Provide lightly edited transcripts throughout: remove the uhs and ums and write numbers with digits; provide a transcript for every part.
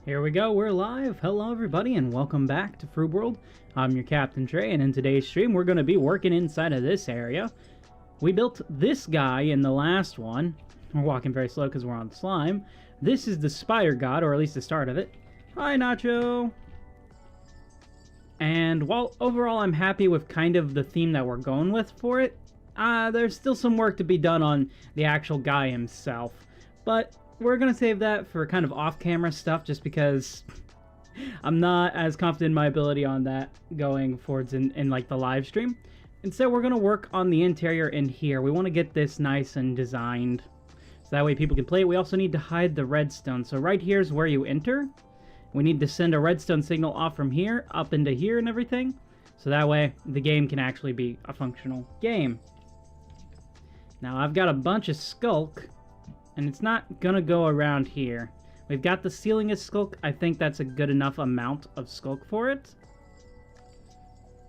Here we go, we're live. Hello everybody and welcome back to Froob World. I'm your Captain Trey, and in today's stream we're going to be working inside of this area. We built this guy in the last one. We're walking very slow because we're on slime. This is the spider god, or at least the start of it. Hi Nacho! And while overall I'm happy with kind of the theme that we're going with for it, there's still some work to be done on the actual guy himself. But we're going to save that for kind of off-camera stuff just because I'm not as confident in my ability on that going forwards in like the live stream. Instead, we're going to work on the interior in here. We want to get this nice and designed so that way people can play it. We also need to hide the redstone. So right here is where you enter. We need to send a redstone signal off from here up into here and everything. So that way the game can actually be a functional game. Now I've got a bunch of skulk. And it's not gonna go around here. We've got the ceiling as skulk. I think that's a good enough amount of skulk for it.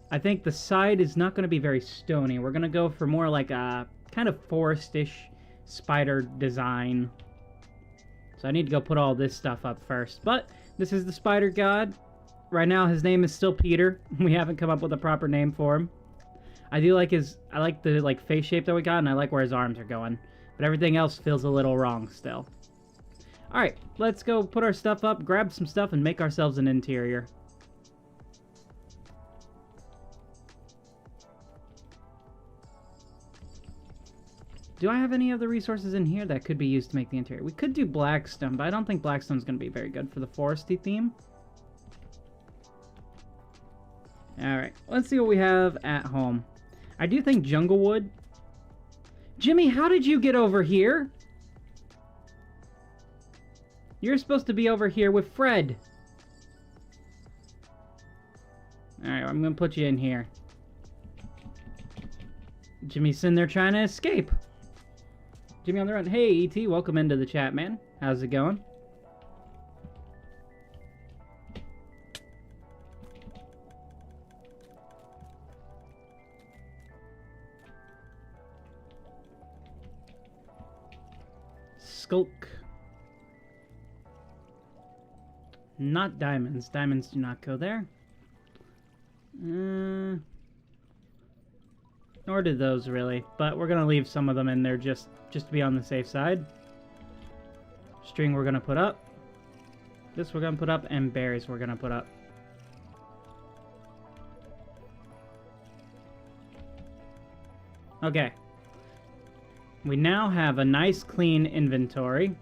I think the side is not gonna be very stony. We're gonna go for more like a kind of forest-ish spider design. So I need to go put all this stuff up first. But this is the spider god. Right now his name is still Peter. We haven't come up with a proper name for him. I like the face shape that we got, and I like where his arms are going. But everything else feels a little wrong still. Alright, let's go put our stuff up, grab some stuff, and make ourselves an interior. Do I have any of the resources in here that could be used to make the interior? We could do blackstone, but I don't think blackstone's going to be very good for the foresty theme. Alright, let's see what we have at home. I do think jungle wood... Jimmy, how did you get over here? You're supposed to be over here with Fred. Alright, I'm gonna put you in here. Jimmy's sitting there trying to escape. Jimmy on the run. Hey, E.T., welcome into the chat, man. How's it going? Skulk. Not diamonds. Diamonds do not go there. Nor did those really, but we're gonna leave some of them in there just to be on the safe side. String we're gonna put up. This we're gonna put up, and berries we're gonna put up. Okay. We now have a nice clean inventory.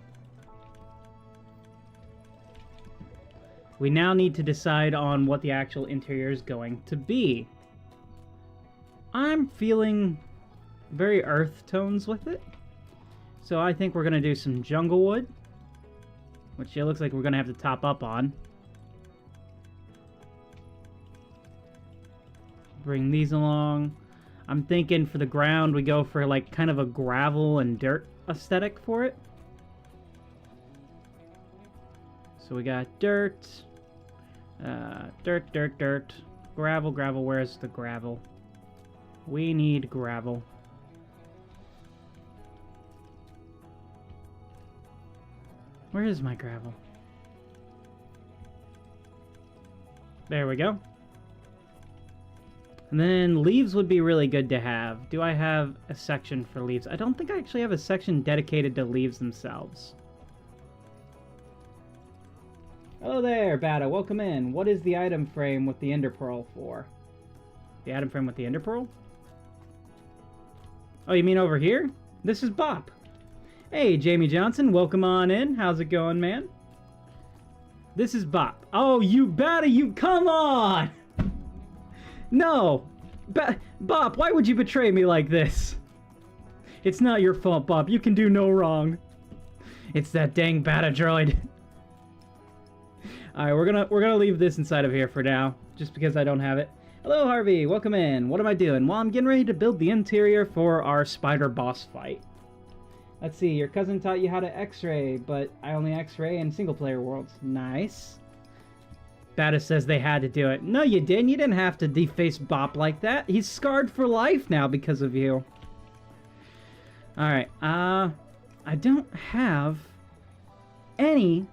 We now need to decide on what the actual interior is going to be. I'm feeling very earth tones with it. So I think we're going to do some jungle wood, which it looks like we're going to have to top up on. Bring these along. I'm thinking for the ground we go for like kind of a gravel and dirt aesthetic for it. So we got dirt, dirt, gravel, where's the gravel? We need gravel. Where is my gravel? There we go. And then leaves would be really good to have. Do I have a section for leaves? I don't think I actually have a section dedicated to leaves themselves. Hello there, Bada. Welcome in. What is the item frame with the ender pearl for? The item frame with the ender pearl? Oh, you mean over here? This is Bop. Hey, Jamie Johnson. Welcome on in. How's it going, man? This is Bop. Oh, you Bada, you come on! No! Bop, why would you betray me like this? It's not your fault, Bop. You can do no wrong. It's that dang Bada droid. Alright, we're gonna leave this inside of here for now, just because I don't have it. Hello, Harvey. Welcome in. What am I doing? Well, I'm getting ready to build the interior for our spider boss fight. Let's see. Your cousin taught you how to X-ray, but I only X-ray in single-player worlds. Nice. Bada says they had to do it. No, you didn't. You didn't have to deface Bop like that. He's scarred for life now because of you. Alright, I don't have any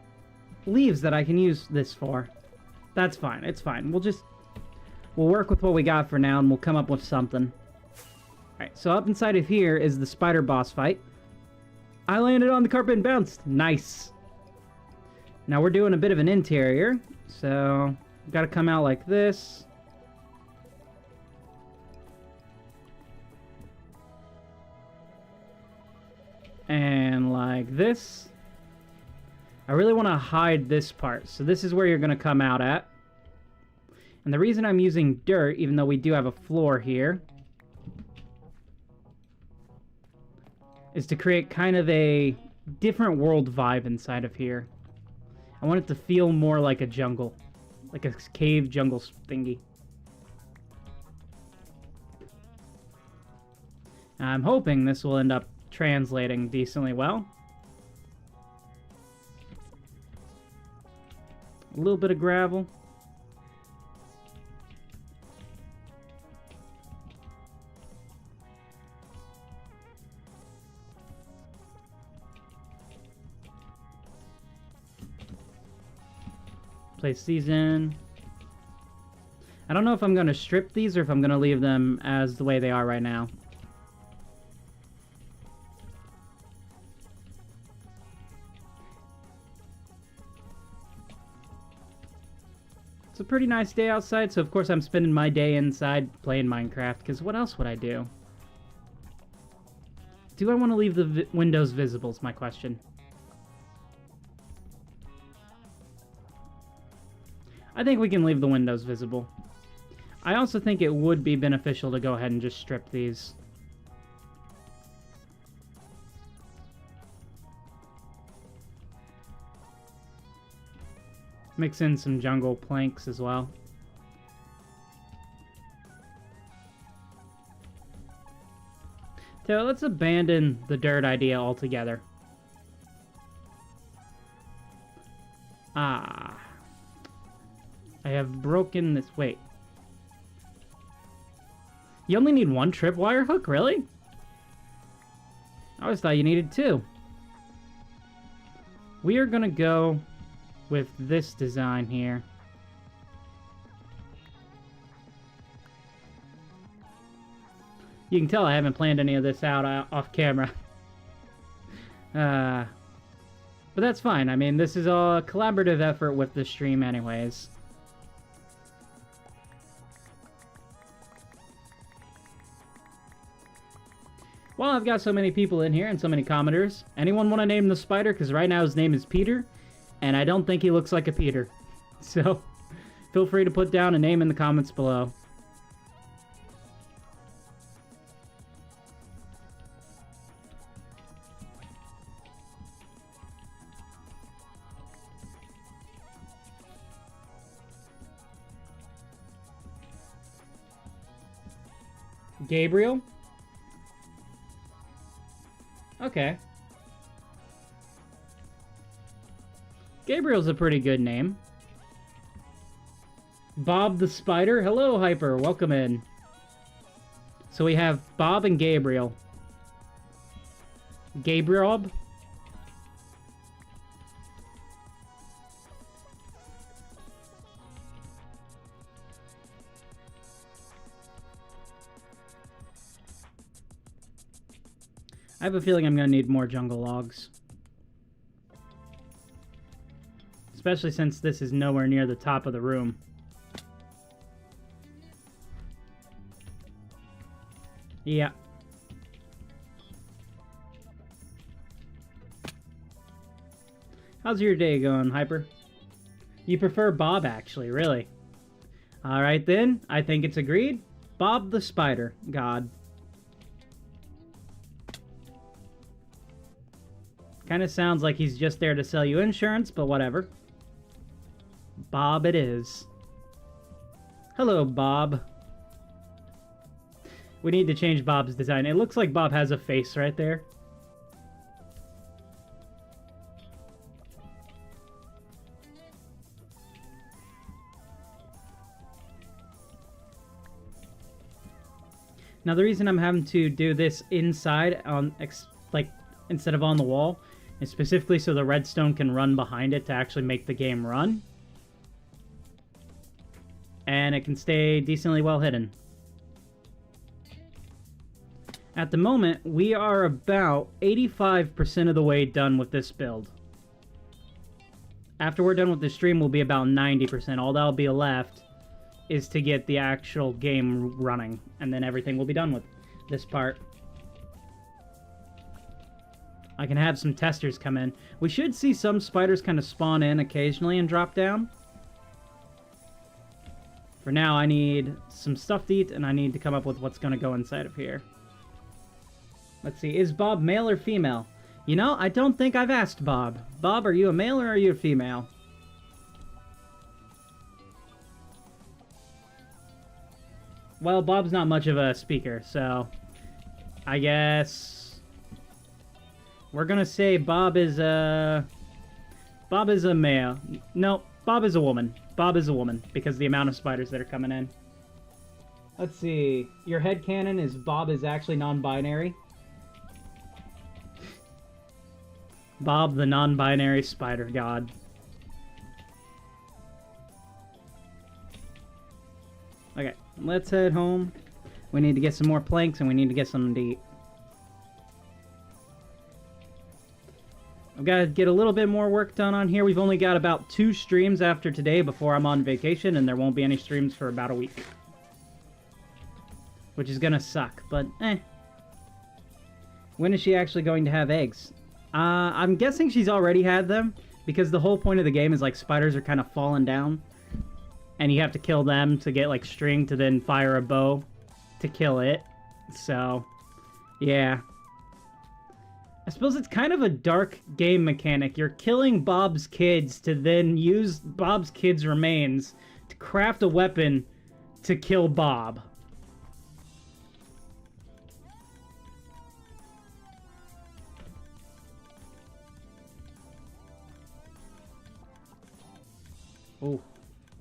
leaves that I can use this for. That's fine. It's fine. We'll work with what we got for now, and we'll come up with something. Alright, so up inside of here is the spider boss fight. I landed on the carpet and bounced. Nice. Now we're doing a bit of an interior, so got to come out like this. And like this. I really want to hide this part, so this is where you're going to come out at. And the reason I'm using dirt, even though we do have a floor here, is to create kind of a different world vibe inside of here. I want it to feel more like a jungle. Like a cave jungle thingy. I'm hoping this will end up translating decently well. A little bit of gravel. Place these in. I don't know if I'm going to strip these or if I'm going to leave them as the way they are right now. It's a pretty nice day outside, so of course I'm spending my day inside playing Minecraft, because what else would I do? Do I want to leave the windows visible is my question. I think we can leave the windows visible. I also think it would be beneficial to go ahead and just strip these. Mix in some jungle planks as well. So let's abandon the dirt idea altogether. I have broken this. Wait. You only need one tripwire hook, really? I always thought you needed two. We are gonna go with this design here. You can tell I haven't planned any of this out off camera. But that's fine. I mean, this is a collaborative effort with the stream anyways. Well, I've got so many people in here and so many commenters. Anyone want to name the spider? Because right now his name is Peter. And I don't think he looks like a Peter. So, feel free to put down a name in the comments below. Gabriel? Okay. Gabriel's a pretty good name. Bob the Spider. Hello, Hyper. Welcome in. So we have Bob and Gabriel. Gabriel? I have a feeling I'm going to need more jungle logs. Especially since this is nowhere near the top of the room. Yeah. How's your day going, Hyper? You prefer Bob, actually, really? Alright then, I think it's agreed. Bob the Spider God. Kind of sounds like he's just there to sell you insurance, but whatever. Bob it is. Hello, Bob. We need to change Bob's design. It looks like Bob has a face right there. Now the reason I'm having to do this inside on like instead of on the wall And specifically so the redstone can run behind it to actually make the game run. And it can stay decently well hidden. At the moment, we are about 85% of the way done with this build. After we're done with the stream, we'll be about 90%. All that'll be left is to get the actual game running, and then everything will be done with this part. I can have some testers come in. We should see some spiders kind of spawn in occasionally and drop down. For now, I need some stuff to eat, and I need to come up with what's going to go inside of here. Let's see, is Bob male or female? You know, I don't think I've asked Bob. Bob, are you a male or are you a female? Well, Bob's not much of a speaker, so I guess we're gonna say Bob is a male. No, Bob is a woman. Bob is a woman because of the amount of spiders that are coming in. Let's see. Your headcanon is Bob is actually non-binary. Bob, the non-binary spider god. Okay, let's head home. We need to get some more planks and we need to get something to eat. I've got to get a little bit more work done on here. We've only got about 2 streams after today before I'm on vacation, and there won't be any streams for about a week. Which is gonna suck, but eh. When is she actually going to have eggs? I'm guessing she's already had them, because the whole point of the game is, like, spiders are kind of falling down. And you have to kill them to get, like, string to then fire a bow to kill it. So, yeah. I suppose it's kind of a dark game mechanic. You're killing Bob's kids to then use Bob's kids' remains to craft a weapon to kill Bob. Ooh,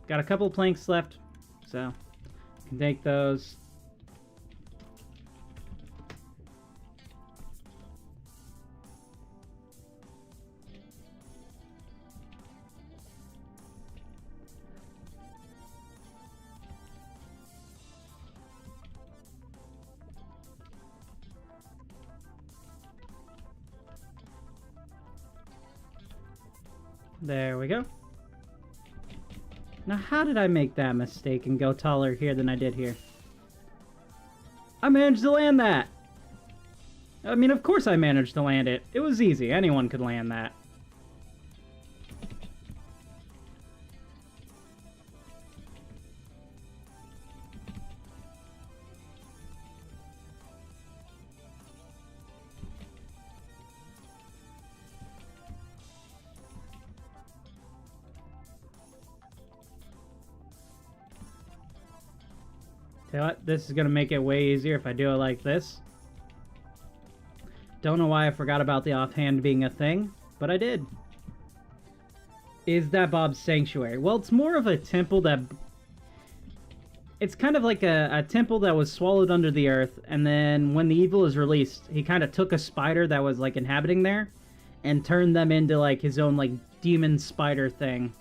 got a couple planks left, so I can take those. There we go. Now, how did I make that mistake and go taller here than I did here? I managed to land that! I mean, of course I managed to land it. It was easy. Anyone could land that. Tell you what, this is going to make it way easier if I do it like this. Don't know why I forgot about the offhand being a thing, but I did. Is that Bob's sanctuary? Well, it's more of a temple that... It's kind of like a temple that was swallowed under the earth, and then when the evil is released, he kind of took a spider that was, like, inhabiting there, and turned them into, like, his own, like, demon spider thing.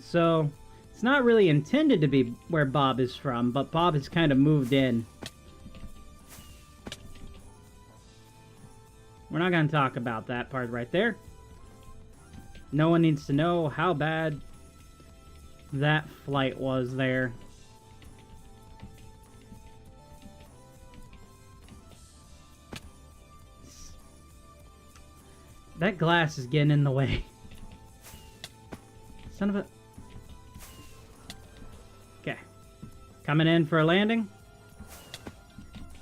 So, it's not really intended to be where Bob is from, but Bob has kind of moved in. We're not going to talk about that part right there. No one needs to know how bad that flight was there. That glass is getting in the way. Son of a... Okay. Coming in for a landing.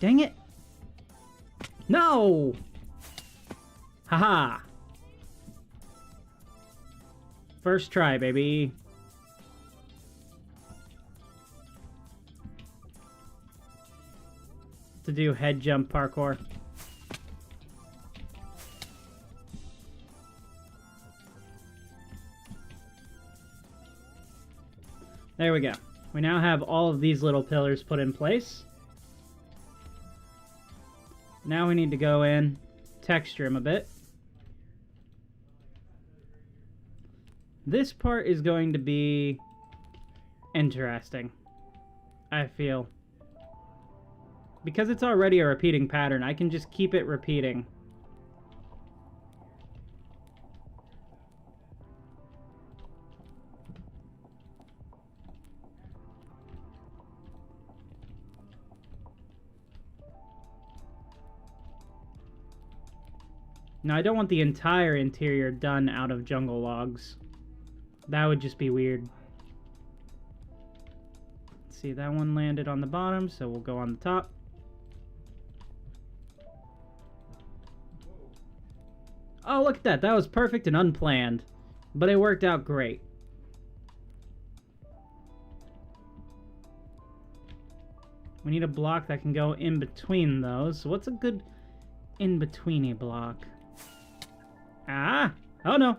Dang it. No! Haha. First try, baby. To do head jump parkour. There we go. We now have all of these little pillars put in place. Now we need to go in, texture him a bit. This part is going to be interesting, I feel. Because it's already a repeating pattern, I can just keep it repeating. Now, I don't want the entire interior done out of jungle logs. That would just be weird. Let's see, that one landed on the bottom, so we'll go on the top. Oh, look at that. That was perfect and unplanned. But it worked out great. We need a block that can go in between those. So what's a good in-betweeny block? Ah! Oh no!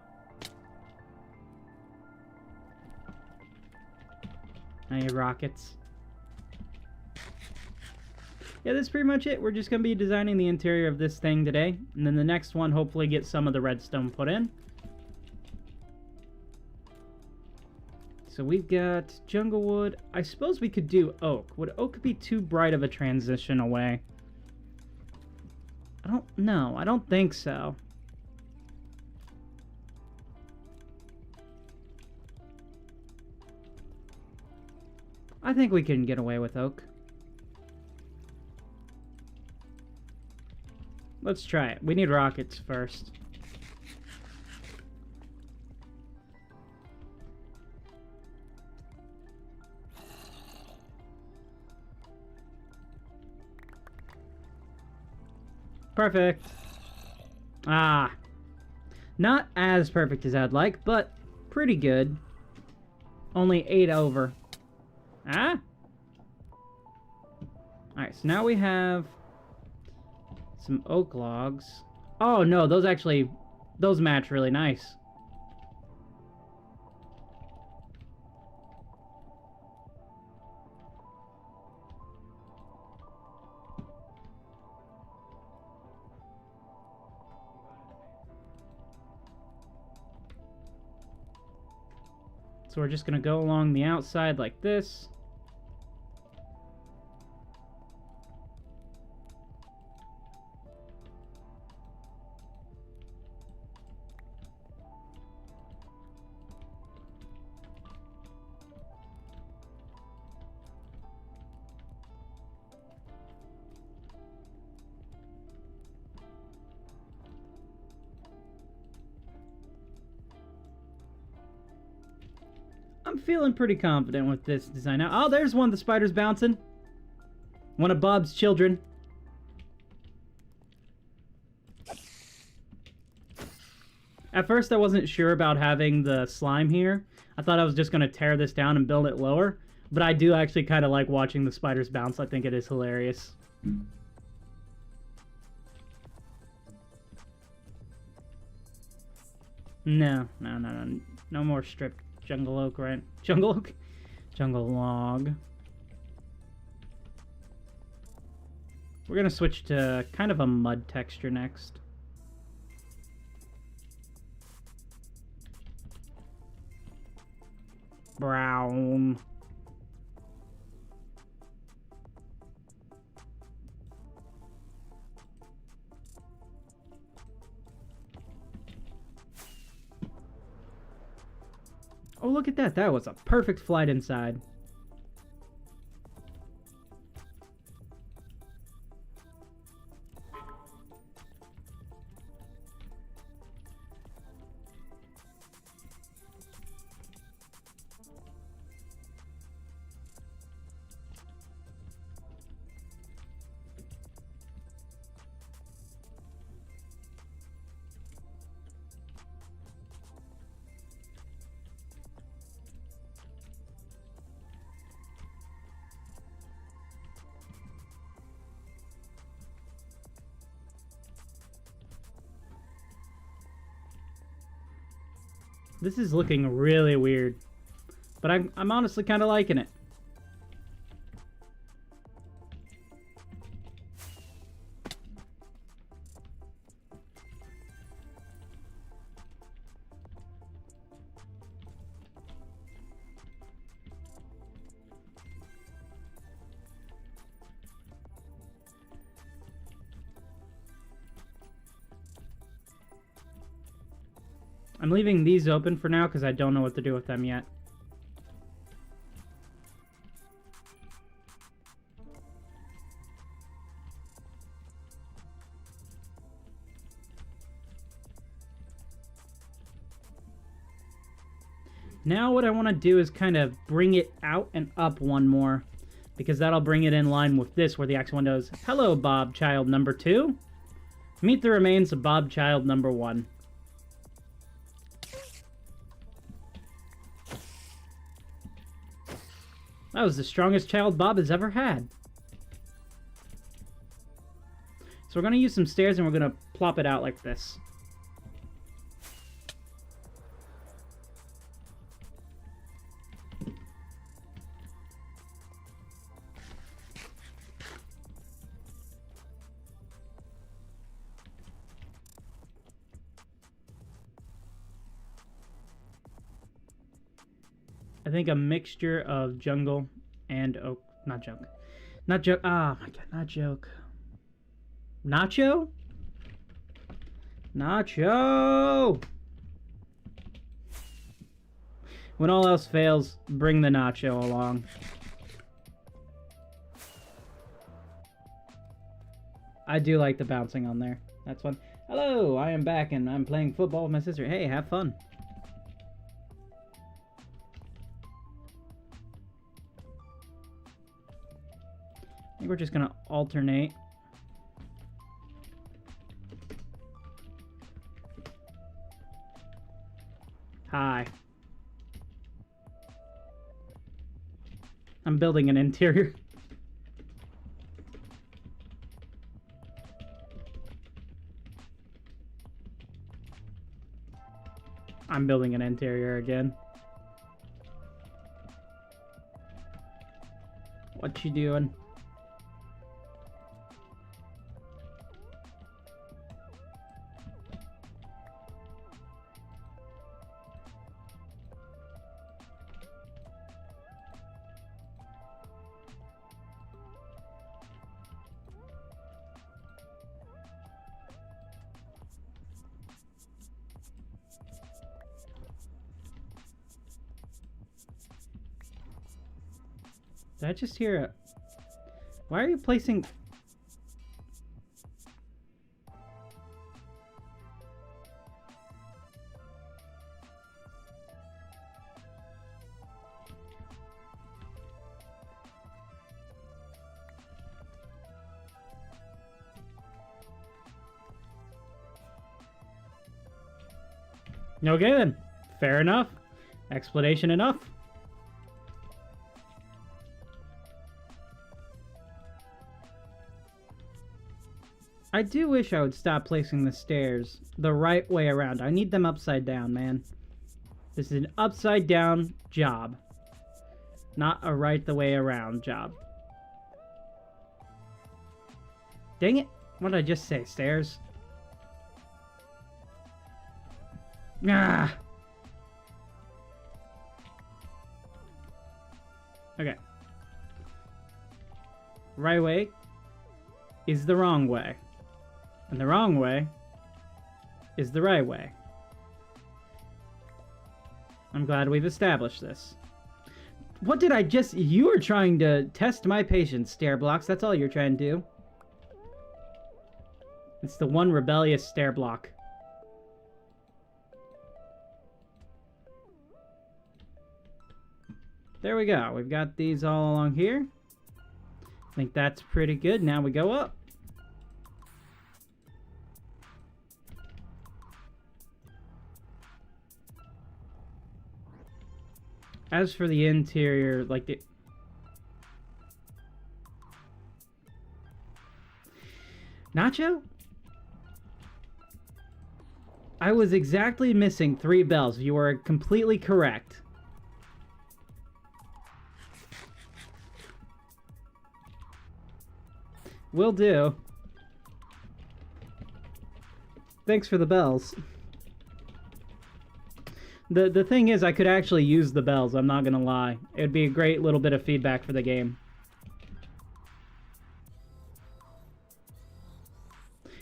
I need rockets. Yeah, that's pretty much it. We're just going to be designing the interior of this thing today. And then the next one, hopefully get some of the redstone put in. So we've got jungle wood. I suppose we could do oak. Would oak be too bright of a transition away? I don't know. I don't think so. I think we can get away with oak. Let's try it. We need rockets first. Perfect. Ah. Not as perfect as I'd like, but pretty good. Only 8 over. Ah? Alright, so now we have some oak logs. Oh no, those match really nice. So we're just gonna go along the outside like this. I'm feeling pretty confident with this design. Now, oh, there's one of the spiders bouncing. One of Bob's children. At first, I wasn't sure about having the slime here. I thought I was just going to tear this down and build it lower. But I do actually kind of like watching the spiders bounce. I think it is hilarious. No more stripped jungle oak, right? Jungle oak? Jungle log. We're gonna switch to kind of a mud texture next. Brown. Oh, look at that. That was a perfect flight inside. This is looking really weird, but I'm honestly kind of liking it. I'm leaving these open for now because I don't know what to do with them yet. Now what I want to do is kind of bring it out and up one more, because that'll bring it in line with this, where the actual window is, "Hello, Bob Child number 2. Meet the remains of Bob Child number 1. That was the strongest child Bob has ever had. So we're going to use some stairs and we're going to plop it out like this. I think a mixture of jungle and oak. Not joke. Not joke. Oh my god, not joke. Nacho? Nacho! When all else fails, bring the nacho along. I do like the bouncing on there. That's fun. Hello, I am back and I'm playing football with my sister. Hey, have fun. I think we're just gonna alternate. Hi. I'm building an interior. I'm building an interior again. What you doing? Did I just hear a... Why are you placing... Okay then. Fair enough. Explanation enough. I do wish I would stop placing the stairs the right way around. I need them upside down, man. This is an upside down job. Not a right the way around job. Dang it. What did I just say? Stairs? Ah! Okay. Right way is the wrong way. And the wrong way is the right way. I'm glad we've established this. What did I just... You were trying to test my patience, stair blocks. That's all you're trying to do. It's the one rebellious stair block. There we go. We've got these all along here. I think that's pretty good. Now we go up. As for the interior, like the... Nacho? I was exactly missing 3 bells. You were completely correct. Will do. Thanks for the bells. The thing is, I could actually use the bells, I'm not gonna lie. It would be a great little bit of feedback for the game.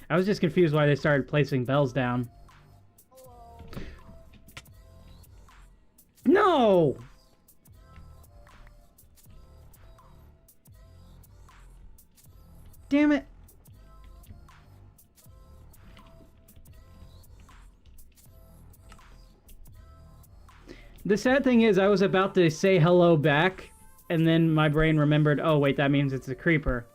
I was just confused why they started placing bells down. damn it! The sad thing is, I was about to say hello back, and then my brain remembered, oh wait, that means it's a creeper.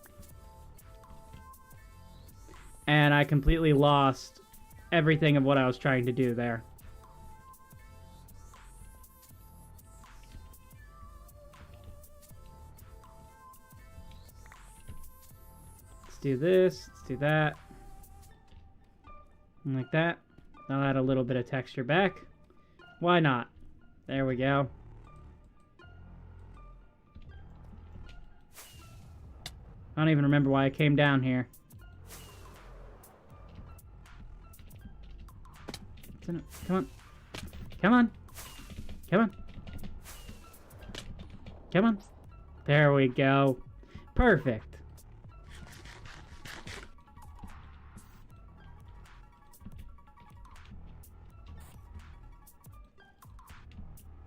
And I completely lost everything of what I was trying to do there. Let's do this, let's do that. And like that. I'll add a little bit of texture back. Why not? There we go. I don't even remember why I came down here. Come on. Come on. Come on. Come on. There we go. Perfect.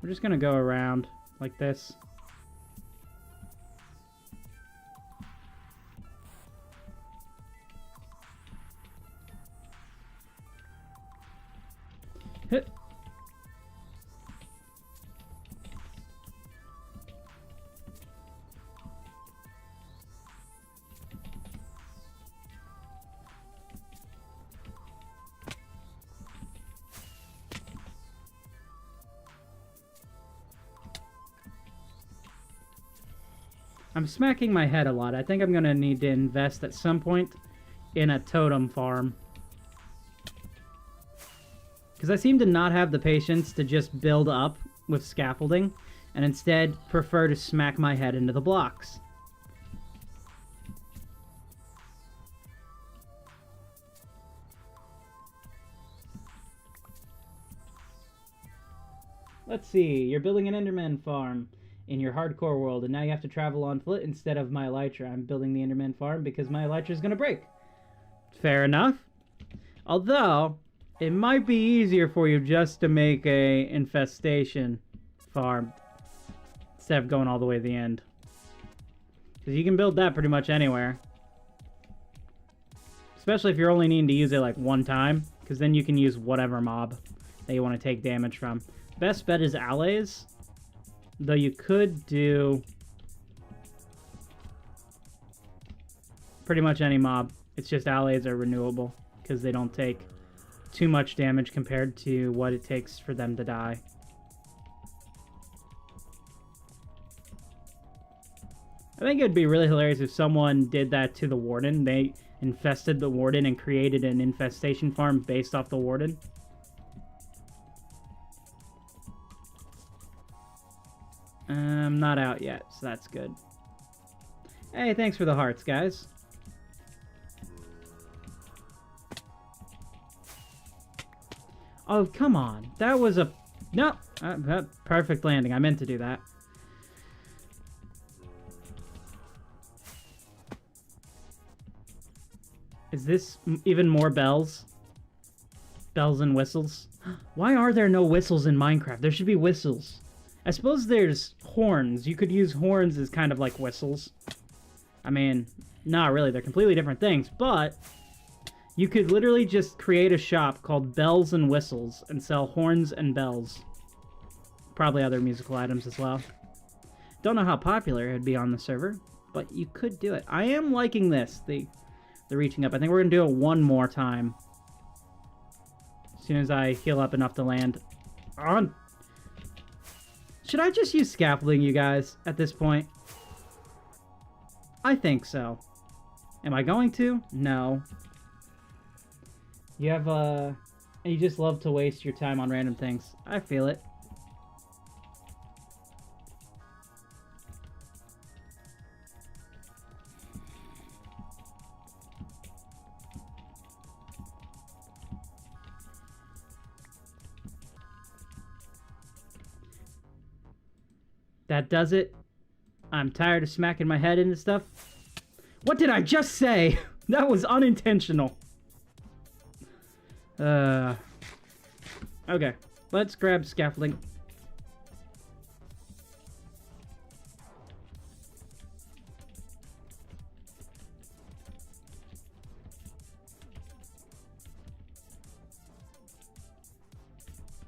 We're just gonna go around like this. Hit. I'm smacking my head a lot. I think I'm going to need to invest at some point in a totem farm. Because I seem to not have the patience to just build up with scaffolding, and instead prefer to smack my head into the blocks. Let's see, you're building an Enderman farm in your hardcore world, and now you have to travel on foot instead of my elytra. I'm building the Enderman farm because my elytra is going to break. Fair enough. Although, it might be easier for you just to make a infestation farm instead of going all the way to the end. Because you can build that pretty much anywhere. Especially if you're only needing to use it like one time, because then you can use whatever mob that you want to take damage from. Best bet is allies. Though you could do pretty much any mob. It's just allies are renewable because they don't take too much damage compared to what it takes for them to die. I think it'd be really hilarious if someone did that to the warden. They infested the warden and created an infestation farm based off the warden. I'm not out yet, so that's good. Hey, thanks for the hearts, guys. Oh, come on. That was a... No! Perfect landing. I meant to do that. Is this even more bells? Bells and whistles? Why are there no whistles in Minecraft? There should be whistles. I suppose there's horns. You could use horns as kind of like whistles. I mean, not really. They're completely different things, but you could literally just create a shop called Bells and Whistles and sell horns and bells. Probably other musical items as well. Don't know how popular it would be on the server, but you could do it. I am liking this, the reaching up. I think we're going to do it one more time. As soon as I heal up enough to land on... Should I just use scaffolding, you guys, at this point? I think so. Am I going to? No. You have, you just love to waste your time on random things. I feel it. That does it. I'm tired of smacking my head into stuff. What did I just say? That was unintentional. Okay. Let's grab scaffolding.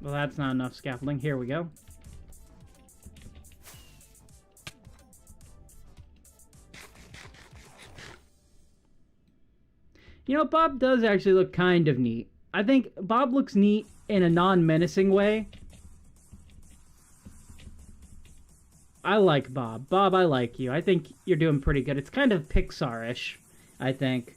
Well, that's not enough scaffolding. Here we go. You know, Bob does actually look kind of neat. I think Bob looks neat in a non-menacing way. I like Bob. Bob, I like you. I think you're doing pretty good. It's kind of Pixar-ish, I think.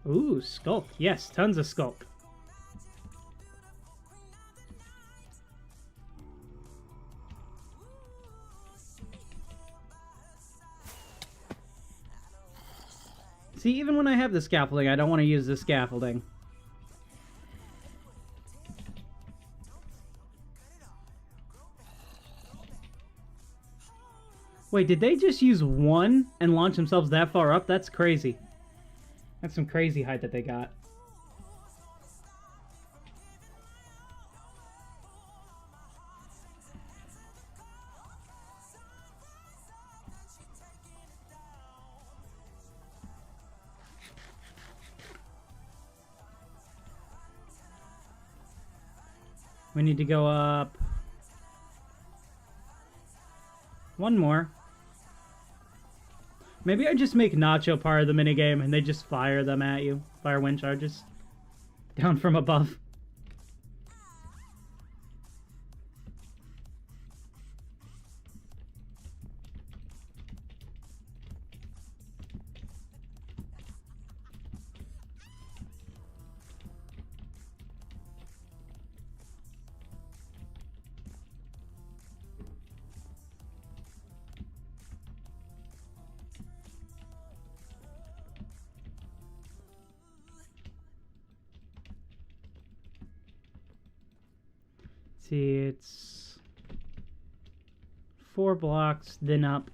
Ooh, sculk. Yes, tons of sculk. See, even when I have the scaffolding, I don't want to use the scaffolding. Wait, did they just use one and launch themselves that far up? That's crazy. That's some crazy height that they got. We need to go up. One more. Maybe I just make Nacho part of the minigame and they just fire them at you. Fire wind charges. Down from above. See, it's 4 blocks, then up.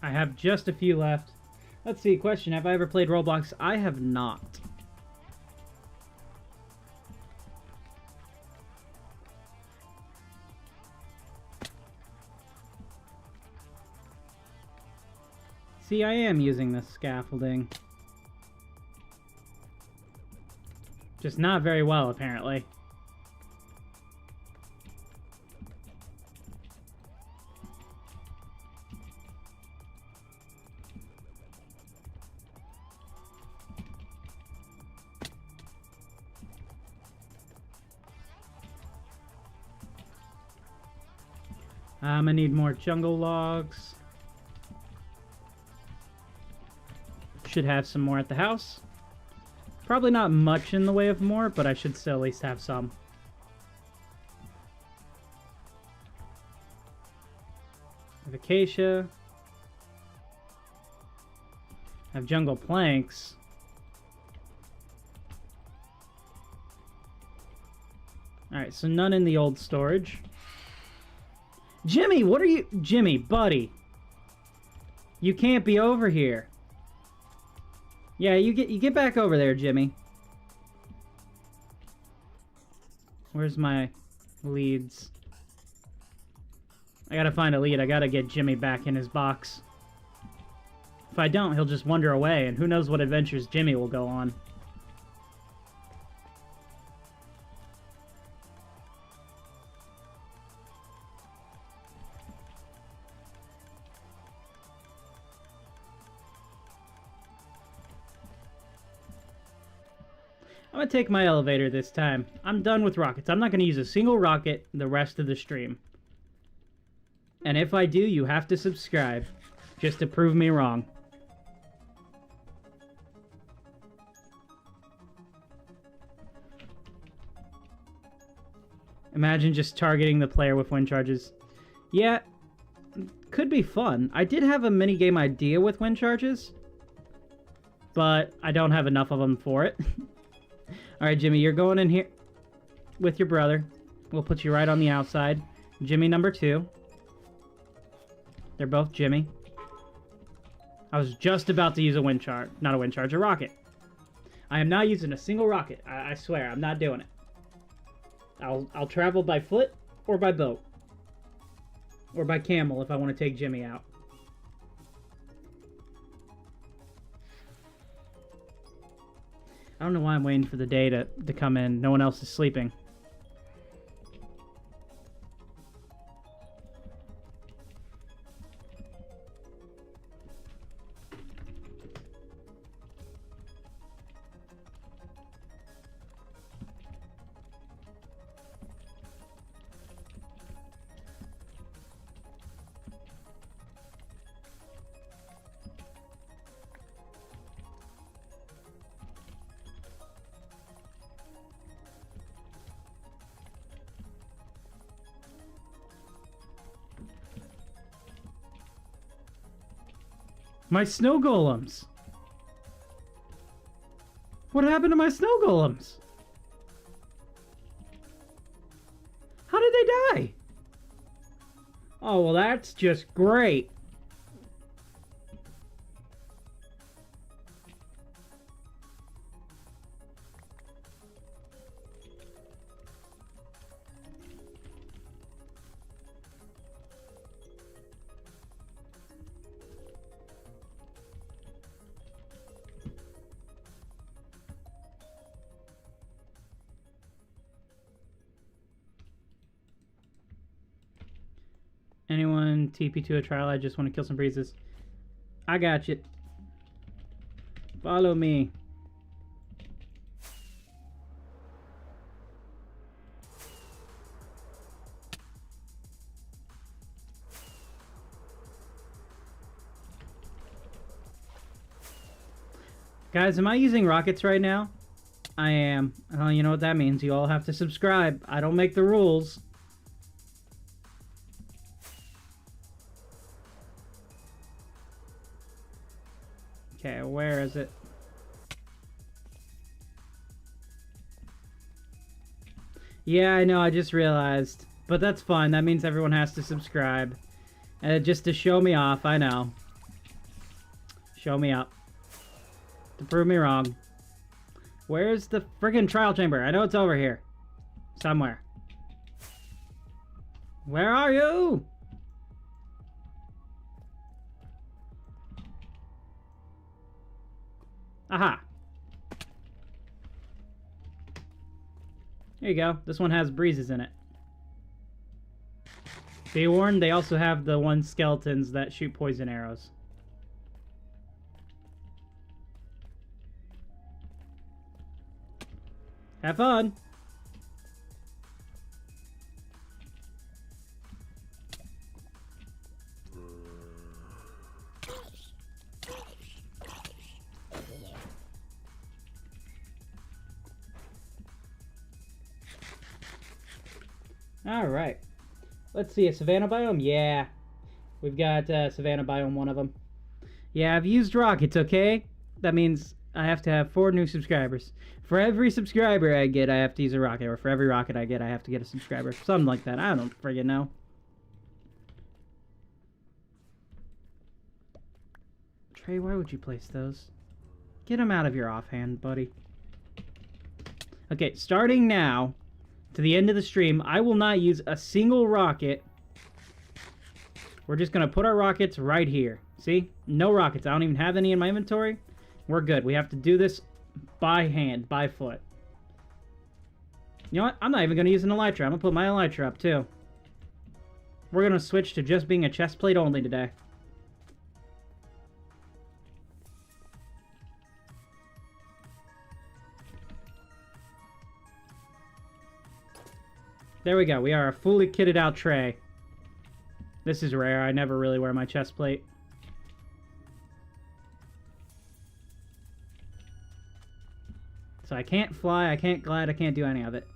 I have just a few left. Let's see, question, have I ever played Roblox? I have not. See, I am using the scaffolding. Just not very well, apparently. I need more jungle logs. Should have some more at the house. Probably not much in the way of more, but I should still at least have some. I have acacia. I have jungle planks. Alright, so none in the old storage. Jimmy, what are you... Jimmy, buddy. You can't be over here. Yeah, you get back over there, Jimmy. Where's my leads? I gotta find a lead. I gotta get Jimmy back in his box. If I don't, he'll just wander away, and who knows what adventures Jimmy will go on. I'm gonna take my elevator this time. I'm done with rockets. I'm not gonna use a single rocket the rest of the stream. And if I do, you have to subscribe, just to prove me wrong. Imagine just targeting the player with wind charges. Yeah, could be fun. I did have a minigame idea with wind charges, but I don't have enough of them for it. Alright, Jimmy, you're going in here with your brother. We'll put you right on the outside. Jimmy number 2. They're both Jimmy. I was just about to use a wind charge. Not a wind charge, a rocket. I am not using a single rocket. I swear, I'm not doing it. I'll travel by foot or by boat. Or by camel if I want to take Jimmy out. I don't know why I'm waiting for the day to come in. No one else is sleeping. My snow golems! What happened to my snow golems? How did they die? Oh, well, that's just great. Anyone TP to a trial? I just want to kill some breezes. I got you. Follow me. Guys, am I using rockets right now? I am. Oh, you know what that means. You all have to subscribe. I don't make the rules. Okay, where is it? Yeah, I know, I just realized. But that's fine, that means everyone has to subscribe. Just to show me off, I know. Show me up. To prove me wrong. Where's the friggin' trial chamber? I know it's over here. Somewhere. Where are you? Aha. There you go. This one has breezes in it. Be warned, they also have the one skeletons that shoot poison arrows. Have fun! Alright. Let's see, a savanna biome? Yeah. We've got savanna biome, one of them. Yeah, I've used rockets, okay? That means I have to have 4 new subscribers. For every subscriber I get, I have to use a rocket. Or for every rocket I get, I have to get a subscriber. Something like that. I don't friggin' know. Trey, why would you place those? Get them out of your offhand, buddy. Okay, starting now, to the end of the stream, I will not use a single rocket. We're just going to put our rockets right here. See? No rockets. I don't even have any in my inventory. We're good. We have to do this by hand, by foot. You know what? I'm not even going to use an elytra. I'm going to put my elytra up, too. We're going to switch to just being a chest plate only today. There we go. We are a fully kitted out tray. This is rare. I never really wear my chest plate. So I can't fly, I can't glide, I can't do any of it.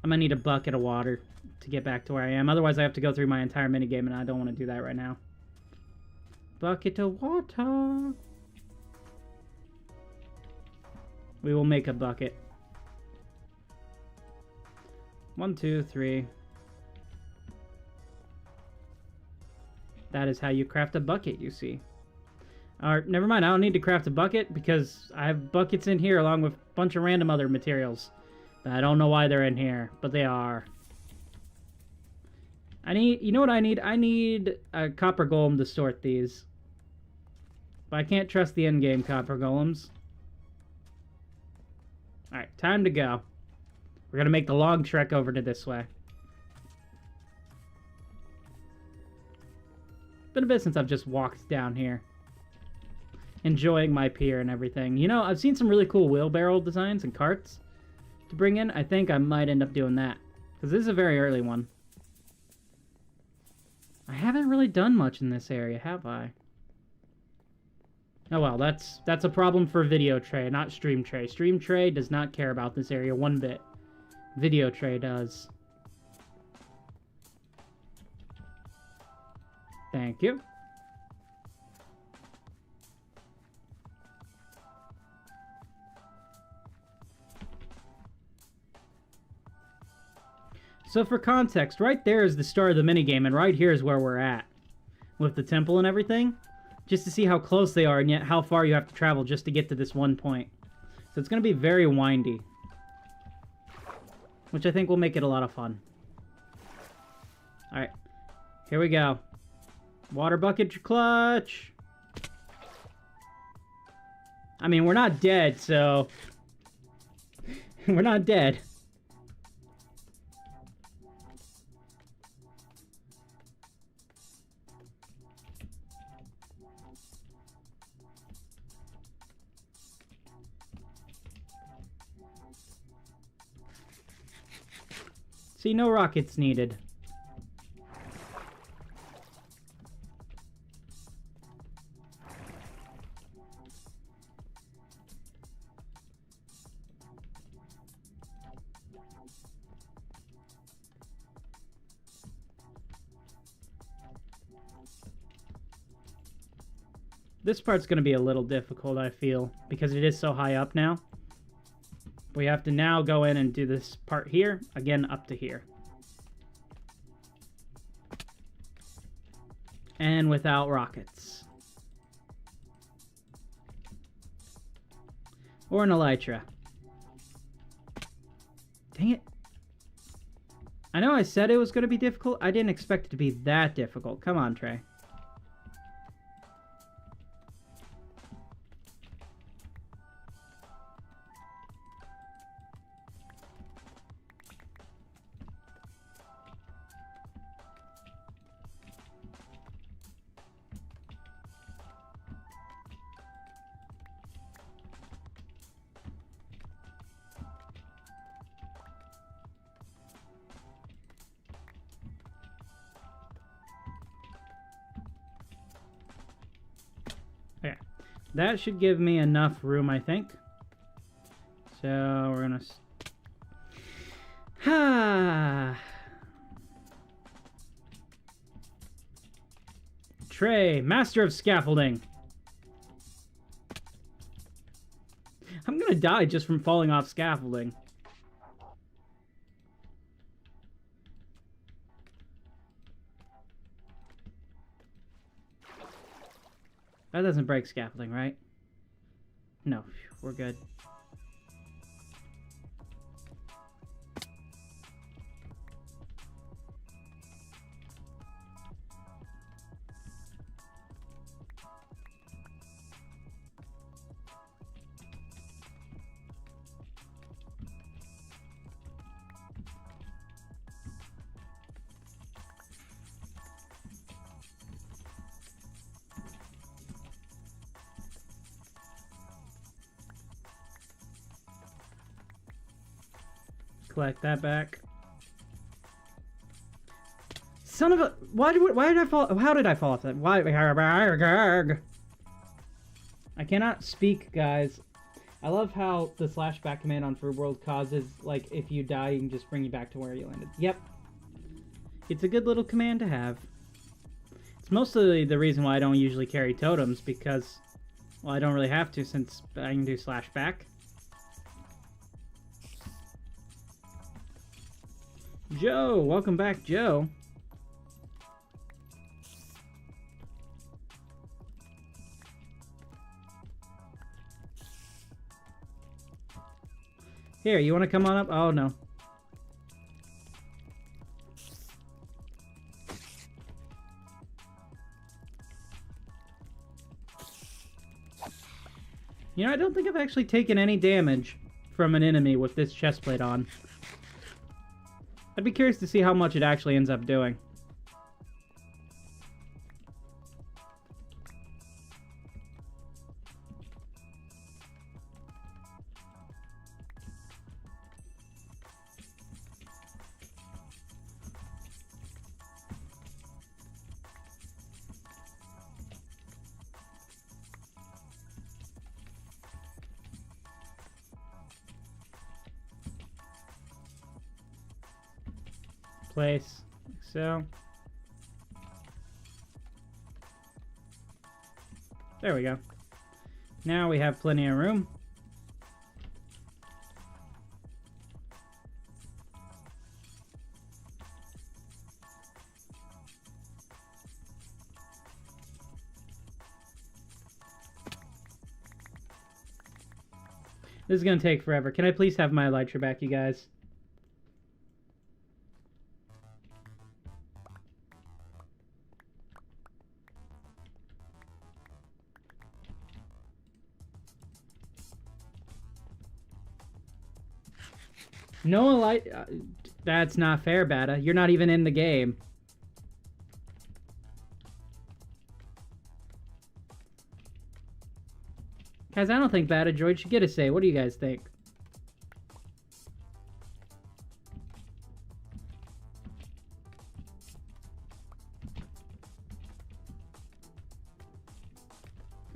I'm gonna need a bucket of water to get back to where I am. Otherwise, I have to go through my entire minigame, and I don't want to do that right now. Bucket of water. We will make a bucket. 1, 2, 3. That is how you craft a bucket, you see. Alright, never mind. I don't need to craft a bucket because I have buckets in here along with a bunch of random other materials. I don't know why they're in here, but they are. You know what I need? I need a copper golem to sort these. But I can't trust the endgame copper golems. Alright, time to go. We're gonna make the long trek over to this way. Been a bit since I've just walked down here. Enjoying my pier and everything. You know, I've seen some really cool wheelbarrow designs and carts to bring in. I think I might end up doing that. Because this is a very early one. I haven't really done much in this area, have I? Oh well, that's a problem for Video Tray, not Stream Tray. Stream Tray does not care about this area one bit. Video Tray does. Thank you. So for context, right there is the start of the minigame, and right here is where we're at. With the temple and everything. Just to see how close they are, and yet how far you have to travel just to get to this one point. So it's going to be very windy. Which I think will make it a lot of fun. Alright. Here we go. Water bucket clutch! I mean, we're not dead, so... we're not dead. See, no rockets needed. This part's going to be a little difficult, I feel, because it is so high up now. We have to now go in and do this part here, again up to here. And without rockets. Or an elytra. Dang it. I know I said it was going to be difficult. I didn't expect it to be that difficult. Come on, Trey. Okay, that should give me enough room, I think. So we're gonna... Trey, master of scaffolding. I'm gonna die just from falling off scaffolding. That doesn't break scaffolding, right? No, we're good. Collect that back. Son of a... Why did I fall... How did I fall off that? Why... I cannot speak, guys. I love how the /back command on Froob World causes, like, if you die, you can just bring you back to where you landed. Yep. It's a good little command to have. It's mostly the reason why I don't usually carry totems, because, well, I don't really have to since I can do /back. Joe! Welcome back, Joe. Here, you want to come on up? Oh, no. You know, I don't think I've actually taken any damage from an enemy with this chestplate on. I'd be curious to see how much it actually ends up doing. Place, like so. There we go. Now we have plenty of room. This is gonna take forever. Can I please have my elytra back, you guys? No light. That's not fair, Bata. You're not even in the game. Guys, I don't think Bata Droid should get a say. What do you guys think?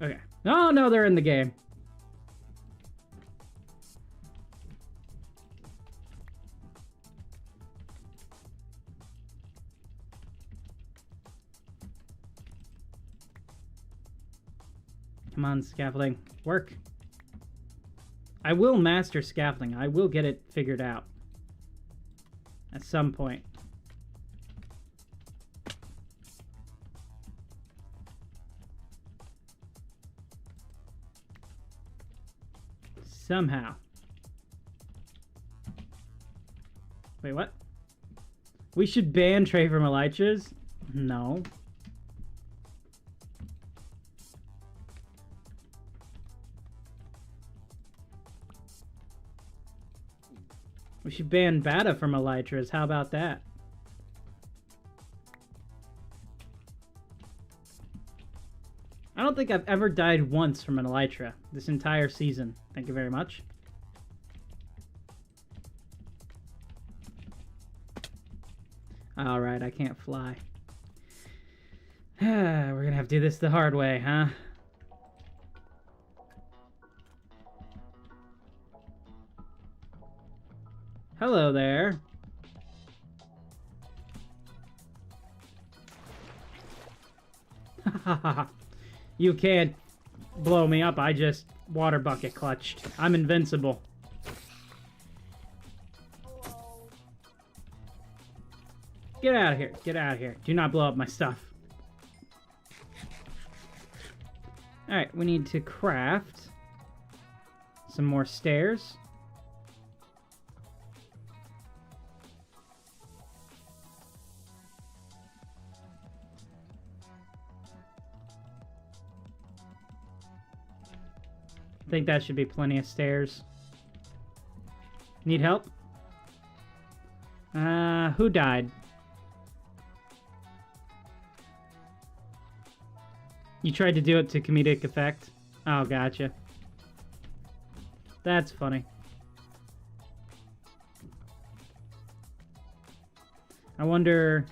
Okay. Oh, no, they're in the game. Come on, scaffolding. Work. I will master scaffolding. I will get it figured out. At some point. Somehow. Wait, what? We should ban Trey from elytras? No. We should ban Bata from elytras. How about that? I don't think I've ever died once from an elytra this entire season. Thank you very much. Alright, I can't fly. We're gonna have to do this the hard way, huh? Hello there. You can't blow me up. I just water bucket clutched. I'm invincible. Get out of here. Get out of here. Do not blow up my stuff. Alright, we need to craft some more stairs. I think that should be plenty of stairs. Need help? Who died? You tried to do it to comedic effect? Oh, gotcha. That's funny. I wonder...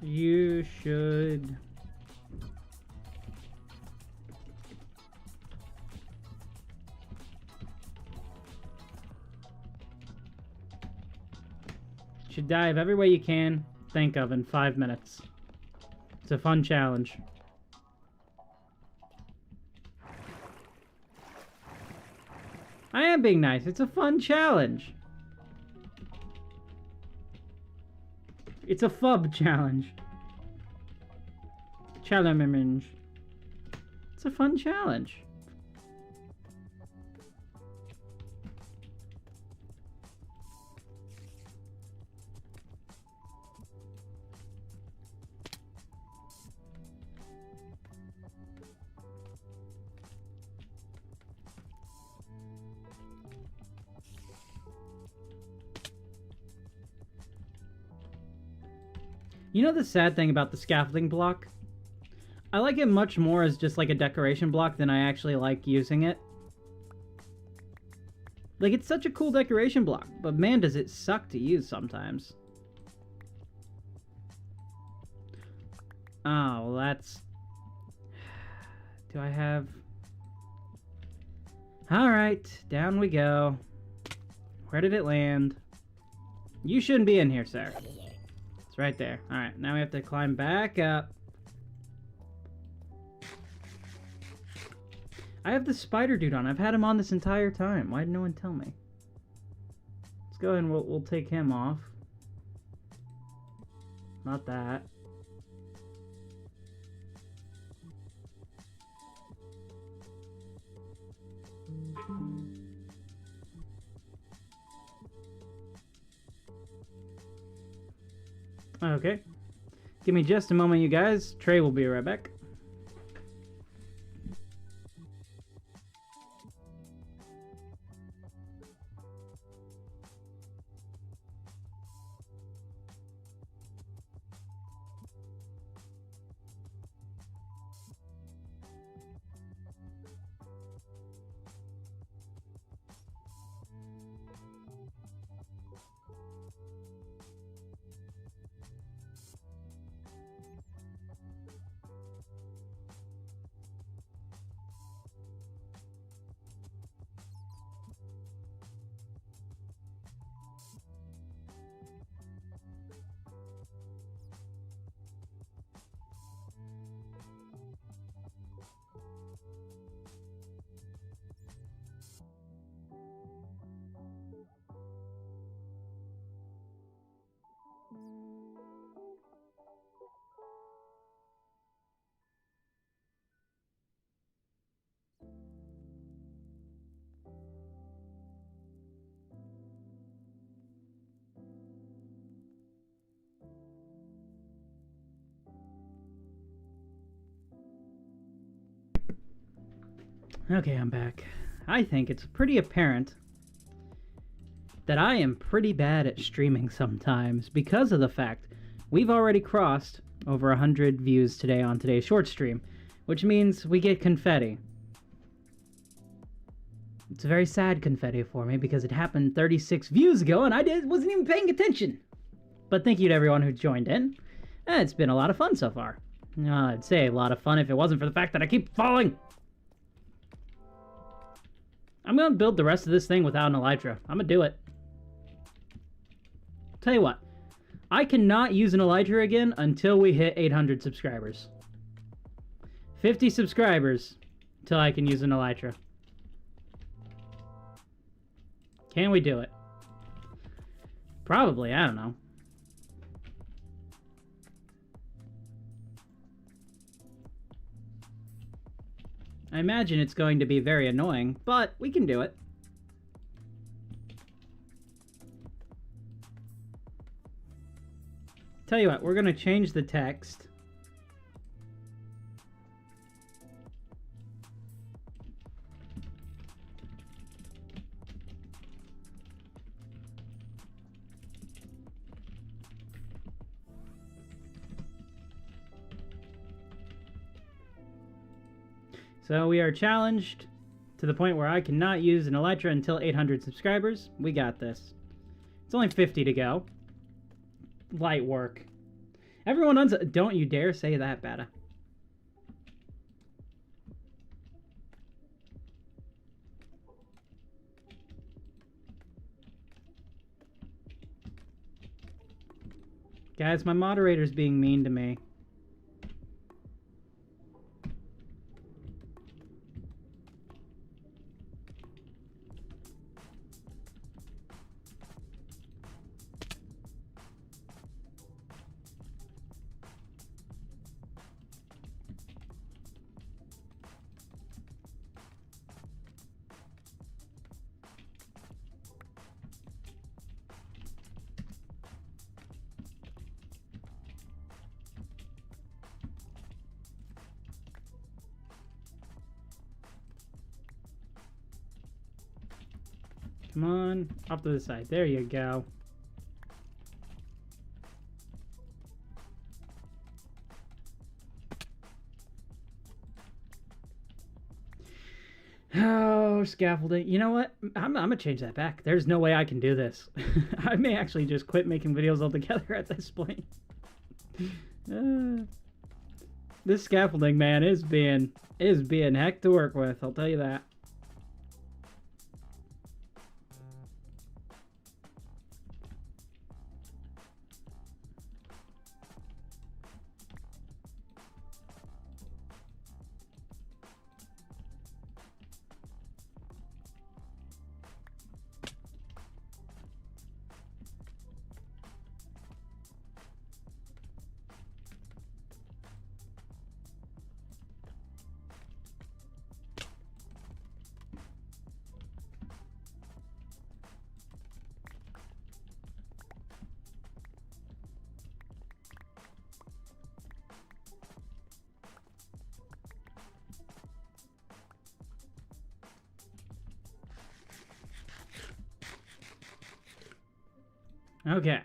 You should... should dive every way you can think of in 5 minutes. It's a fun challenge. I am being nice. It's a fun challenge. It's a FUB challenge. Challenge. It's a fun challenge. You know the sad thing about the scaffolding block? I like it much more as just like a decoration block than I actually like using it. Like, it's such a cool decoration block, but man, does it suck to use sometimes. Oh, well that's... Do I have... Alright, down we go. Where did it land? You shouldn't be in here, sir. It's right there. Alright, now we have to climb back up. I have the spider dude on. I've had him on this entire time. Why did no one tell me? Let's go ahead and we'll take him off. Not that. Okay. Give me just a moment, you guys. Trey will be right back. Okay, I'm back. I think it's pretty apparent that I am pretty bad at streaming sometimes because of the fact we've already crossed over 100 views today on today's short stream, which means we get confetti. It's very sad confetti for me because it happened 36 views ago and I wasn't even paying attention. But thank you to everyone who joined in. It's been a lot of fun so far. I'd say a lot of fun if it wasn't for the fact that I keep falling. I'm going to build the rest of this thing without an elytra. I'm going to do it. Tell you what. I cannot use an elytra again until we hit 800 subscribers. 50 subscribers until I can use an elytra. Can we do it? Probably. I don't know. I imagine it's going to be very annoying, but we can do it. Tell you what, we're going to change the text. So we are challenged to the point where I cannot use an elytra until 800 subscribers. We got this. It's only 50 to go. Light work. Everyone don't you dare say that, Bada. Guys, my moderator's being mean to me. Come on, off to the side. There you go. Oh, scaffolding. You know what? I'm gonna change that back. There's no way I can do this. I may actually just quit making videos altogether at this point. This scaffolding, man, is being heck to work with. I'll tell you that. Okay.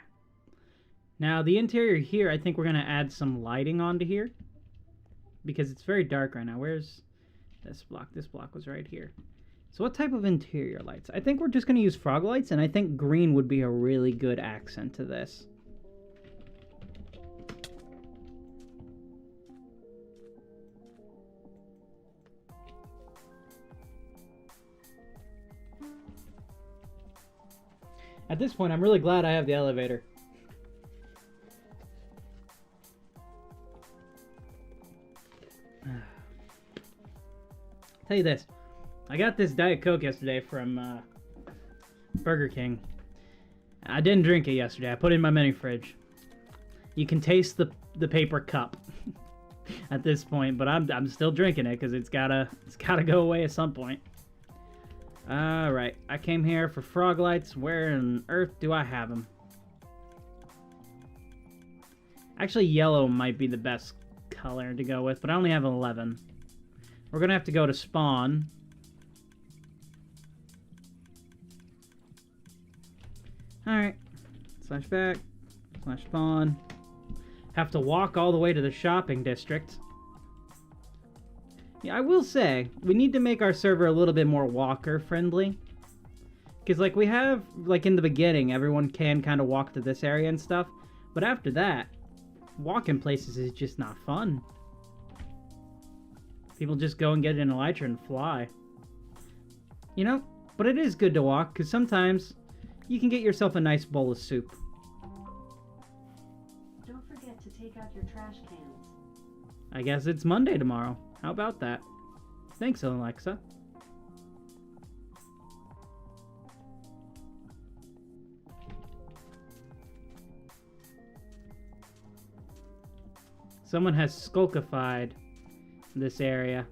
Now, the interior here, I think we're going to add some lighting onto here. Because it's very dark right now. Where's this block? This block was right here. So what type of interior lights? I think we're just going to use frog lights, and I think green would be a really good accent to this. At this point, I'm really glad I have the elevator. Tell you this, I got this Diet Coke yesterday from Burger King. I didn't drink it yesterday. I put it in my mini fridge. You can taste the paper cup at this point, but I'm still drinking it because it's gotta go away at some point. Alright, I came here for frog lights. Where on earth do I have them? Actually, yellow might be the best color to go with, but I only have 11. We're gonna have to go to spawn. Alright, slash back, slash spawn. Have to walk all the way to the shopping district. Yeah, I will say, we need to make our server a little bit more walker-friendly. Because, like, we have, like, in the beginning, everyone can kind of walk to this area and stuff. But after that, walking places is just not fun. People just go and get an elytra and fly. You know, but it is good to walk, because sometimes you can get yourself a nice bowl of soup. Don't forget to take out your trash cans. I guess it's Monday tomorrow. How about that? Thanks, Alexa. Someone has skulkified this area.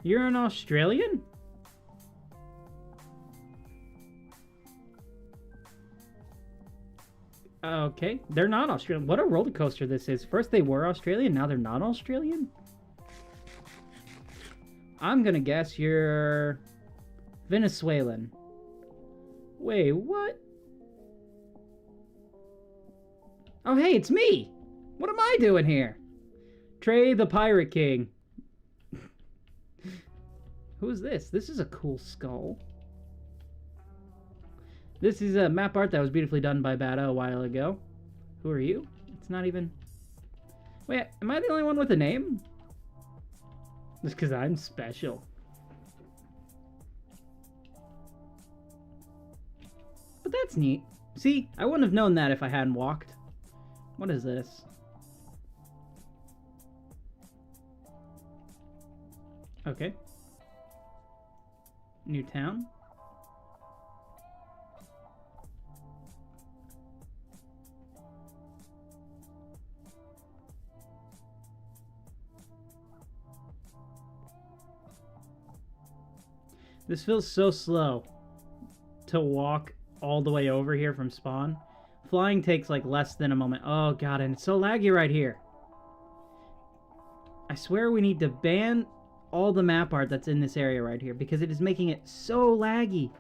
You're an Australian? Okay, they're not Australian. What a roller coaster this is. First they were Australian, now they're not Australian? I'm gonna guess you're Venezuelan. Wait, what? Oh, hey, it's me! What am I doing here? Trey the Pirate King. Who is this? This is a cool skull. This is a map art that was beautifully done by Bada a while ago. Who are you? It's not even... Wait, am I the only one with a name? Just because I'm special. But that's neat. See, I wouldn't have known that if I hadn't walked. What is this? Okay. New town. This feels so slow to walk all the way over here from spawn. Flying takes like less than a moment. Oh god, and it's so laggy right here. I swear we need to ban all the map art that's in this area right here because it is making it so laggy.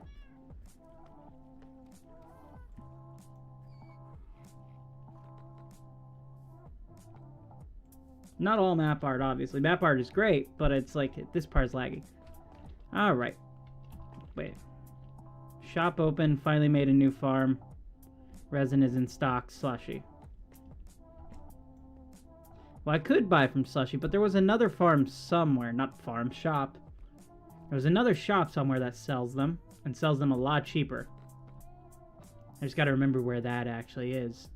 Not all map art, obviously. Map art is great, but it's like this part's laggy. Alright. Wait. Shop open, finally made a new farm. Resin is in stock, Slushy. Well, I could buy from Slushy, but there was another farm somewhere. Not farm, shop. There was another shop somewhere that sells them, and sells them a lot cheaper. I just gotta remember where that actually is.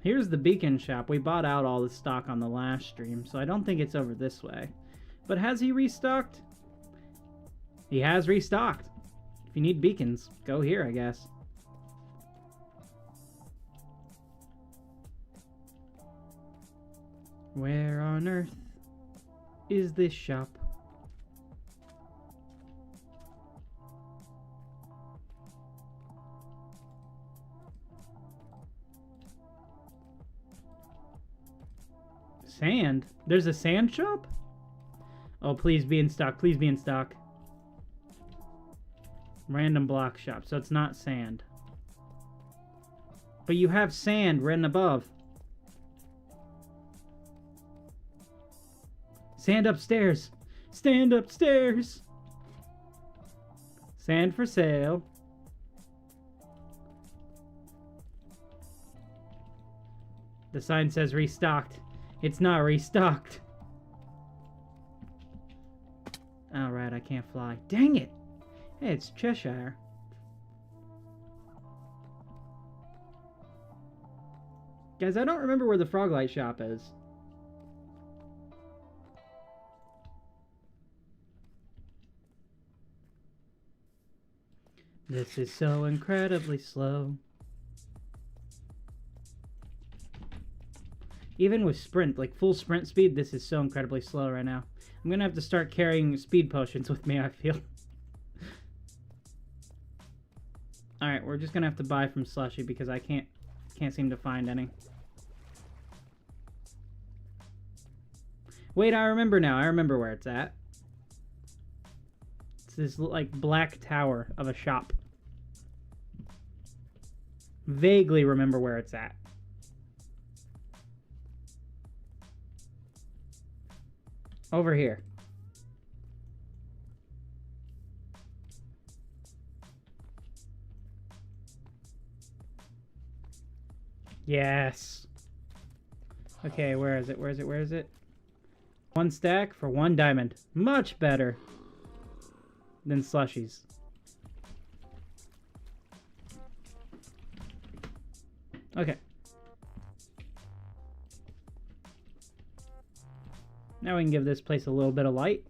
Here's the beacon shop. We bought out all the stock on the last stream, so I don't think it's over this way. But has he restocked? He has restocked. If you need beacons, go here, I guess. Where on earth is this shop? Sand? There's a sand shop? Oh, please be in stock. Please be in stock. Random block shop. So it's not sand. But you have sand written above. Sand upstairs. Stand upstairs. Sand for sale. The sign says restocked. It's not restocked. Alright, I can't fly. Dang it! Hey, it's Cheshire. Guys, I don't remember where the Froglight shop is. This is so incredibly slow. Even with sprint, like full sprint speed, this is so incredibly slow right now. I'm gonna have to start carrying speed potions with me, I feel. Alright, we're just gonna have to buy from Slushy because I can't seem to find any. Wait, I remember now. I remember where it's at. It's this like black tower of a shop. Vaguely remember where it's at. Over here. Yes. Okay, where is it? Where is it? Where is it? 1 stack for 1 diamond. Much better than Slushies. Okay. Now we can give this place a little bit of light.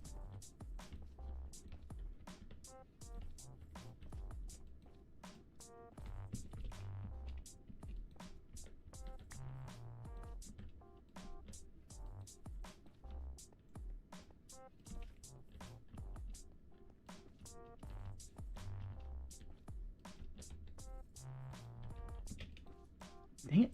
Dang it.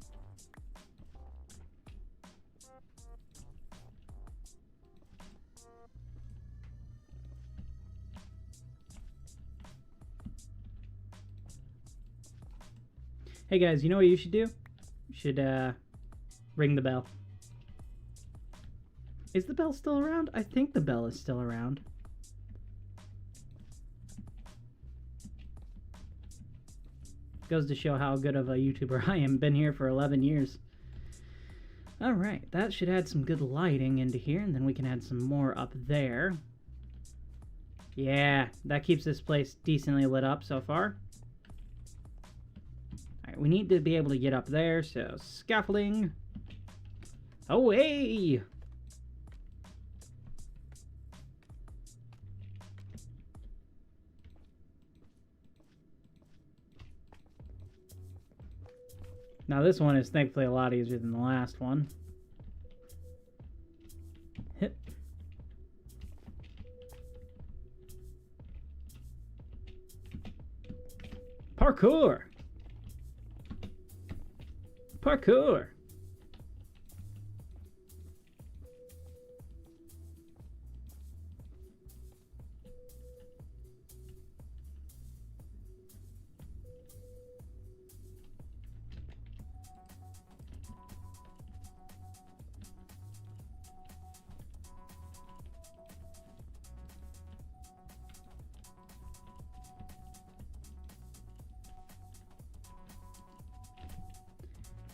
Hey guys, you know what you should do? You should Ring the bell. Is the bell still around? I think the bell is still around. Goes to show how good of a YouTuber I am. Been here for 11 years. Alright, that should add some good lighting into here, and then we can add some more up there. Yeah, that keeps this place decently lit up so far. Alright, we need to be able to get up there, so scaffolding. Away! Now this one is thankfully a lot easier than the last one. Hit. Parkour! Parkour!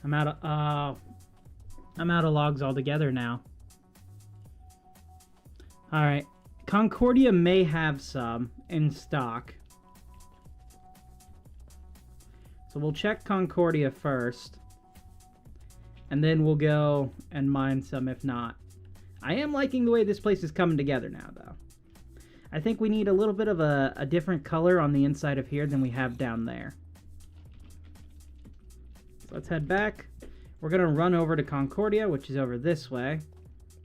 I'm out of logs altogether now. Alright. Concordia may have some in stock. So we'll check Concordia first. And then we'll go and mine some if not. I am liking the way this place is coming together now, though. I think we need a little bit of a different color on the inside of here than we have down there. So let's head back. We're going to run over to Concordia, which is over this way.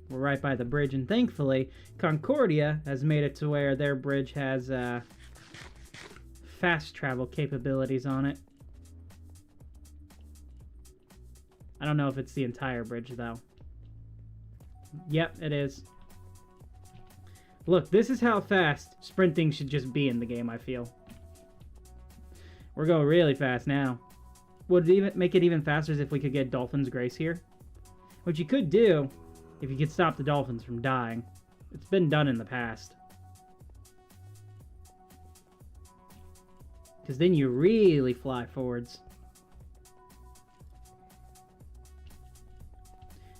We're right by the bridge, and thankfully, Concordia has made it to where their bridge has fast travel capabilities on it. I don't know if it's the entire bridge, though. Yep, it is. Look, this is how fast sprinting should just be in the game, I feel. We're going really fast now. Would it even make it even faster if we could get Dolphin's Grace here? Which you could do if you could stop the dolphins from dying. It's been done in the past. Because then you really fly forwards.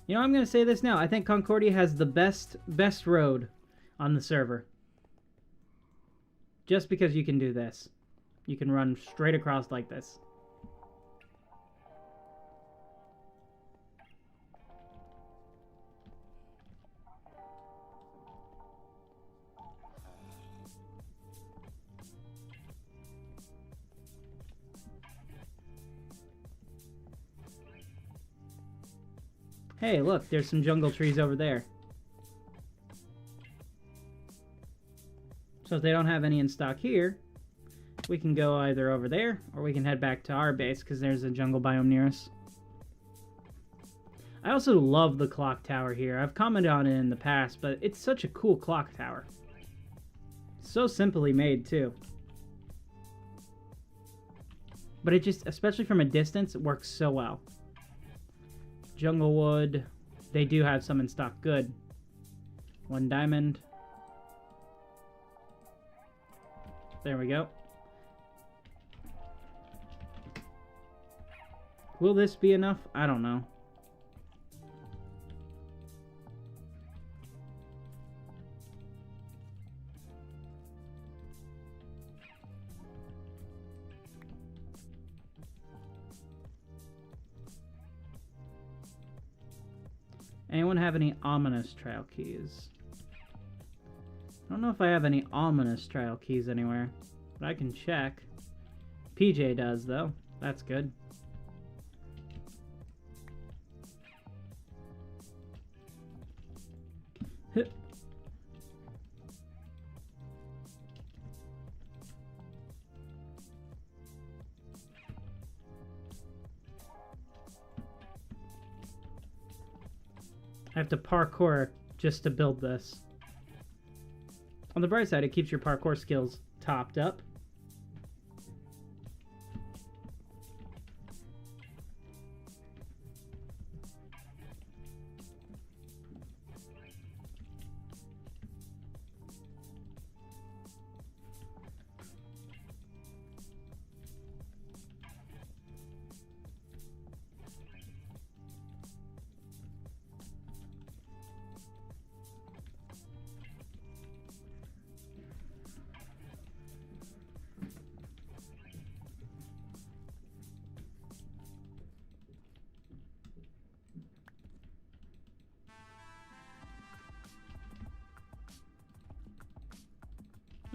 You know, I'm going to say this now. I think Concordia has the best road on the server. Just because you can do this. You can run straight across like this. Hey, look, there's some jungle trees over there. So if they don't have any in stock here, we can go either over there, or we can head back to our base, because there's a jungle biome near us. I also love the clock tower here. I've commented on it in the past, but it's such a cool clock tower. So simply made, too. But it just, especially from a distance, it works so well. Jungle wood. They do have some in stock. Good. 1 diamond. There we go. Will this be enough? I don't know. Anyone have any ominous trail keys? I don't know if I have any ominous trail keys anywhere, but I can check. PJ does, though. That's good. Hit. I have to parkour just to build this. On the bright side, it keeps your parkour skills topped up.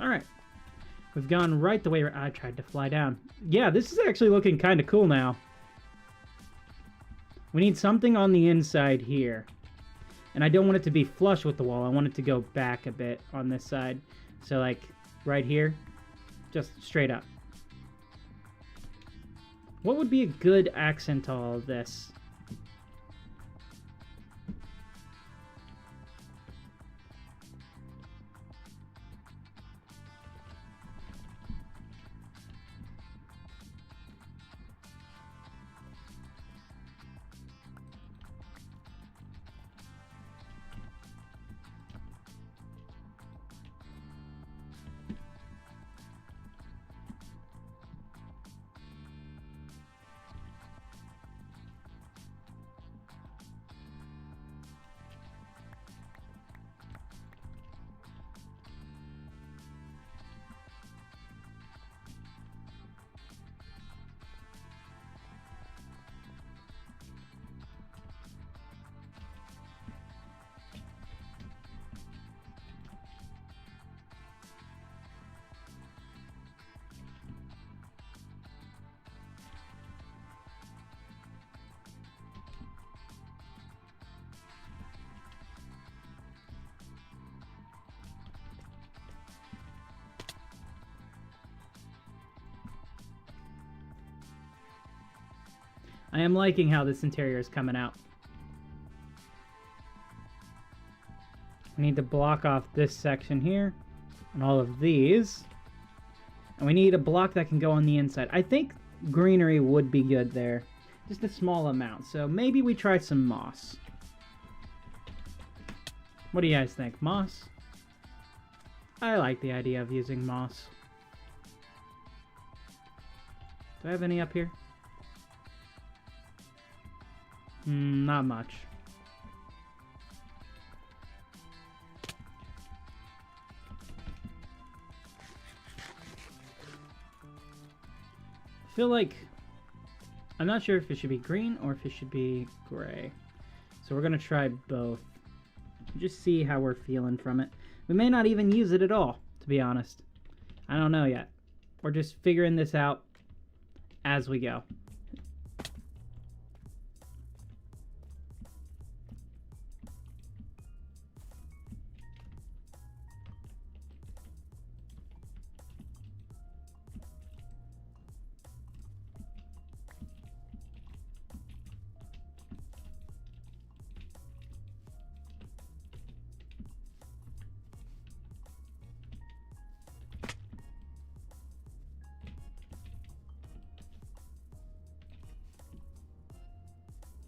Alright. We've gone right the way I tried to fly down. Yeah, this is actually looking kind of cool now. We need something on the inside here. And I don't want it to be flush with the wall. I want it to go back a bit on this side. So, like, right here. Just straight up. What would be a good accent to all of this? I am liking how this interior is coming out. We need to block off this section here and all of these. And we need a block that can go on the inside. I think greenery would be good there. Just a small amount. So maybe we try some moss. What do you guys think? Moss? I like the idea of using moss. Do I have any up here? Not much. I feel like I'm not sure if it should be green or if it should be gray. So we're gonna try both. Just see how we're feeling from it. We may not even use it at all, to be honest. I don't know yet. We're just figuring this out as we go.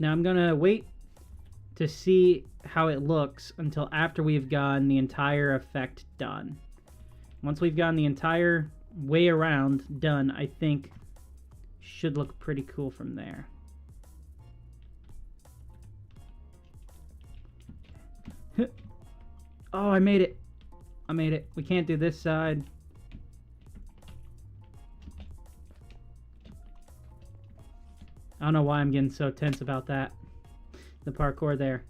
Now I'm gonna wait to see how it looks until after we've gotten the entire effect done. Once we've gotten the entire way around done, I think should look pretty cool from there. Oh, I made it. I made it. We can't do this side. I don't know why I'm getting so tense about that. The parkour there.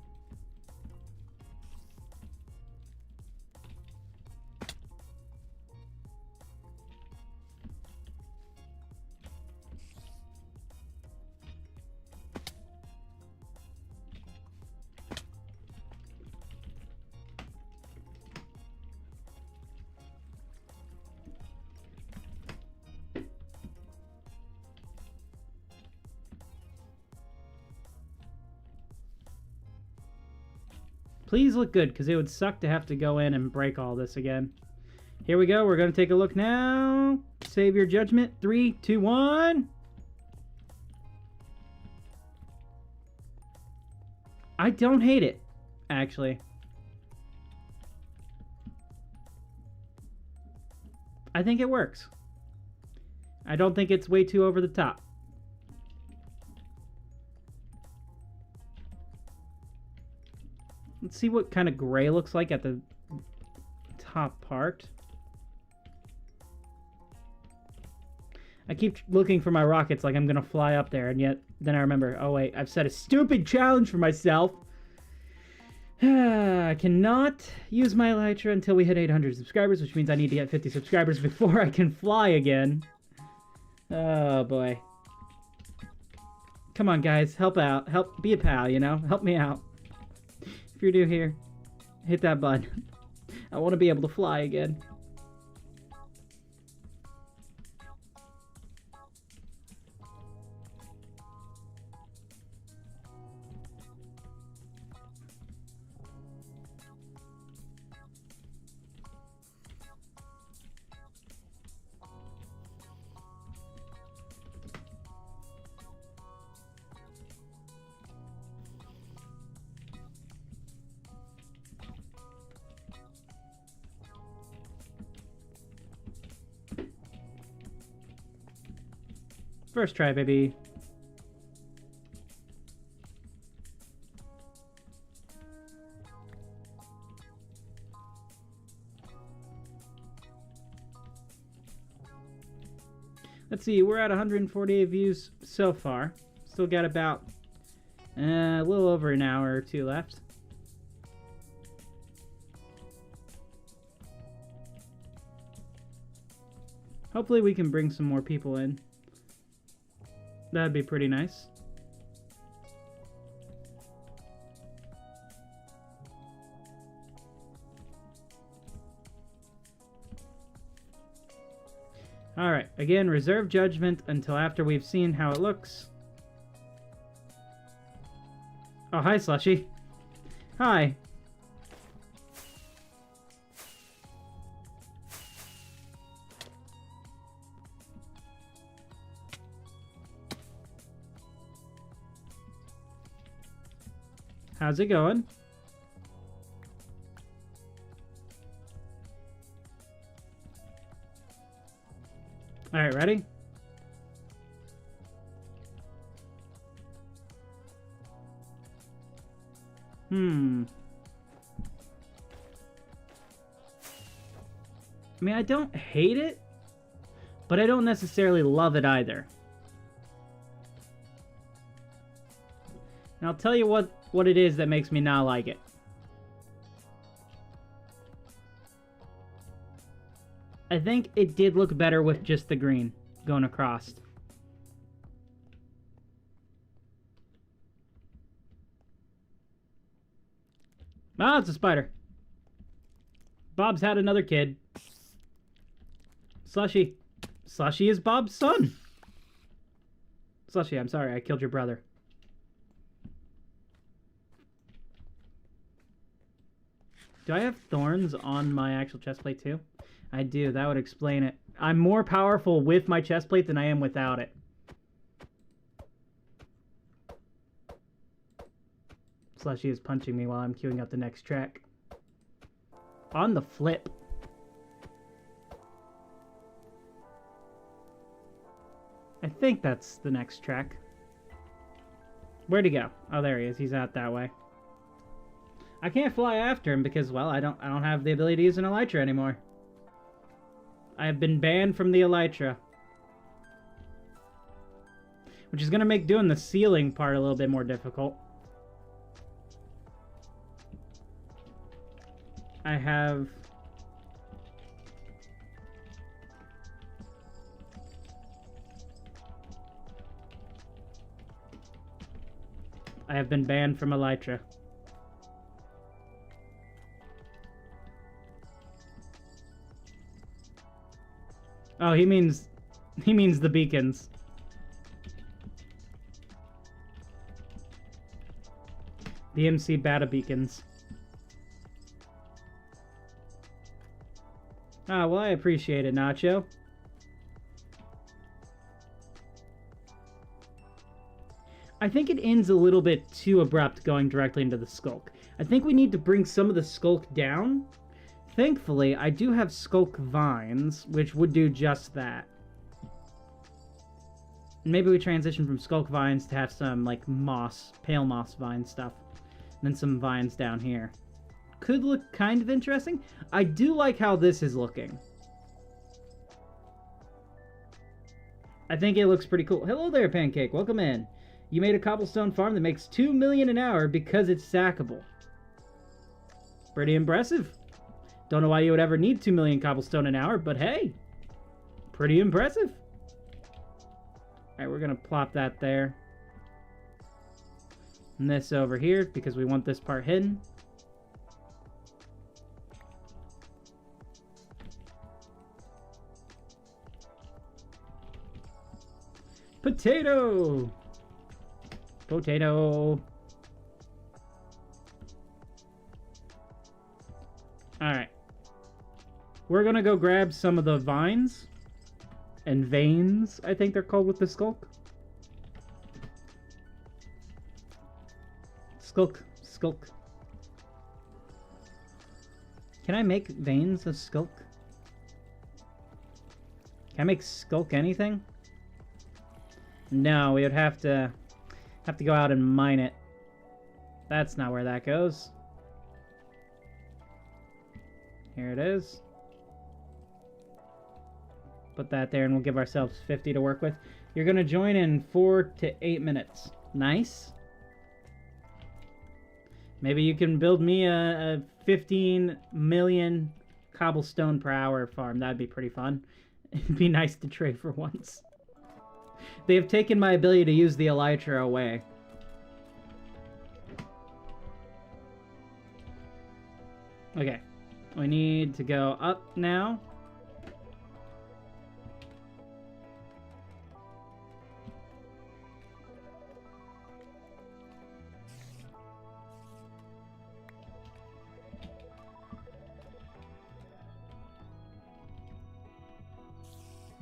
Please look good, because it would suck to have to go in and break all this again. Here we go. We're going to take a look now. Save your judgment. 3, 2, 1. I don't hate it, actually. I think it works. I don't think it's way too over the top. Let's see what kind of gray looks like at the top part. I keep looking for my rockets like I'm gonna fly up there, and yet then I remember, oh wait, I've set a stupid challenge for myself. I cannot use my elytra until we hit 800 subscribers, which means I need to get 50 subscribers before I can fly again. Oh, boy. Come on, guys. Help out. Help. Be a pal, you know? Help me out. If you're new here, hit that button. I want to be able to fly again. First try, baby. Let's see, we're at 148 views so far. Still got about a little over an hour or two left. Hopefully we can bring some more people in. That'd be pretty nice. Alright, again, reserve judgment until after we've seen how it looks. Oh, hi, Slushy. Hi. How's it going? All right, ready? I mean, I don't hate it, but I don't necessarily love it either. And I'll tell you what it is that makes me not like it. I think it did look better with just the green going across. Oh, it's a spider. Bob's had another kid. Slushy. Slushy is Bob's son. Slushy, I'm sorry, I killed your brother. Do I have thorns on my actual chestplate too? I do. That would explain it. I'm more powerful with my chestplate than I am without it. Slushy is punching me while I'm queuing up the next track. On the flip. I think that's the next track. Where'd he go? Oh, there he is. He's out that way. I can't fly after him because, well, I don't have the ability to use an elytra anymore. I have been banned from the elytra. Which is going to make doing the ceiling part a little bit more difficult. I have... been banned from elytra. Oh, he means the beacons. The MC Bata beacons. Ah, well, I appreciate it, Nacho. I think it ends a little bit too abrupt going directly into the skulk. I think we need to bring some of the skulk down. Thankfully, I do have skulk vines, which would do just that. Maybe we transition from skulk vines to have some, like, moss, pale moss vine stuff. And then some vines down here. Could look kind of interesting. I do like how this is looking. I think it looks pretty cool. Hello there, Pancake. Welcome in. You made a cobblestone farm that makes 2 million an hour because it's sackable. Pretty impressive. Don't know why you would ever need 2 million cobblestone an hour, but hey, pretty impressive. Alright, we're gonna plop that there. And this over here, because we want this part hidden. Potato! Potato! Alright. We're gonna go grab some of the vines. And veins, I think they're called with the skulk. Skulk. Can I make veins of skulk? Can I make skulk anything? No, we would have to go out and mine it. That's not where that goes. Here it is. Put that there and we'll give ourselves 50 to work with. You're going to join in 4 to 8 minutes. Nice. Maybe you can build me a 15 million cobblestone per hour farm. That'd be pretty fun. It'd be nice to trade for once. They have taken my ability to use the elytra away. Okay. We need to go up now.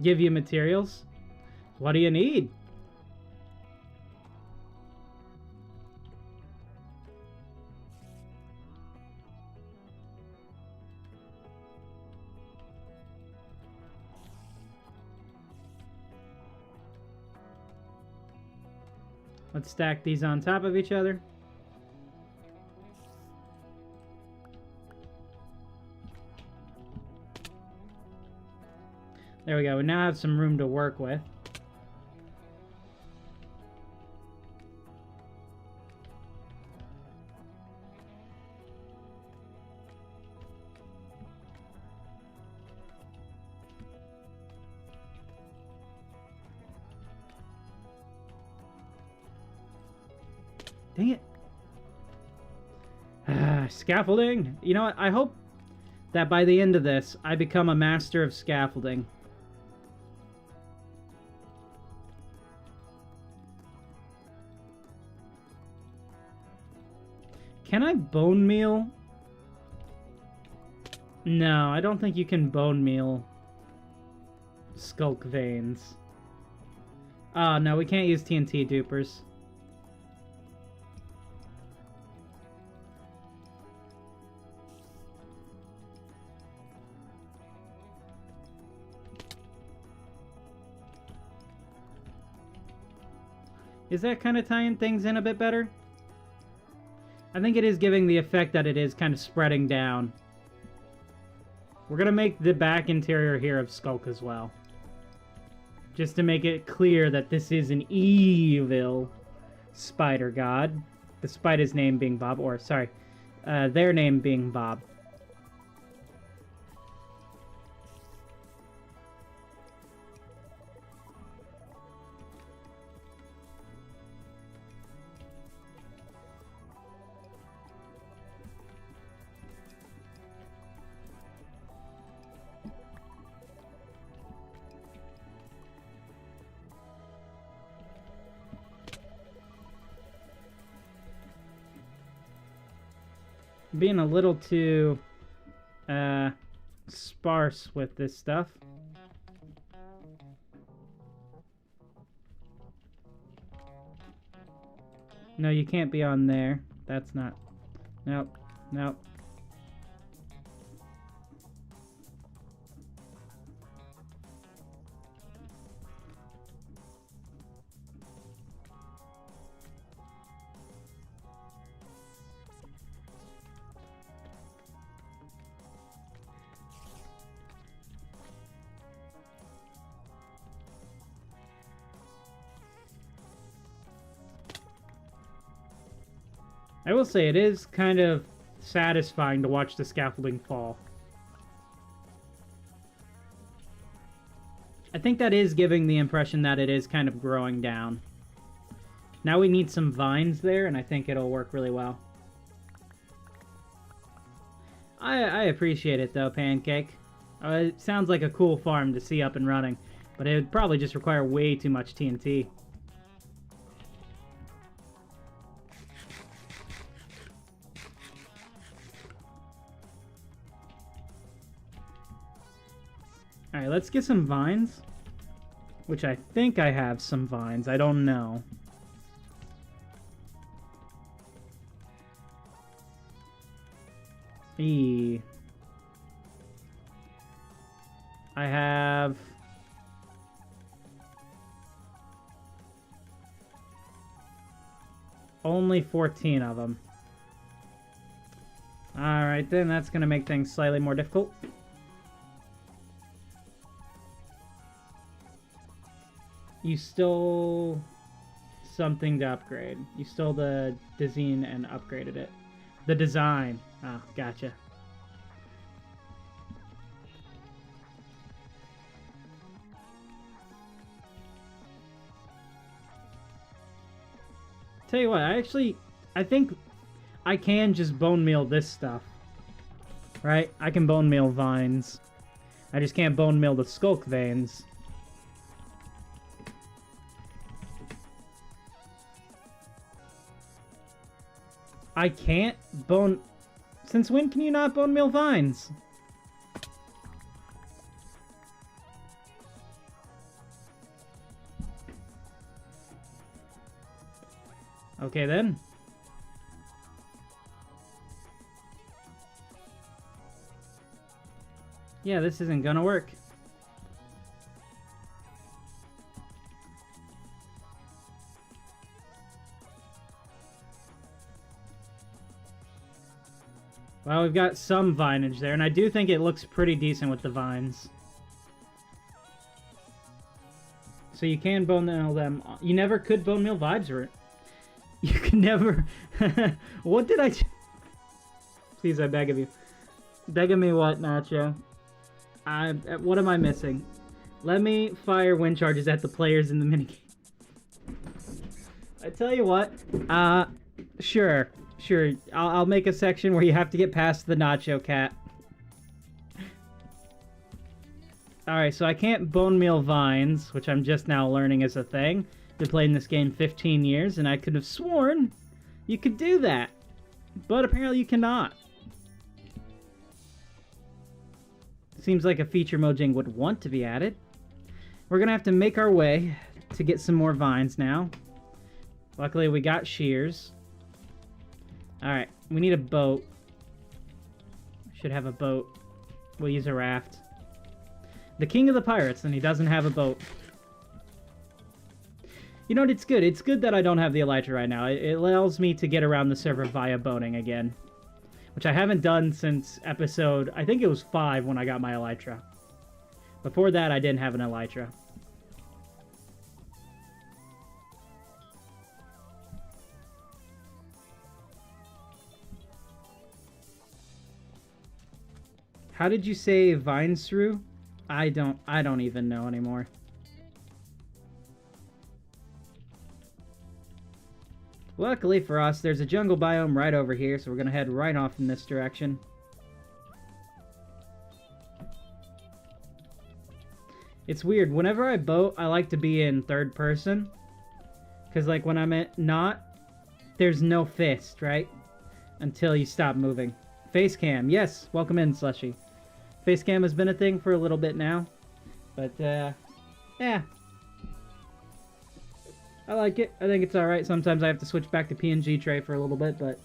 Give you materials. What do you need? Let's stack these on top of each other. There we go. We now have some room to work with. Dang it. Scaffolding. You know what? I hope that by the end of this, I become a master of scaffolding. Can I bone meal? No, I don't think you can bone meal skulk veins. Oh, no, we can't use TNT dupers. Is that kind of tying things in a bit better? I think it is giving the effect that it is kind of spreading down. We're going to make the back interior here of Skulk as well. Just to make it clear that this is an evil spider god. Despite his name being Bob, or sorry, their name being Bob. Being a little too sparse with this stuff. No, you can't be on there. That's not... Nope. Nope. I will say it is kind of satisfying to watch the scaffolding fall. I think that is giving the impression that it is kind of growing down. Now we need some vines there, and I think it'll work really well. I appreciate it, though, Pancake. It sounds like a cool farm to see up and running, but it would probably just require way too much TNT. Alright, let's get some vines. Which I think I have some vines. I don't know. I have... only 14 of them. Alright then, that's going to make things slightly more difficult. You stole something to upgrade. You stole the design and upgraded it. The design. Oh, gotcha. Tell you what, I think I can just bone meal this stuff. Right? I can bone meal vines. I just can't bone meal the skulk veins. I can't bone... Since when can you not bone meal vines? Okay then. Yeah, this isn't gonna work. Well, we've got some vinage there, and I do think it looks pretty decent with the vines. So you can bone meal them. You never could bone meal vibes, or you can never... What did I... Please, I beg of you. Beg of me what, Nacho? What am I missing? Let me fire wind charges at the players in the minigame. I tell you what. Sure. Sure, I'll make a section where you have to get past the Nacho Cat. Alright, so I can't bone meal vines, which I'm just now learning is a thing. Been playing this game 15 years, and I could have sworn you could do that. But apparently you cannot. Seems like a feature Mojang would want to be added. We're gonna have to make our way to get some more vines now. Luckily we got shears. Alright, we need a boat. Should have a boat. We'll use a raft. The king of the pirates, and he doesn't have a boat. You know what, it's good. It's good that I don't have the elytra right now. It allows me to get around the server via boating again. Which I haven't done since episode... I think it was 5 when I got my elytra. Before that, I didn't have an elytra. How did you say vines through? I don't even know anymore. Luckily for us, there's a jungle biome right over here, so we're gonna head right off in this direction. It's weird. Whenever I boat, I like to be in third person. Because, like, when I'm not, there's no fist, right? Until you stop moving. Face cam. Yes, welcome in, Slushy. Face cam has been a thing for a little bit now. But, yeah. I like it. I think it's alright. Sometimes I have to switch back to PNG tray for a little bit, but...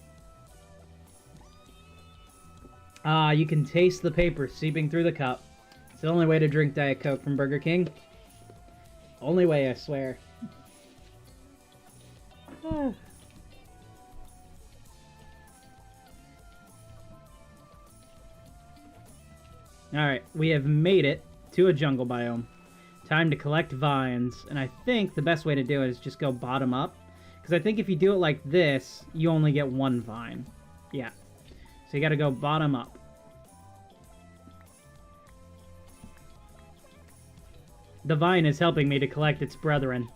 you can taste the paper seeping through the cup. It's the only way to drink Diet Coke from Burger King. Only way, I swear. Alright, we have made it to a jungle biome. Time to collect vines, and I think the best way to do it is just go bottom up. Because I think if you do it like this, you only get one vine. Yeah. So you gotta go bottom up. The vine is helping me to collect its brethren.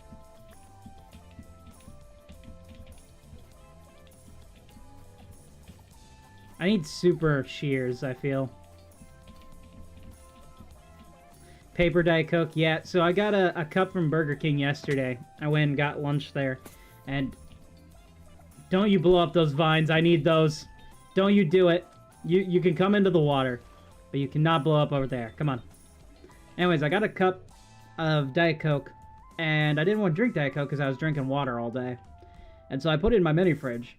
I need super shears, I feel. Paper Diet Coke, yeah. So I got a cup from Burger King yesterday. I went and got lunch there. And don't you blow up those vines. I need those. Don't you do it. You can come into the water. But you cannot blow up over there. Come on. Anyways, I got a cup of Diet Coke. And I didn't want to drink Diet Coke because I was drinking water all day. And so I put it in my mini fridge.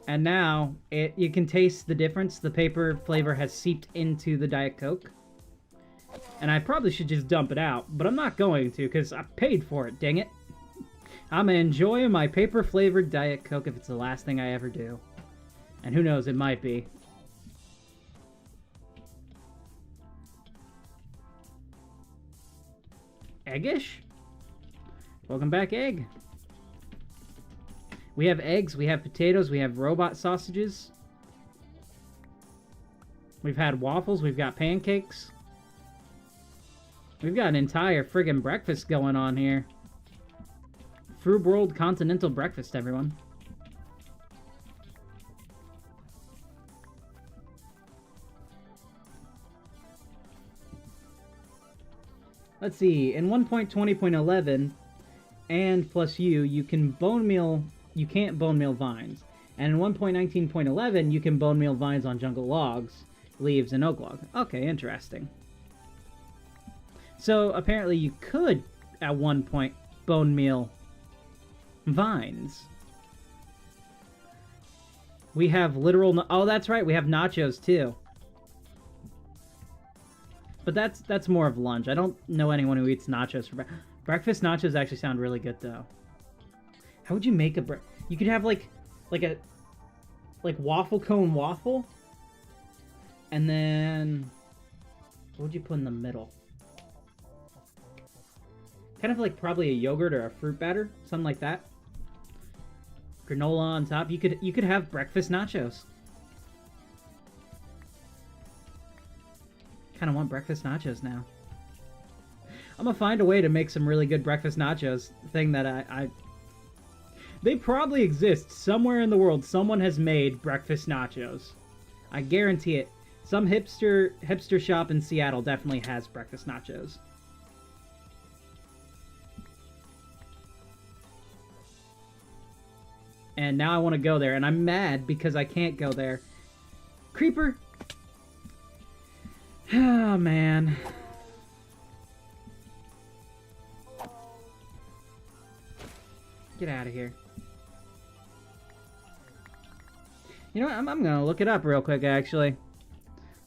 And now, you can taste the difference. The paper flavor has seeped into the Diet Coke. And I probably should just dump it out. But I'm not going to, because I paid for it, dang it. I'm going to enjoy my paper-flavored Diet Coke if it's the last thing I ever do. And who knows, it might be. Eggish? Welcome back, Egg. We have eggs, we have potatoes, we have robot sausages. We've had waffles, we've got pancakes. We've got an entire friggin' breakfast going on here. Froob World Continental Breakfast, everyone. Let's see, in 1.20.11 and plus you can bone meal. You can't bone meal vines. And in 1.19.11, you can bone meal vines on jungle logs, leaves, and oak log. Okay, interesting. So, apparently you could, at one point, bone meal vines. We have literal... Oh, that's right, we have nachos, too. But that's more of lunch. I don't know anyone who eats nachos for breakfast. Nachos actually sound really good, though. How would you make a You could have like waffle cone waffle, and then what would you put in the middle? Kind of like probably a yogurt or a fruit batter, something like that. Granola on top. You could have breakfast nachos. Kind of want breakfast nachos now. I'm gonna find a way to make some really good breakfast nachos. The thing that they probably exist somewhere in the world. Someone has made breakfast nachos. I guarantee it. Some hipster shop in Seattle definitely has breakfast nachos. And now I want to go there, and I'm mad because I can't go there. Creeper! Oh, man. Get out of here. You know what? I'm gonna look it up real quick, actually.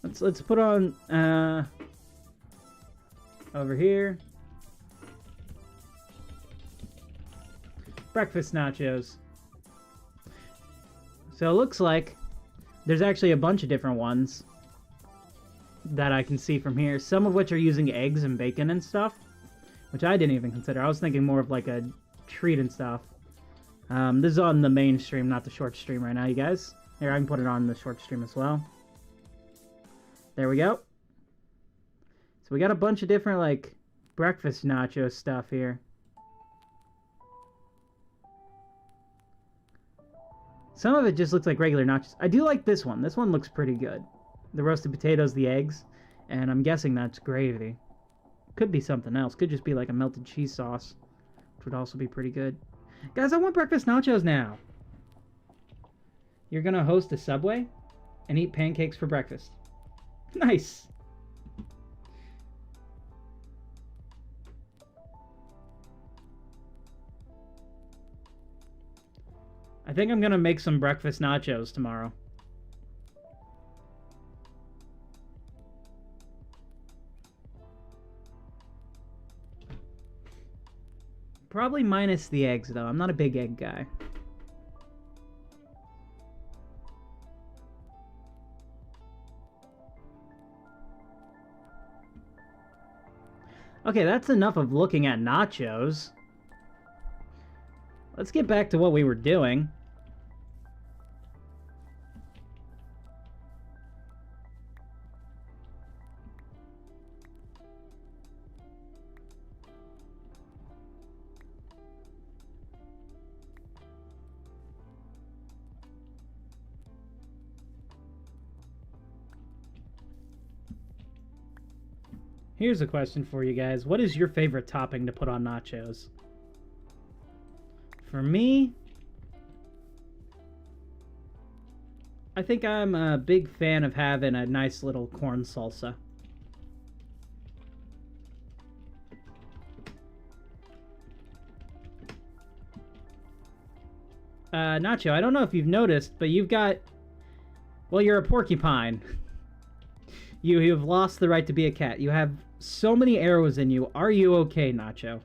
Let's put on over here. Breakfast nachos. So it looks like there's actually a bunch of different ones that I can see from here. Some of which are using eggs and bacon and stuff, which I didn't even consider. I was thinking more of like a treat and stuff. This is on the main stream, not the short stream right now, you guys. Here, I can put it on the short stream as well. There we go. So we got a bunch of different, like, breakfast nacho stuff here. Some of it just looks like regular nachos. I do like this one. This one looks pretty good. The roasted potatoes, the eggs, and I'm guessing that's gravy. Could be something else. Could just be like a melted cheese sauce, which would also be pretty good. Guys, I want breakfast nachos now. You're gonna host a Subway and eat pancakes for breakfast. Nice. I think I'm gonna make some breakfast nachos tomorrow. Probably minus the eggs, though. I'm not a big egg guy. Okay, that's enough of looking at nachos. Let's get back to what we were doing. Here's a question for you guys. What is your favorite topping to put on nachos? For me, I think I'm a big fan of having a nice little corn salsa. Nacho, I don't know if you've noticed, but you've got... Well, you're a porcupine. You have lost the right to be a cat. You have so many arrows in you. Are you okay, Nacho?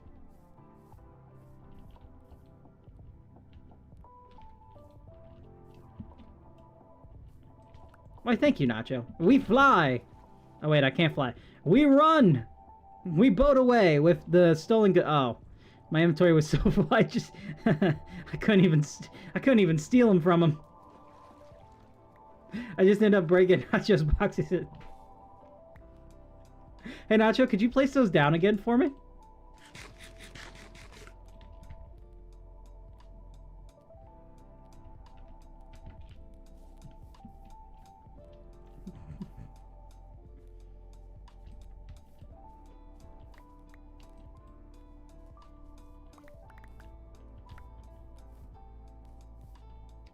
Why, thank you, Nacho. We fly! Oh, wait, I can't fly. We run! We boat away with the stolen oh. My inventory was so full, I just... I couldn't even steal them from him. I just ended up breaking Nacho's boxes. Hey, Nacho, could you place those down again for me?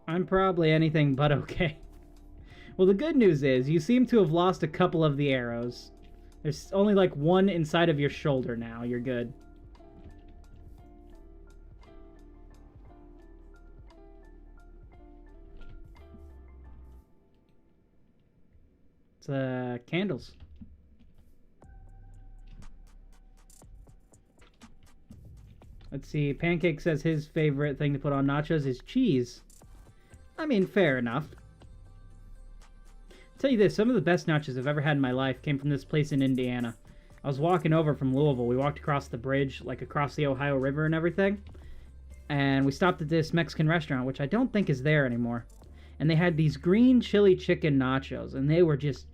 I'm probably anything but okay. Well, the good news is, you seem to have lost a couple of the arrows. There's only like one inside of your shoulder now. You're good. It's, candles. Let's see, Pancake says his favorite thing to put on nachos is cheese. I mean, fair enough. I'll tell you this, some of the best nachos I've ever had in my life came from this place in Indiana. I was walking over from Louisville. We walked across the bridge, like across the Ohio River and everything. And we stopped at this Mexican restaurant, which I don't think is there anymore. And they had these green chili chicken nachos, and they were just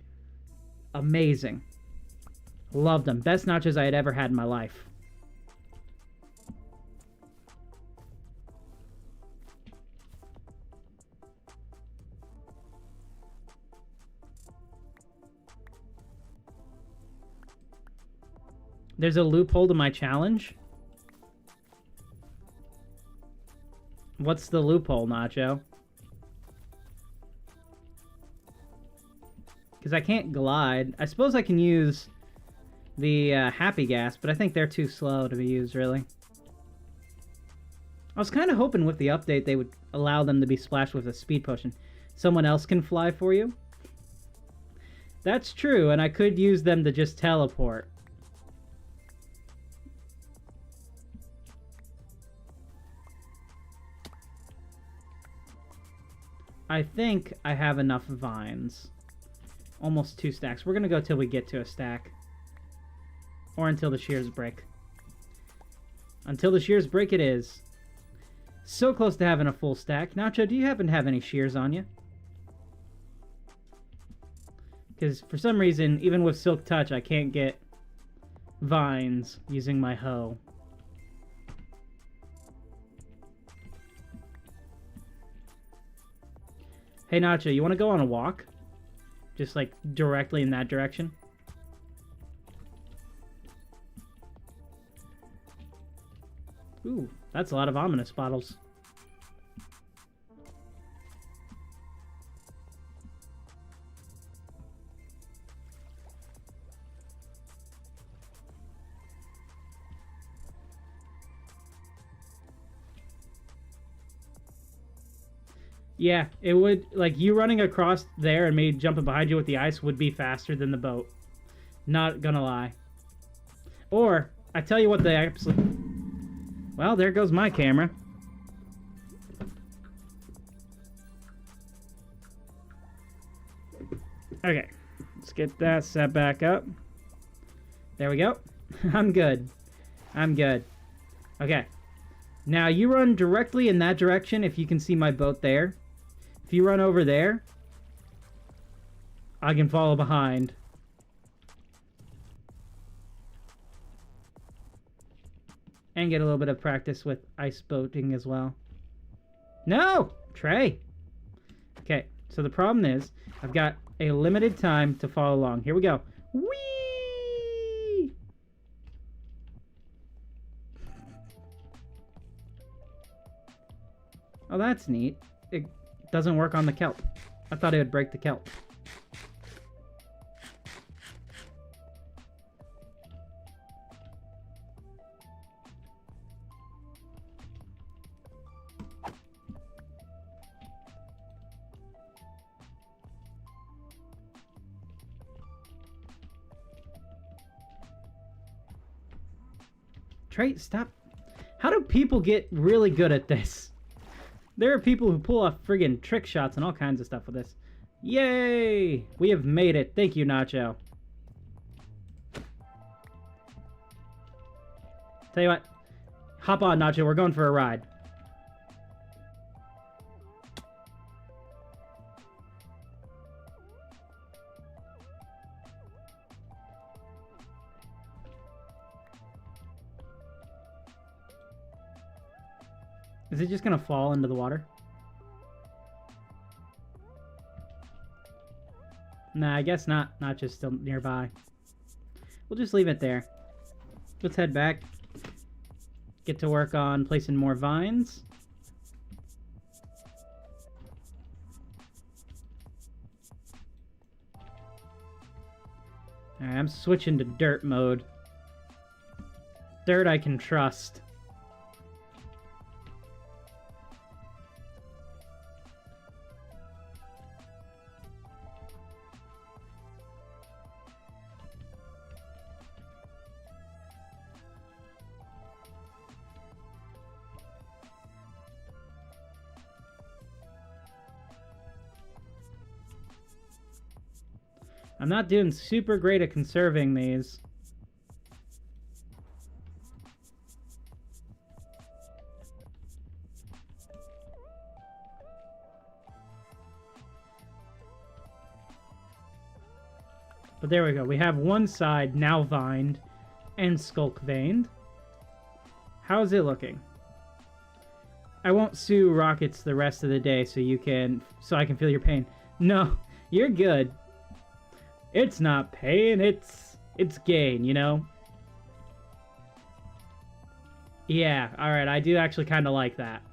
amazing. Loved them. Best nachos I had ever had in my life. There's a loophole to my challenge? What's the loophole, Nacho? Because I can't glide. I suppose I can use the happy gas, but I think they're too slow to be used, really. I was kind of hoping with the update they would allow them to be splashed with a speed potion. Someone else can fly for you? That's true, and I could use them to just teleport. I think I have enough vines. Almost 2 stacks. We're going to go till we get to a stack. Or until the shears break. Until the shears break it is. So close to having a full stack. Nacho, do you happen to have any shears on you? Because for some reason, even with Silk Touch, I can't get vines using my hoe. Hey, Nacho, you want to go on a walk? Just, like, directly in that direction? Ooh, that's a lot of ominous bottles. Yeah, it would, like, you running across there and me jumping behind you with the ice would be faster than the boat. Not gonna lie. Or, I tell you what the absolute... Well, there goes my camera. Okay, let's get that set back up. There we go. I'm good. I'm good. Okay. Now, you run directly in that direction if you can see my boat there. If you run over there, I can follow behind. And get a little bit of practice with ice boating as well. No! Trey! Okay, so the problem is, I've got a limited time to follow along. Here we go. Whee! Oh, that's neat. It doesn't work on the kelp. I thought it would break the kelp. Trey, stop. How do people get really good at this? There are people who pull off friggin' trick shots and all kinds of stuff with this. Yay! We have made it. Thank you, Nacho. Tell you what. Hop on, Nacho. We're going for a ride. Is it just gonna fall into the water? Nah, I guess not. Not just still nearby. We'll just leave it there. Let's head back. Get to work on placing more vines. Alright, I'm switching to dirt mode. Dirt I can trust. I'm not doing super great at conserving these. But there we go. We have one side now vined and skulk veined. How is it looking? I won't sue Rockets the rest of the day so I can feel your pain. No, you're good. It's not pain, it's gain, you know? Yeah, alright, I do actually kind of like that.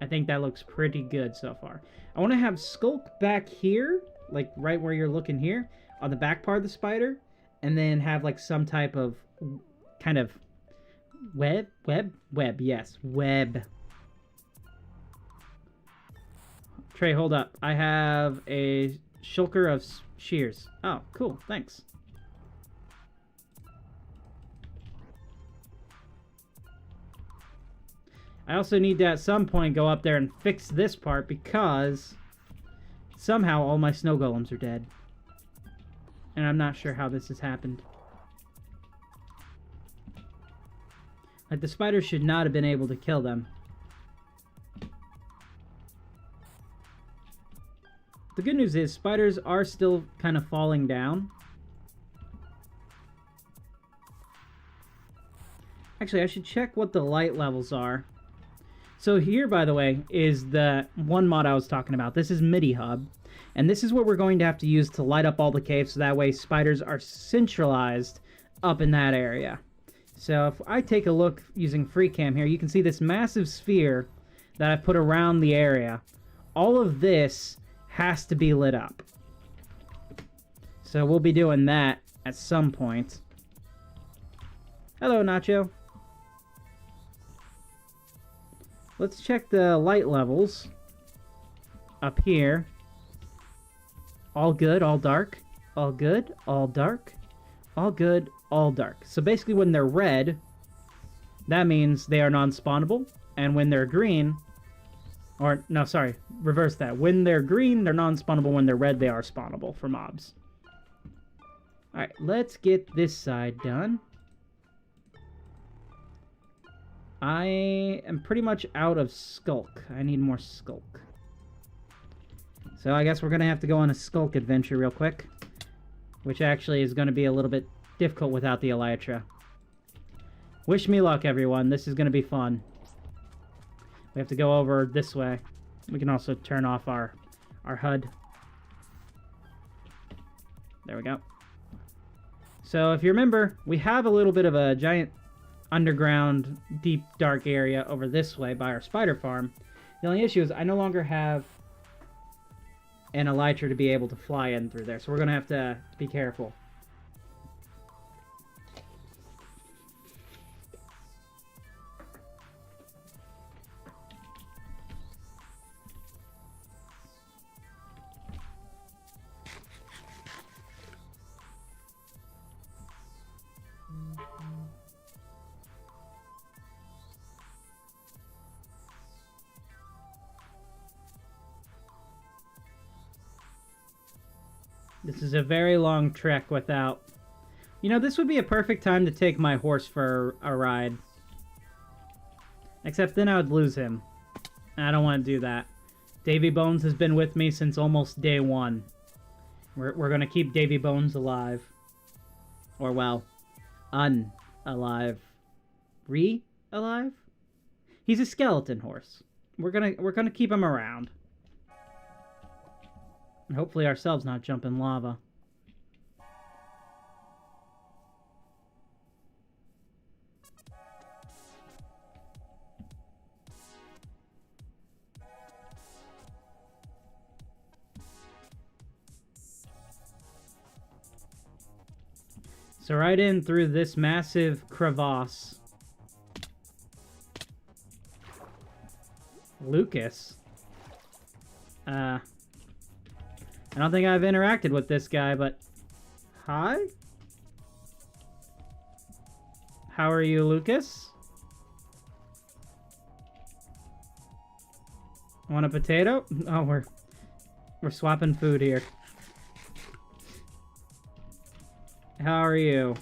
I think that looks pretty good so far. I want to have Skulk back here, like right where you're looking here, on the back part of the spider, and then have like some type of kind of web, yes, web. Trey, hold up. I have a shulker of shears. Oh, cool. Thanks. I also need to at some point go up there and fix this part because somehow all my snow golems are dead. And I'm not sure how this has happened. Like, the spiders should not have been able to kill them. The good news is spiders are still kind of falling down. Actually, I should check what the light levels are. So here, by the way, is the one mod I was talking about. This is MIDI Hub. And this is what we're going to have to use to light up all the caves, so that way spiders are centralized up in that area. So if I take a look using FreeCam here, you can see this massive sphere that I've put around the area. All of this has to be lit up. So we'll be doing that at some point. Hello, Nacho. Let's check the light levels up here. All good, all dark. All good, all dark. All good, all dark. So basically when they're red, that means they are non-spawnable. And when they're green, or no, sorry, reverse that. When they're green, they're non-spawnable. When they're red, they are spawnable for mobs. Alright, let's get this side done. I am pretty much out of skulk. I need more skulk. So I guess we're going to have to go on a skulk adventure real quick. Which actually is going to be a little bit difficult without the elytra. Wish me luck, everyone. This is going to be fun. We have to go over this way. We can also turn off our HUD. There we go. So if you remember, we have a little bit of a giant underground, deep, dark area over this way by our spider farm. The only issue is I no longer have an elytra to be able to fly in through there, so we're going to have to be careful. This is a very long trek without... You know, this would be a perfect time to take my horse for a ride. Except then I would lose him. I don't want to do that. Davy Bones has been with me since almost day one. We're going to keep Davy Bones alive. Or, well, unalive. Alive? He's a skeleton horse. We're gonna keep him around. And hopefully ourselves not jump in lava. So right in through this massive crevasse. Lucas? I don't think I've interacted with this guy, but... Hi? How are you, Lucas? Want a potato? Oh, we're swapping food here. How are you?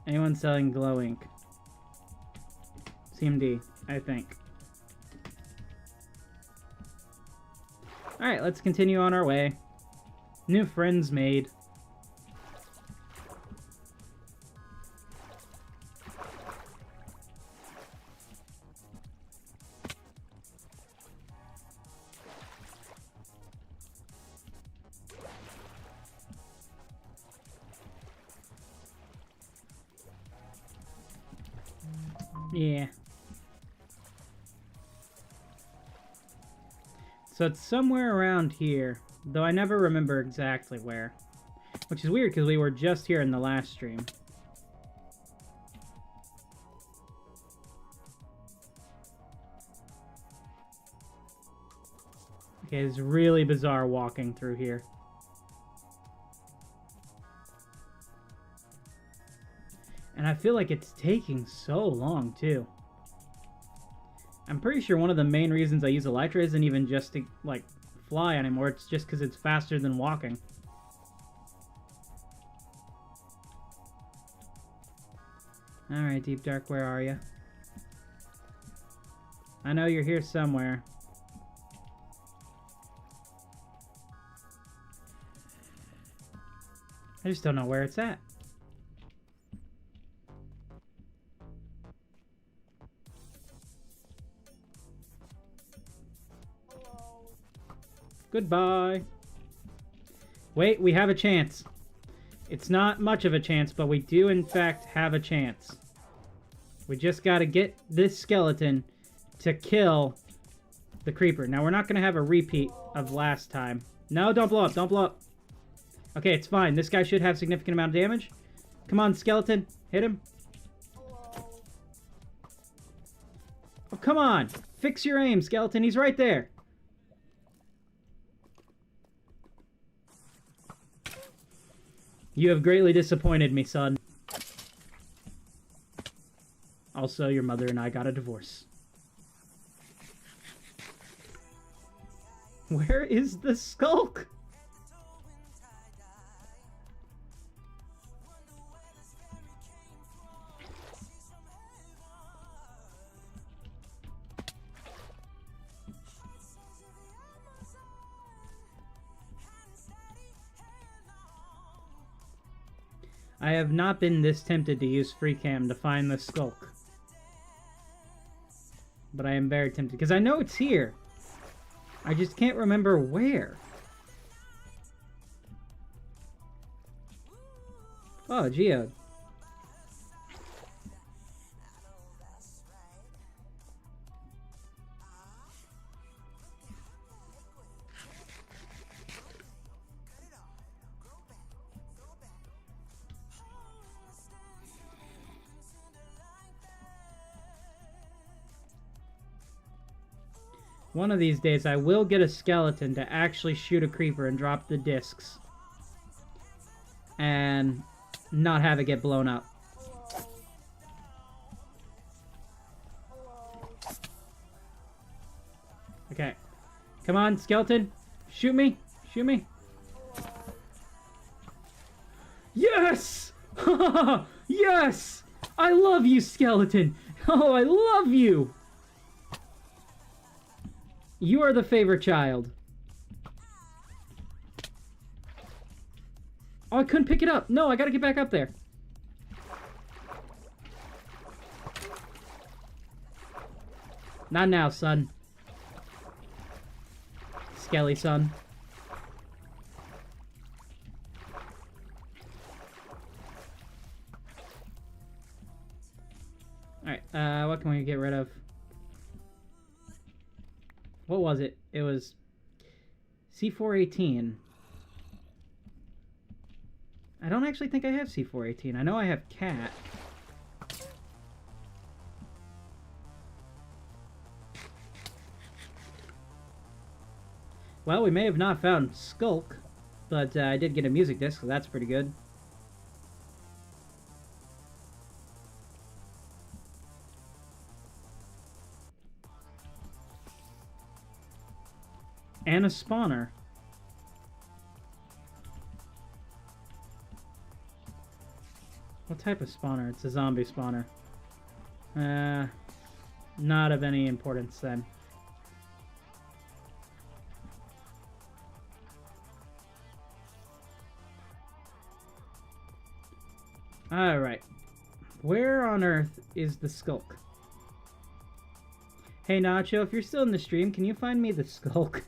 Anyone selling glow ink? CMD, I think. Alright, let's continue on our way. New friends made. Yeah. So it's somewhere around here, though I never remember exactly where. Which is weird, because we were just here in the last stream. Okay, it's really bizarre walking through here. And I feel like it's taking so long, too. I'm pretty sure one of the main reasons I use elytra isn't even just to, like, fly anymore. It's just because it's faster than walking. Alright, Deep Dark, where are you? I know you're here somewhere. I just don't know where it's at. Goodbye. Wait, we have a chance. It's not much of a chance, but we do in fact have a chance. We just gotta get this skeleton to kill the creeper. Now, we're not gonna have a repeat of last time. No, don't blow up, don't blow up. Okay, it's fine. This guy should have significant amount of damage. Come on, skeleton. Hit him. Oh, come on. Fix your aim, skeleton. He's right there. You have greatly disappointed me, son. Also, your mother and I got a divorce. Where is the skulk? I have not been this tempted to use free cam to find the skulk. But I am very tempted, because I know it's here. I just can't remember where. Oh, Geode. One of these days, I will get a skeleton to actually shoot a creeper and drop the discs. And not have it get blown up. Okay. Come on, skeleton. Shoot me. Shoot me. Yes! Yes! I love you, skeleton. Oh, I love you. You are the favorite child. Oh, I couldn't pick it up. No, I gotta get back up there. Not now, son. Skelly son. Alright, what can we get rid of? What was it? It was C418. I don't actually think I have C418. I know I have cat. Well, we may have not found Skulk, but I did get a music disc, so that's pretty good. And a spawner. What type of spawner? It's a zombie spawner. Not of any importance then. Alright. Where on earth is the Skulk? Hey Nacho, if you're still in the stream, can you find me the Skulk?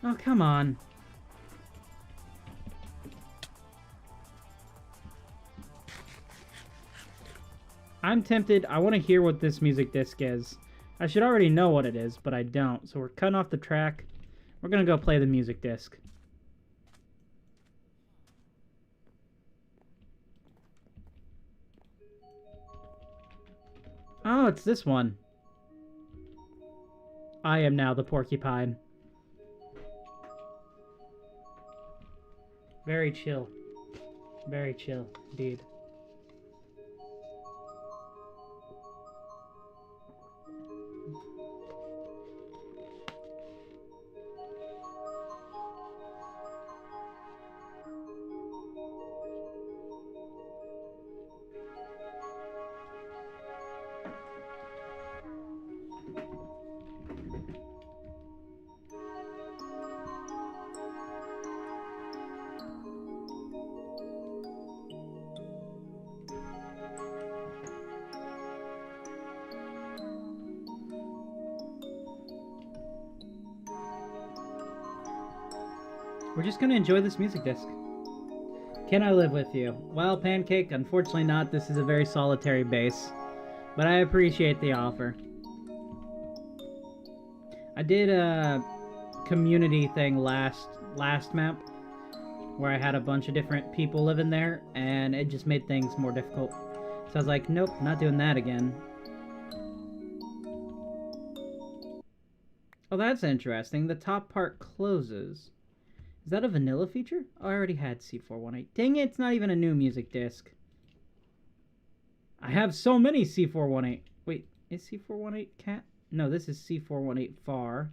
Oh, come on. I'm tempted. I want to hear what this music disc is. I should already know what it is, but I don't. So we're cutting off the track. We're going to go play the music disc. Oh, it's this one. I am now the porcupine. Very chill. Very chill, indeed. We're just gonna enjoy this music disc. Can I live with you? Well, Pancake, unfortunately not. This is a very solitary base. But I appreciate the offer. I did a community thing last map, where I had a bunch of different people living there, and it just made things more difficult. So I was like, nope, not doing that again. Oh, that's interesting. The top part closes. Is that a vanilla feature? Oh, I already had C418. Dang it, it's not even a new music disc. I have so many C418. Wait, is C418 cat? No, this is C418 far.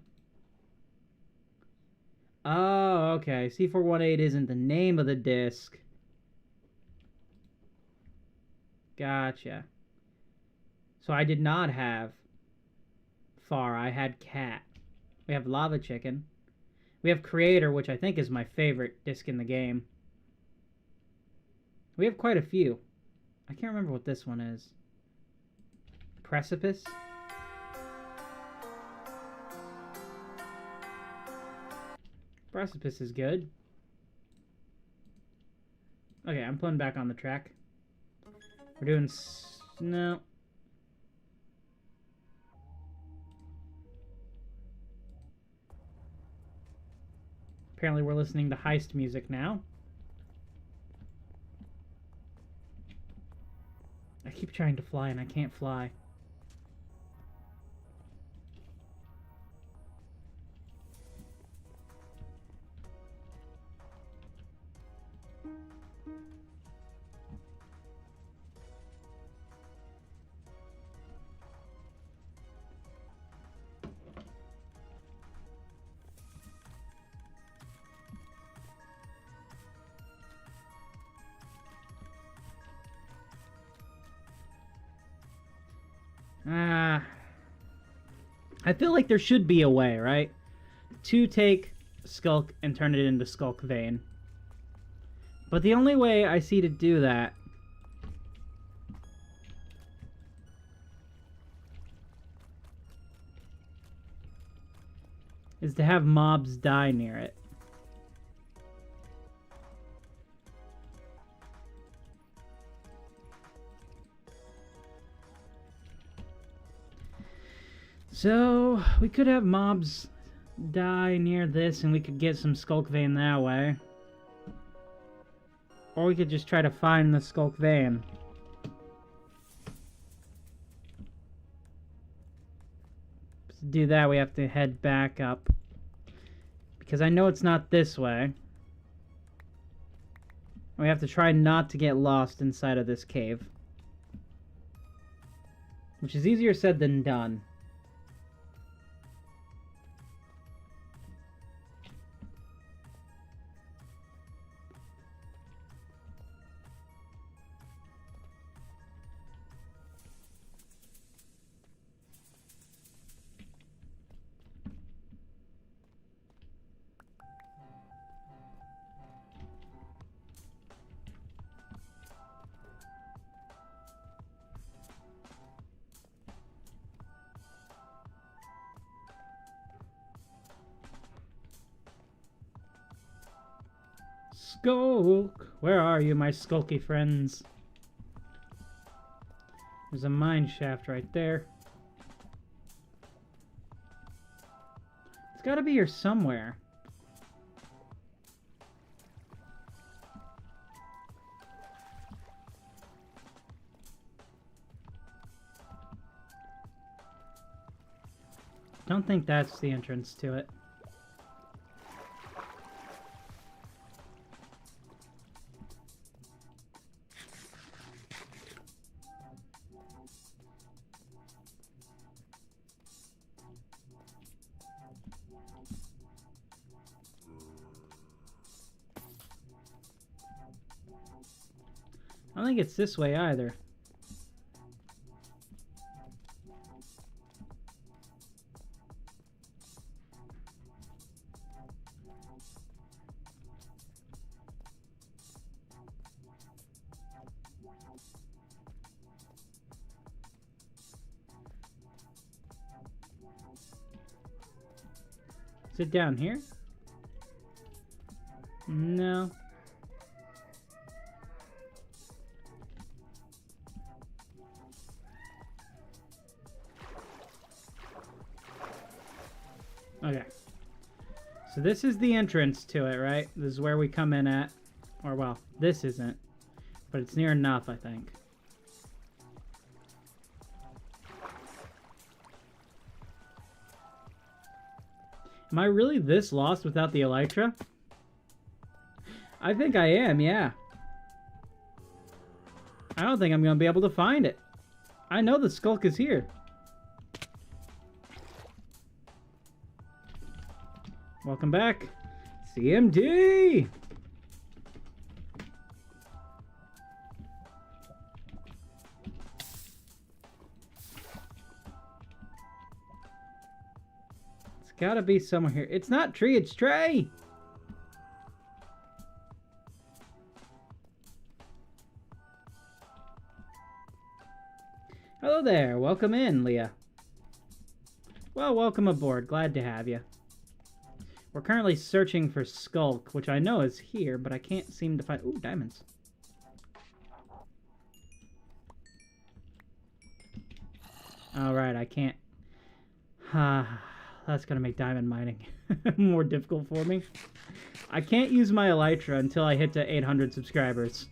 Oh, okay. C418 isn't the name of the disc. Gotcha. So I did not have far. I had cat. We have lava chicken. We have creator, which I think is my favorite disc in the game. We have quite a few. I can't remember what this one is. Precipice? Precipice is good. Okay, I'm putting back on the track. We're doing... no. Apparently we're listening to heist music now. I keep trying to fly and I can't fly. I feel like there should be a way, right? To take Skulk and turn it into Skulk Vein. But the only way I see to do that is to have mobs die near it. So, we could have mobs die near this and we could get some Skulk Vein that way. Or we could just try to find the Skulk Vein. To do that, we have to head back up. Because I know it's not this way. We have to try not to get lost inside of this cave. Which is easier said than done. Skulk! Where are you, my skulky friends? There's a mine shaft right there. It's gotta be here somewhere. Don't think that's the entrance to it. I don't think it's this way either. Is it down here? No. Okay. So this is the entrance to it, right? This is where we come in at. Or, well, this isn't. But it's near enough, I think. Am I really this lost without the Elytra? I think I am, yeah. I don't think I'm going to be able to find it. I know the Skulk is here. Welcome back. CMD! It's gotta be somewhere here. It's not tree, it's tray! Hello there, welcome in, Leah. Well, welcome aboard, glad to have you. We're currently searching for Skulk, which I know is here, but I can't seem to find... Ooh, diamonds. Alright, I can't... That's gonna make diamond mining more difficult for me. I can't use my elytra until I hit to 800 subscribers.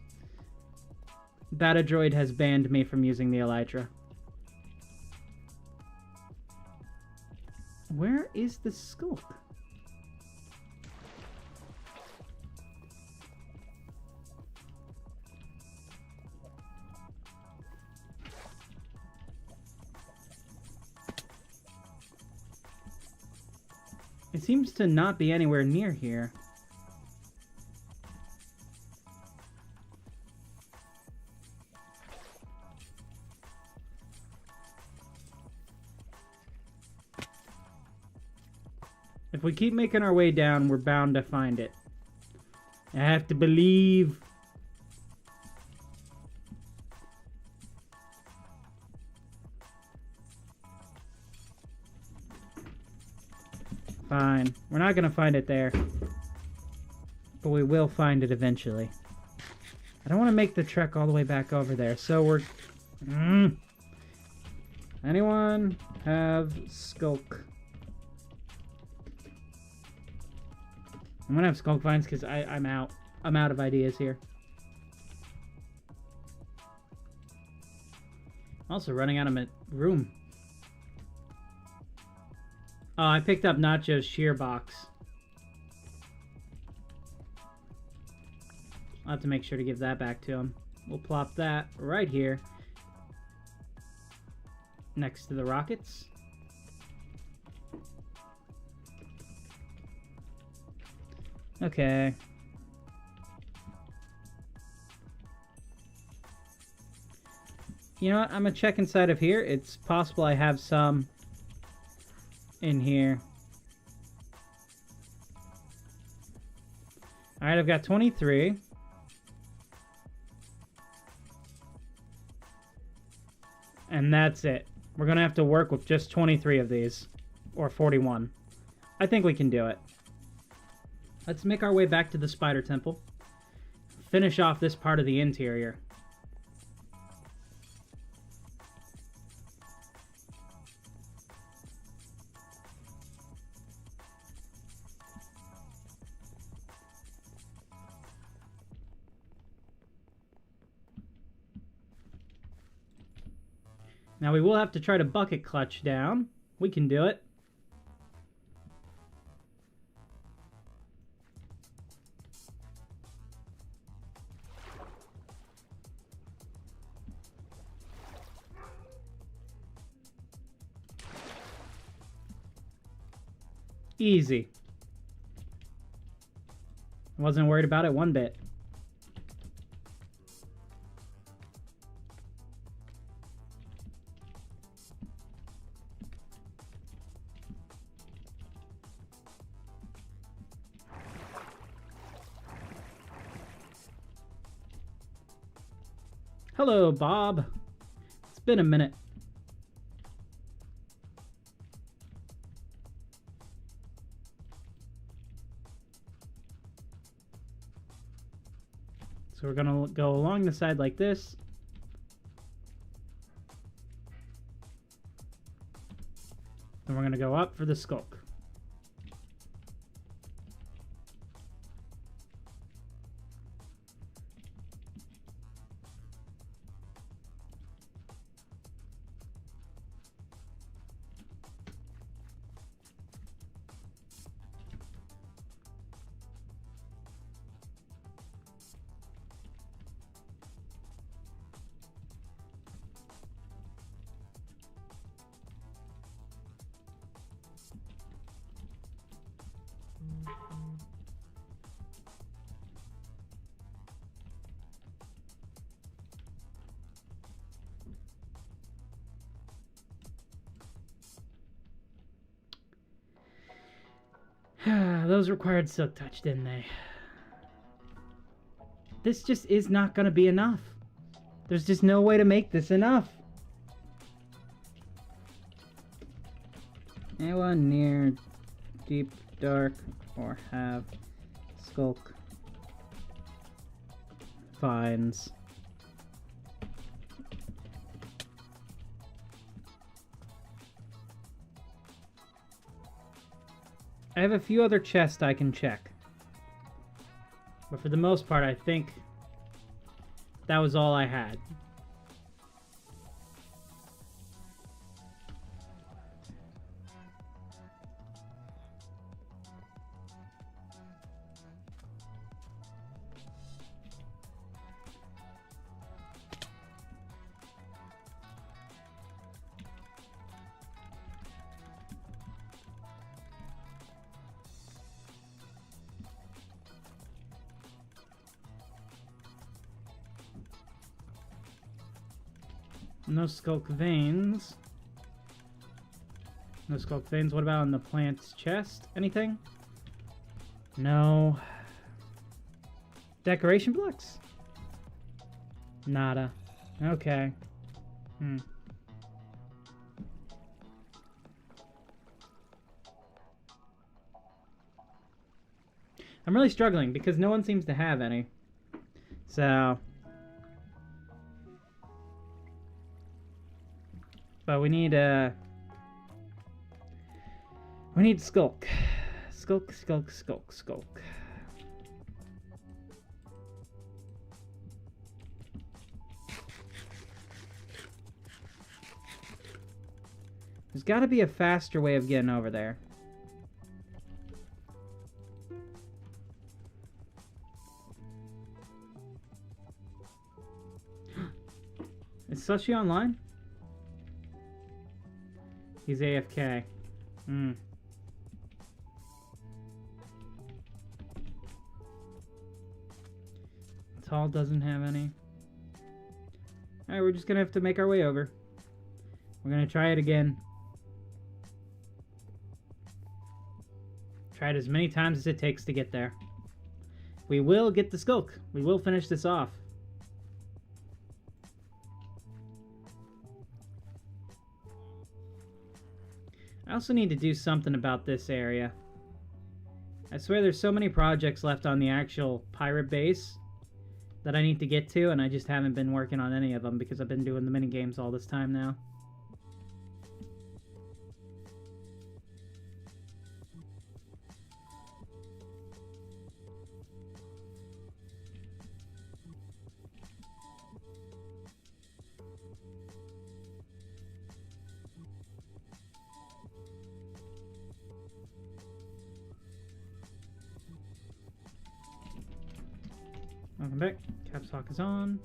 Batadroid has banned me from using the elytra. Where is the Skulk? It seems to not be anywhere near here. If we keep making our way down, we're bound to find it. I have to believe. Fine. We're not gonna find it there. But we will find it eventually. I don't want to make the trek all the way back over there, so we're... Anyone have Skulk? I'm gonna have Skulk vines because I'm out. I'm out of ideas here. Also running out of room. Oh, I picked up Nacho's shear box. I'll have to make sure to give that back to him. We'll plop that right here. Next to the rockets. Okay. You know what? I'm gonna check inside of here. It's possible I have some in here. Alright, I've got 23. And that's it. We're gonna have to work with just 23 of these. Or 41. I think we can do it. Let's make our way back to the Spider Temple. Finish off this part of the interior. Now we will have to try to bucket clutch down. We can do it. Easy. Wasn't worried about it one bit. Hello, Bob. It's been a minute. So we're gonna go along the side like this. Then we're gonna go up for the Skulk. those required silk touch, didn't they? This just is not gonna be enough. There's just no way to make this enough. Anyone near deep, dark, or have skulk finds. I have a few other chests I can check. But for the most part, I think that was all I had. No skulk veins. No skulk veins. What about in the plant's chest? Anything? No. Decoration blocks? Nada. Okay. I'm really struggling because no one seems to have any. So... But we need skulk. Skulk, skulk, skulk, skulk. There's got to be a faster way of getting over there. Is Sushi online? He's AFK. Tall doesn't have any. Alright, we're just gonna have to make our way over. We're gonna try it again. Try it as many times as it takes to get there. We will get the skulk. We will finish this off. I also need to do something about this area. I swear there's so many projects left on the actual pirate base that I need to get to, and I just haven't been working on any of them because I've been doing the minigames all this time now. Welcome back. Caps lock is on.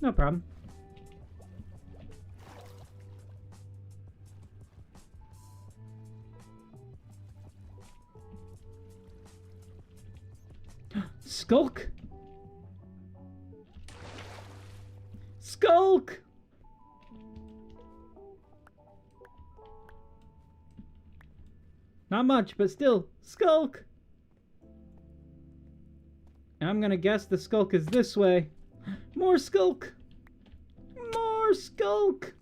No problem. Skulk! Skulk! Not much, but still, skulk! And I'm gonna guess the skulk is this way. More skulk! More skulk!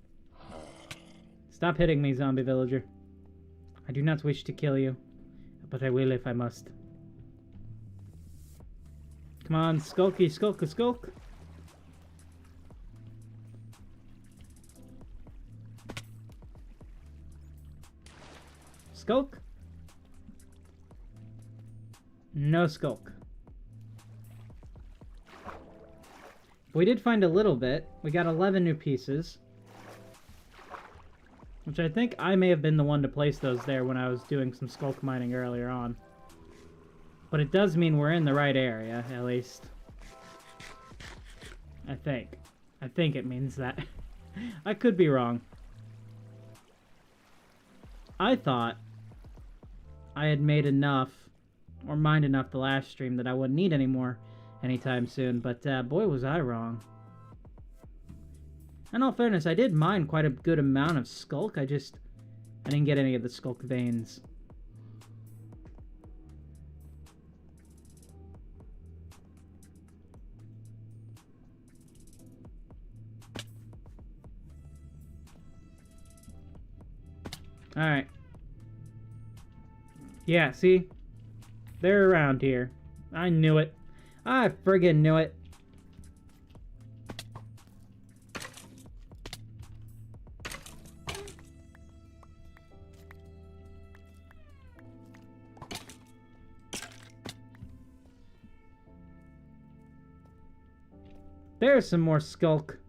Stop hitting me, zombie villager. I do not wish to kill you, but I will if I must. Come on, skulky, skulk, skulk. Skulk? No skulk. We did find a little bit. We got 11 new pieces. Which I think I may have been the one to place those there when I was doing some skulk mining earlier on. But it does mean we're in the right area, at least. I think. I think it means that. I could be wrong. I thought I had made enough, or mined enough the last stream that I wouldn't need any more anytime soon, but boy was I wrong. In all fairness, I did mine quite a good amount of skulk, I didn't get any of the skulk veins. Alright. Yeah, see? They're around here. I knew it. I friggin' knew it. There's some more skulk.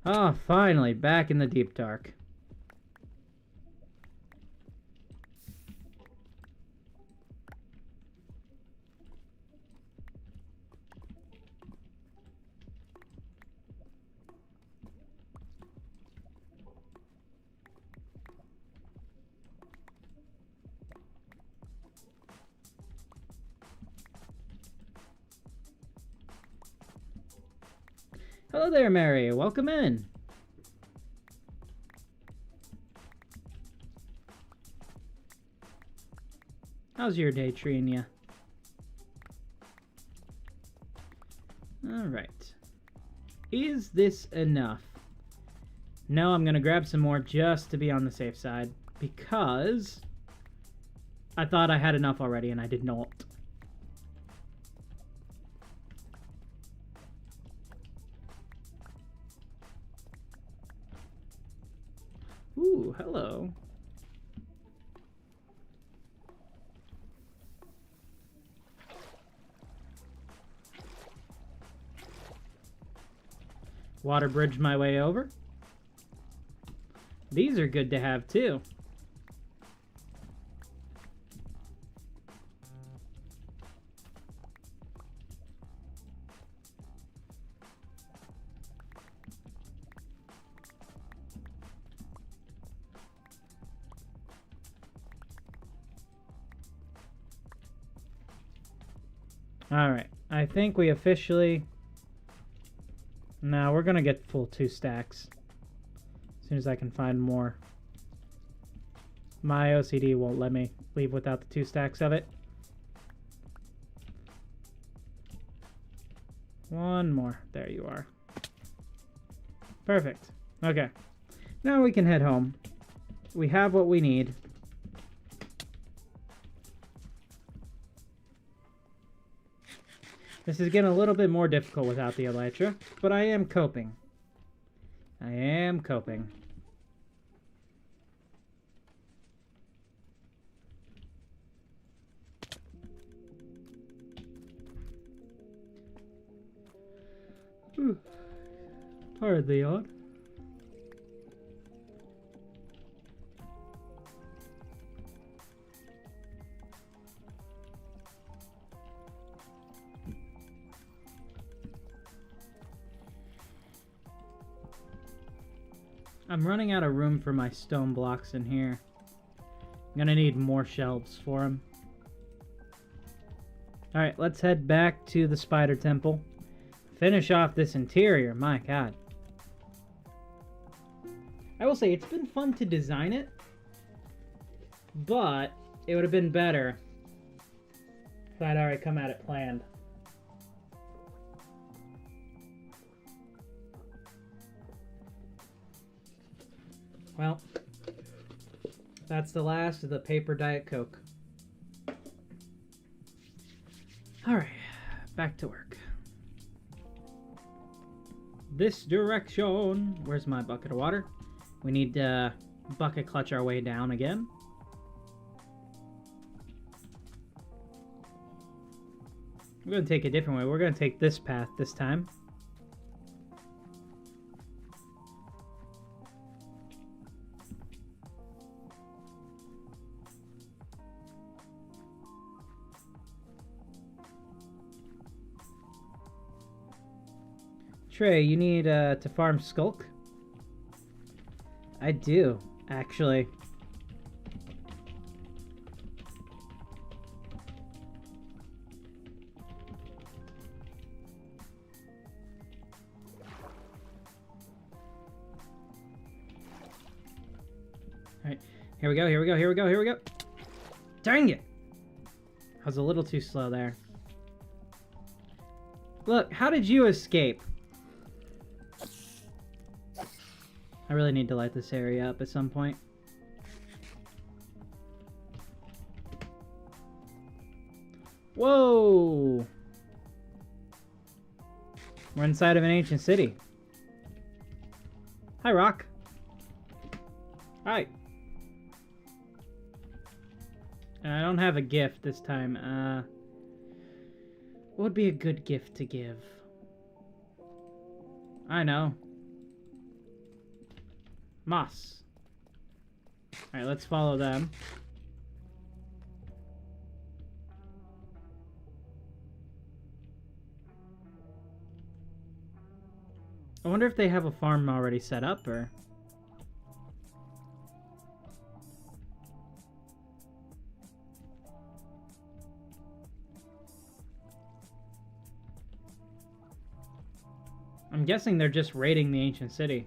Oh, finally, back in the deep dark. Hello there, Mary. Welcome in. How's your day treating ya? Alright. Is this enough? No, I'm gonna grab some more just to be on the safe side, because I thought I had enough already and I did not. Ooh, hello. Water bridge my way over. These are good to have too. Alright, I think we officially... No, we're gonna get full 2 stacks. As soon as I can find more. My OCD won't let me leave without the 2 stacks of it. One more. There you are. Perfect. Okay. Now we can head home. We have what we need. This is getting a little bit more difficult without the elytra, but I am coping. I am coping. Hardly odd. I'm running out of room for my stone blocks in here. I'm gonna need more shelves for them. Alright, let's head back to the spider temple. Finish off this interior, my god. I will say, it's been fun to design it, but it would have been better if I'd already come at it planned. Well, that's the last of the paper Diet Coke. Alright, back to work. This direction. Where's my bucket of water? We need to bucket clutch our way down again. We're going to take a different way. We're going to take this path this time. Trey, you need to farm Skulk? I do, actually. Alright, here we go, here we go, here we go, here we go. Dang it! I was a little too slow there. Look, how did you escape? I really need to light this area up at some point. Whoa! We're inside of an ancient city. Hi, Rock. Hi. I don't have a gift this time. What would be a good gift to give? I know. Moss. Alright, let's follow them. I wonder if they have a farm already set up, or... I'm guessing they're just raiding the ancient city.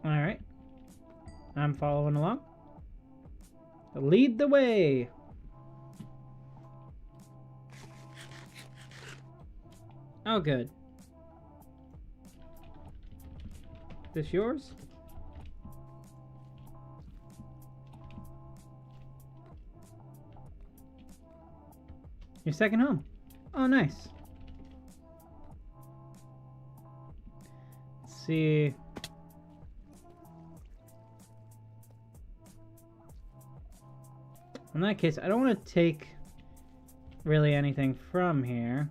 Alright. I'm following along. Lead the way! Oh, good. This yours? Your second home. Oh, nice. Let's see... In that case, I don't want to take really anything from here.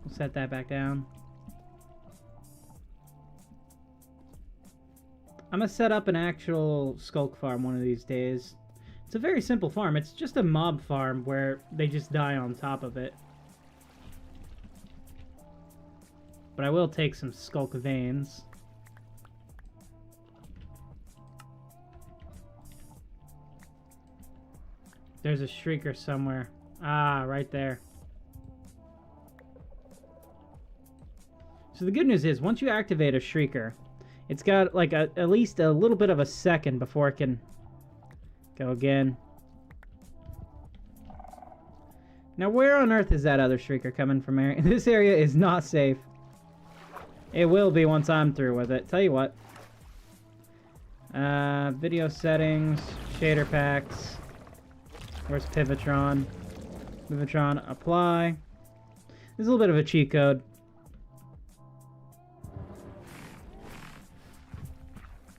We'll set that back down. I'm going to set up an actual Skulk farm one of these days. It's a very simple farm. It's just a mob farm where they just die on top of it. But I will take some Skulk veins. There's a Shrieker somewhere. Ah, right there. So the good news is, once you activate a Shrieker, it's got like at least a little bit of a second before it can go again. Now, where on earth is that other Shrieker coming from? This area is not safe. It will be once I'm through with it. Tell you what. Video settings, shader packs. Where's Pivotron? Pivotron, apply. There's a little bit of a cheat code.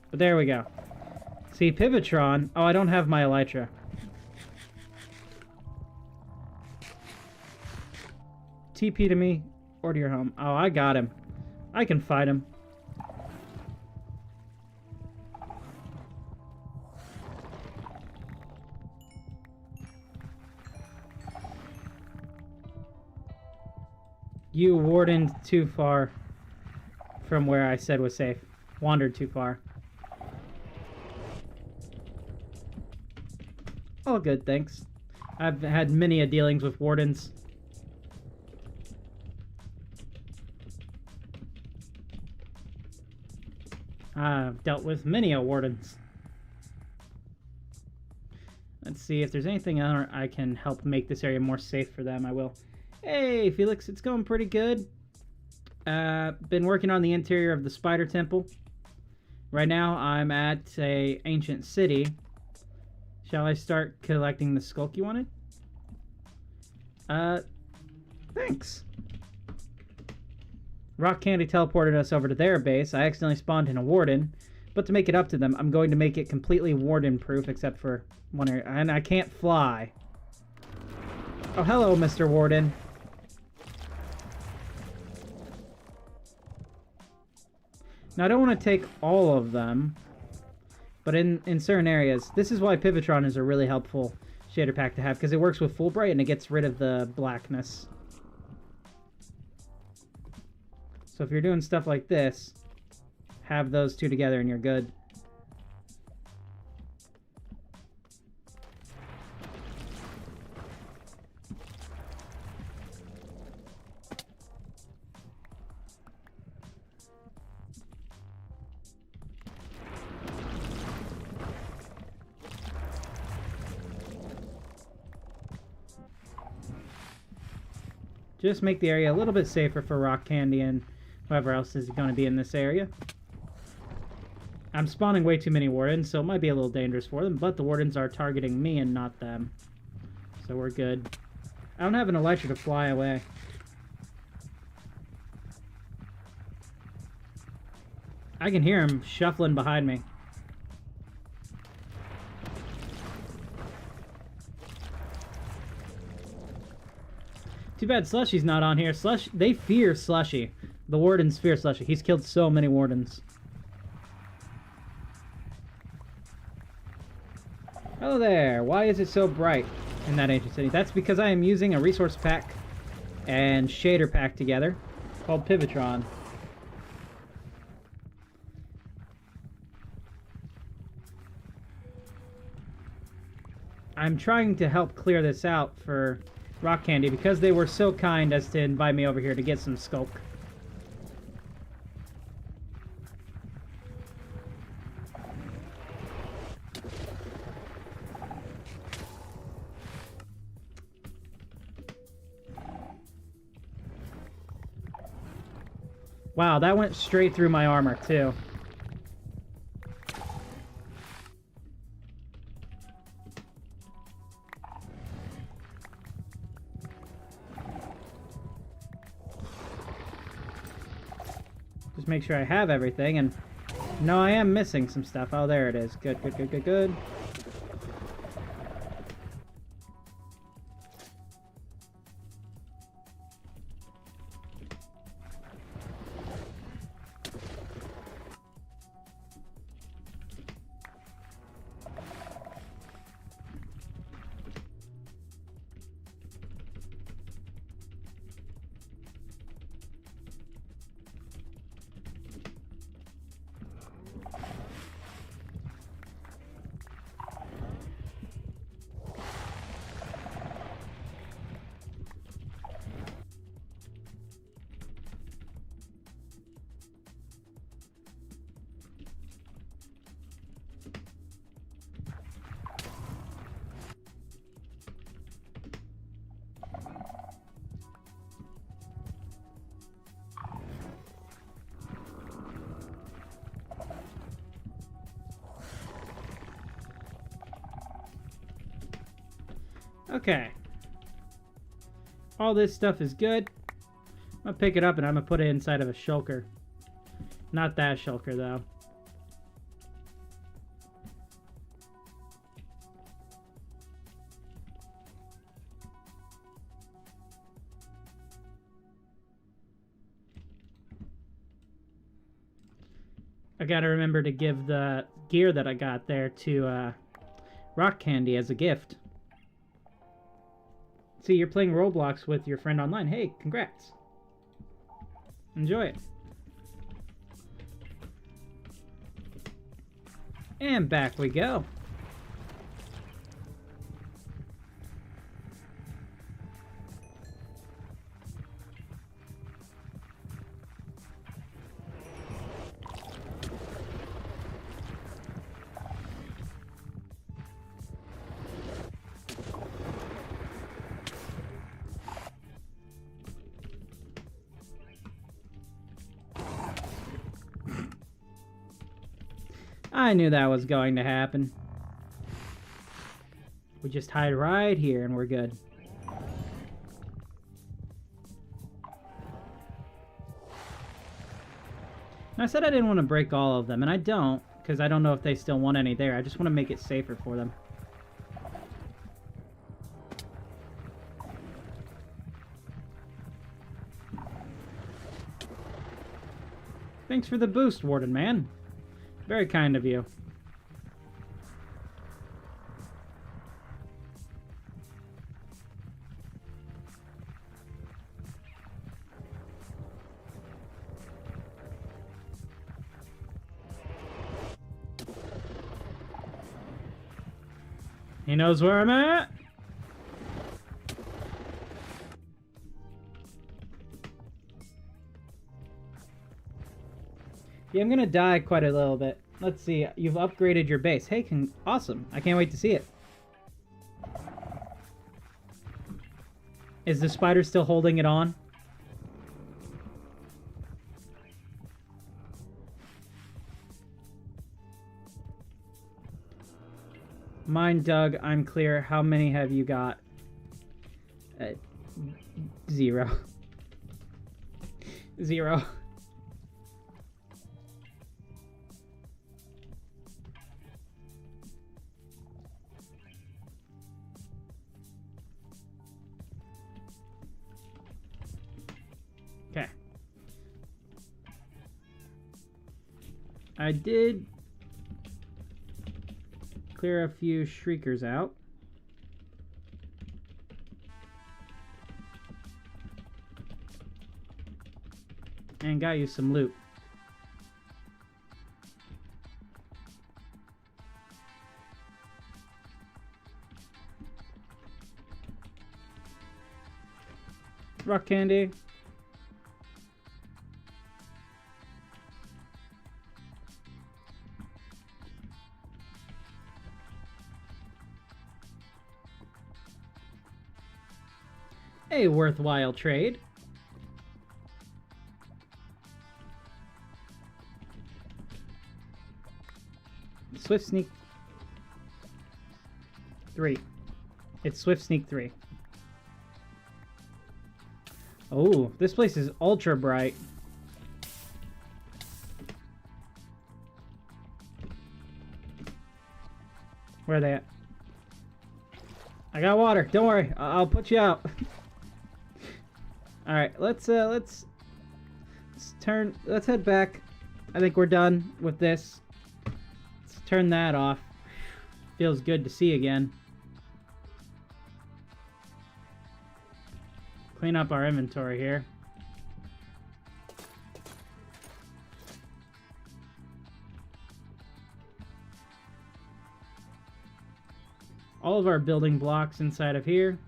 But there we go. See, Pivotron... Oh, I don't have my Elytra. TP to me or to your home. Oh, I got him. I can fight him. You wardened too far from where I said was safe. Wandered too far. All good, thanks. I've had many a dealings with wardens. I've dealt with many a wardens. Let's see if there's anything I can help make this area more safe for them. I will. Hey, Felix, it's going pretty good. Been working on the interior of the Spider Temple. Right now, I'm at a ancient city. Shall I start collecting the skulk you wanted? Thanks. Rock Candy teleported us over to their base. I accidentally spawned in a warden. But to make it up to them, I'm going to make it completely warden-proof, except for one area. And I can't fly. Oh, hello, Mr. Warden. Now, I don't want to take all of them. But in certain areas, this is why Pivotron is a really helpful shader pack to have, because it works with Fulbright and it gets rid of the blackness. So if you're doing stuff like this, have those two together and you're good. Just make the area a little bit safer for Rock Candy and whoever else is going to be in this area. I'm spawning way too many wardens, so it might be a little dangerous for them, but the wardens are targeting me and not them. So we're good. I don't have an elytra to fly away. I can hear him shuffling behind me. Too bad Slushy's not on here. They fear Slushy. The wardens fear Slushy. He's killed so many wardens. Hello there. Why is it so bright in that ancient city? That's because I am using a resource pack and shader pack together called Pivotron. I'm trying to help clear this out for Rock Candy because they were so kind as to invite me over here to get some skulk. Wow, that went straight through my armor, too. Just make sure I have everything, and... No, I am missing some stuff. Oh, there it is. Good, good, good, good, good. Okay. All this stuff is good. I'm gonna pick it up and I'm gonna put it inside of a shulker. Not that shulker, though. I gotta remember to give the gear that I got there to Rock Candy as a gift. See, you're playing Roblox with your friend online. Hey, congrats. Enjoy it. And back we go. I knew that was going to happen. We just hide right here and we're good. Now, I said I didn't want to break all of them, and I don't, because I don't know if they still want any there. I just want to make it safer for them. Thanks for the boost, Warden Man. Very kind of you. He knows where I'm at. Yeah, I'm gonna die quite a little bit. Let's see. You've upgraded your base. Hey, awesome. I can't wait to see it. Is the spider still holding it on? Mine dug. I'm clear. How many have you got? 0. 0. Okay. I did clear a few shriekers out. And got you some loot. Rock candy. A worthwhile trade. Swift Sneak 3. It's Swift Sneak 3. Oh, this place is ultra bright. Where are they at? I got water. Don't worry. I'll put you out. All right, let's head back. I think we're done with this. Let's turn that off. Feels good to see again. Clean up our inventory here. All of our building blocks inside of here.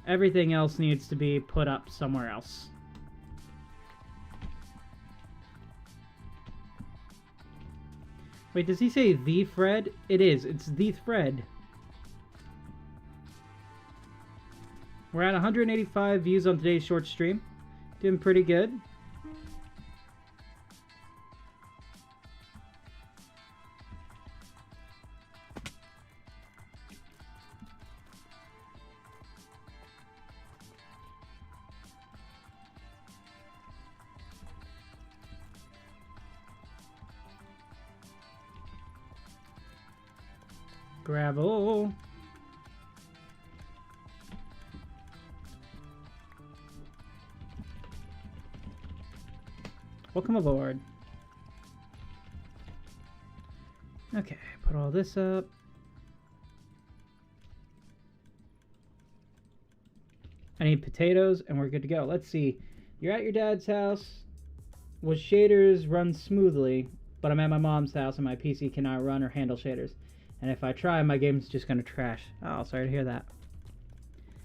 Everything else needs to be put up somewhere else. Wait, does he say the Fred? It is. It's the thread. We're at 185 views on today's short stream. Doing pretty good. Gravel. Welcome aboard. Okay, put all this up. I need potatoes and we're good to go. Let's see. You're at your dad's house. Was shaders run smoothly, but I'm at my mom's house and my PC cannot run or handle shaders. And if I try, my game's just gonna trash. Oh, sorry to hear that.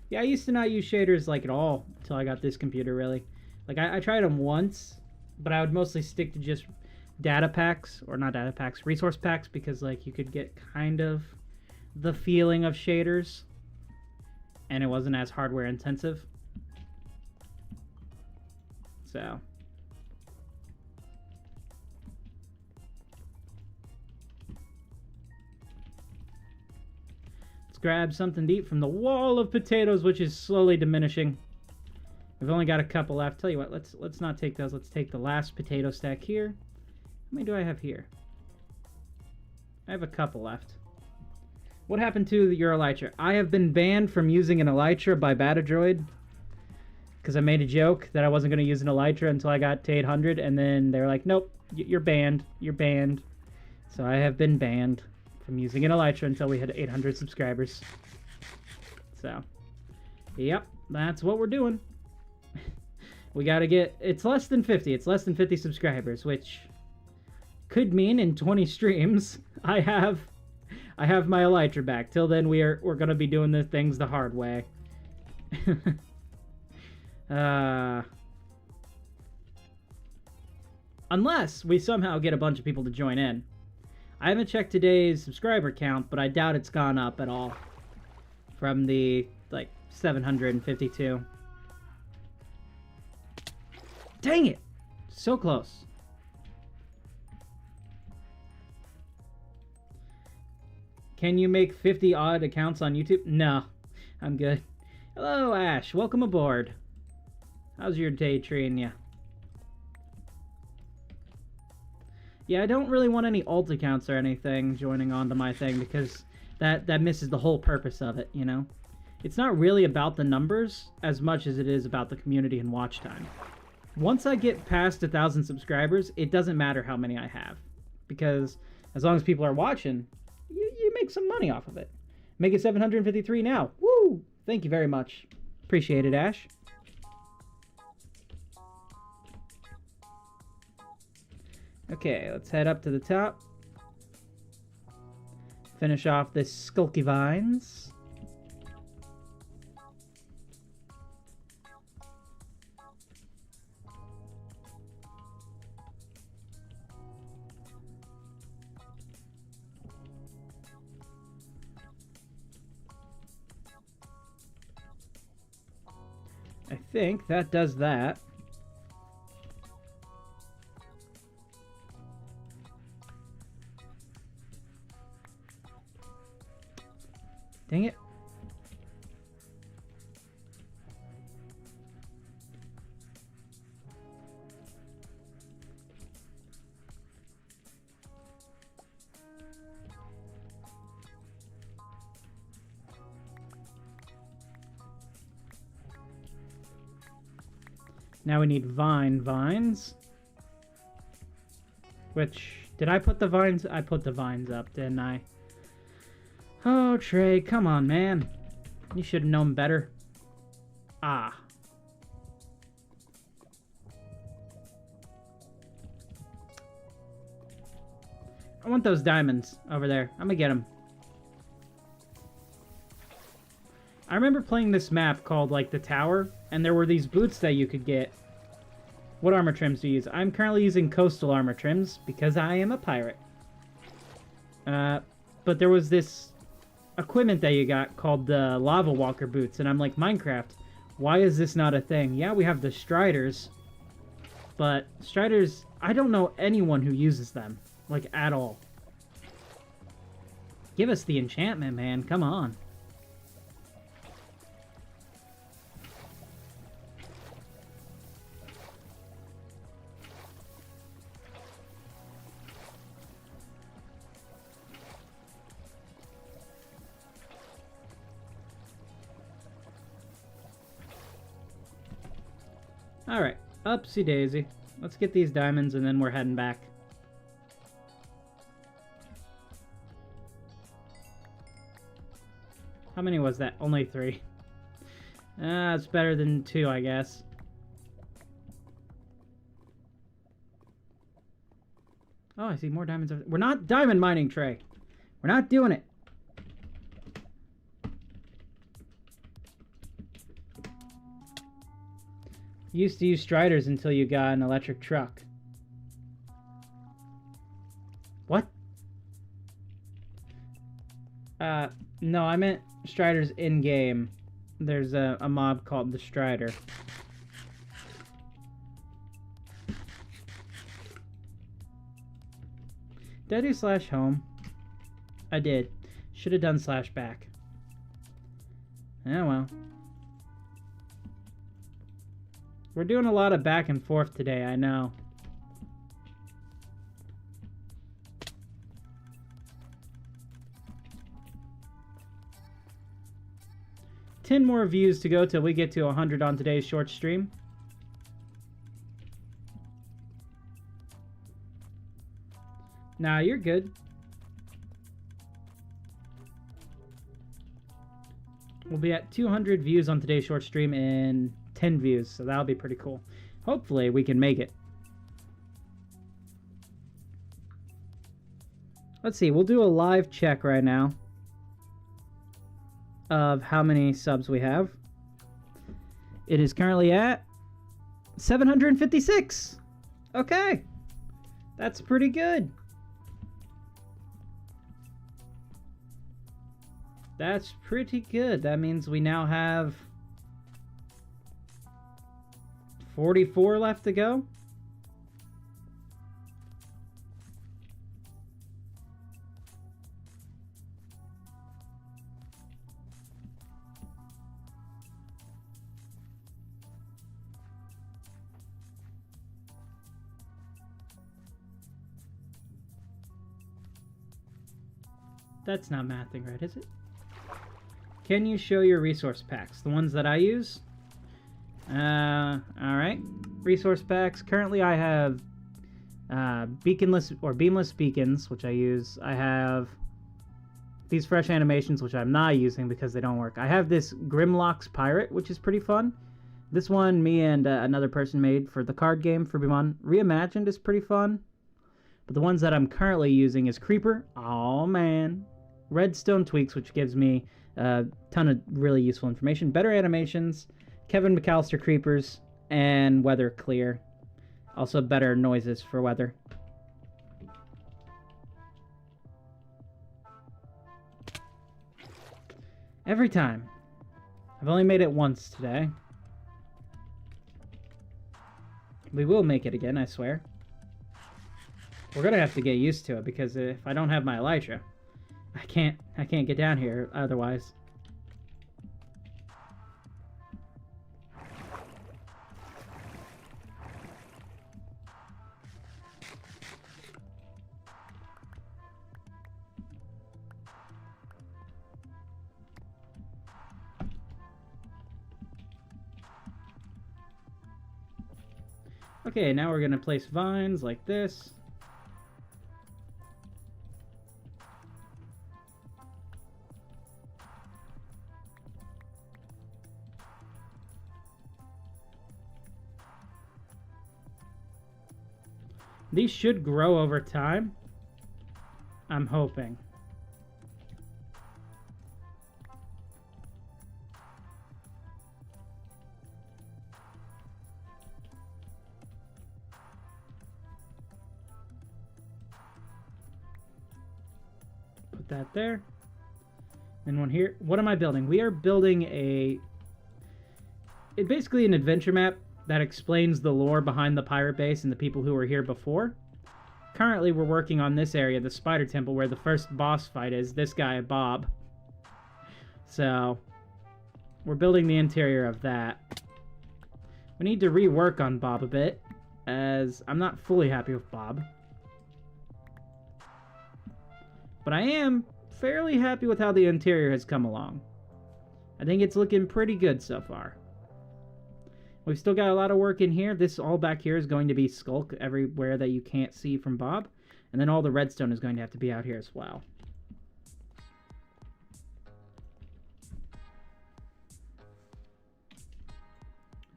Yeah, I used to not use shaders like at all until I got this computer, really. Like, I tried them once, but I would mostly stick to just data packs, or not data packs, resource packs, because, like, you could get kind of the feeling of shaders, and it wasn't as hardware intensive. So. grab something to eat from the wall of potatoes, which is slowly diminishing. We've only got a couple left. Tell you what, let's not take those. Let's take the last potato stack here. How many do I have here? I have a couple left. What happened to your elytra? I have been banned from using an elytra by Batadroid because I made a joke that I wasn't going to use an elytra until I got to 800, and then they were like, nope, you're banned. You're banned. So I have been banned from using an elytra until we hit 800 subscribers. So, yep, that's what we're doing. We got to get... It's less than 50. It's less than 50 subscribers, which could mean in 20 streams I have my elytra back. Till then, we're gonna be doing the things the hard way. Unless we somehow get a bunch of people to join in. I haven't checked today's subscriber count, but I doubt it's gone up at all from the, like, 752. Dang it! So close. Can you make 50 odd accounts on YouTube? No, I'm good. Hello, Ash. Welcome aboard. How's your day treating you? Yeah, I don't really want any alt accounts or anything joining onto my thing because that misses the whole purpose of it, you know? It's not really about the numbers as much as it is about the community and watch time. Once I get past 1,000 subscribers, it doesn't matter how many I have. Because as long as people are watching, you make some money off of it. Make it 753 now. Woo! Thank you very much. Appreciate it, Ash. Okay, let's head up to the top. Finish off this Skulky Vines. I think that does that. Dang it. Now we need vines. Which, did I put the vines? I put the vines up, didn't I? Oh, Trey, come on, man. You should have known better. Ah. I want those diamonds over there. I'm gonna get them. I remember playing this map called, like, the Tower, and there were these boots that you could get. What armor trims do you use? I'm currently using coastal armor trims, because I am a pirate. But there was this equipment that you got called the Lava Walker boots, and I'm like, Minecraft, why is this not a thing? Yeah, we have the Striders, but Striders, I don't know anyone who uses them, like, at all. Give us the enchantment, man, come on. Alright, upsy daisy. Let's get these diamonds and then we're heading back. How many was that? Only 3. It's better than 2, I guess. Oh, I see more diamonds over there. We're not diamond mining, Trey. We're not doing it. You used to use Striders until you got an electric truck. What? No, I meant Striders in-game. There's a mob called the Strider. Did I do /home? I did. Should have done /back. Yeah, well. We're doing a lot of back and forth today, I know. Ten more views to go till we get to 100 on today's short stream. Nah, you're good. We'll be at 200 views on today's short stream in 10 views, so that'll be pretty cool. Hopefully, we can make it. Let's see, we'll do a live check right now of how many subs we have. It is currently at 756. Okay. That's pretty good. That's pretty good. That means we now have 44 left to go. That's not mathing right, is it? Can you show your resource packs? The ones that I use? Alright. Resource packs. Currently I have beaconless or beamless beacons, which I use. I have these fresh animations, which I'm not using because they don't work. I have this Grimlock's Pirate, which is pretty fun. This one, me and another person made for the card game, Froob. Reimagined is pretty fun. But the ones that I'm currently using is Creeper. Oh man. Redstone Tweaks, which gives me a ton of really useful information. Better animations, Kevin McAllister Creepers, and Weather Clear. Also better noises for weather. Every time. I've only made it once today. We will make it again, I swear. We're gonna have to get used to it because if I don't have my Elytra, I can't get down here otherwise. Okay, now we're gonna place vines like this. These should grow over time. I'm hoping. Put that there. And one here. What am I building? We are building it's basically an adventure map that explains the lore behind the pirate base and the people who were here before. Currently, we're working on this area, the Spider Temple, where the first boss fight is, this guy, Bob. So, we're building the interior of that. We need to rework on Bob a bit, as I'm not fully happy with Bob. But I am fairly happy with how the interior has come along. I think it's looking pretty good so far. We've still got a lot of work in here. This all back here is going to be skulk everywhere that you can't see from Bob. And then all the redstone is going to have to be out here as well.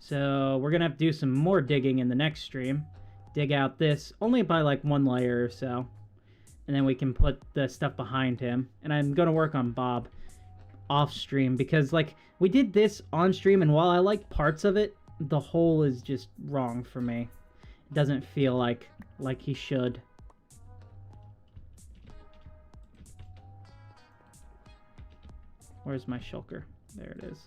So we're going to have to do some more digging in the next stream. Dig out this, only by like one layer or so. And then we can put the stuff behind him. And I'm going to work on Bob off stream because like we did this on stream, and while I like parts of it, the whole is just wrong for me. It doesn't feel like he should. Where's my shulker? There it is.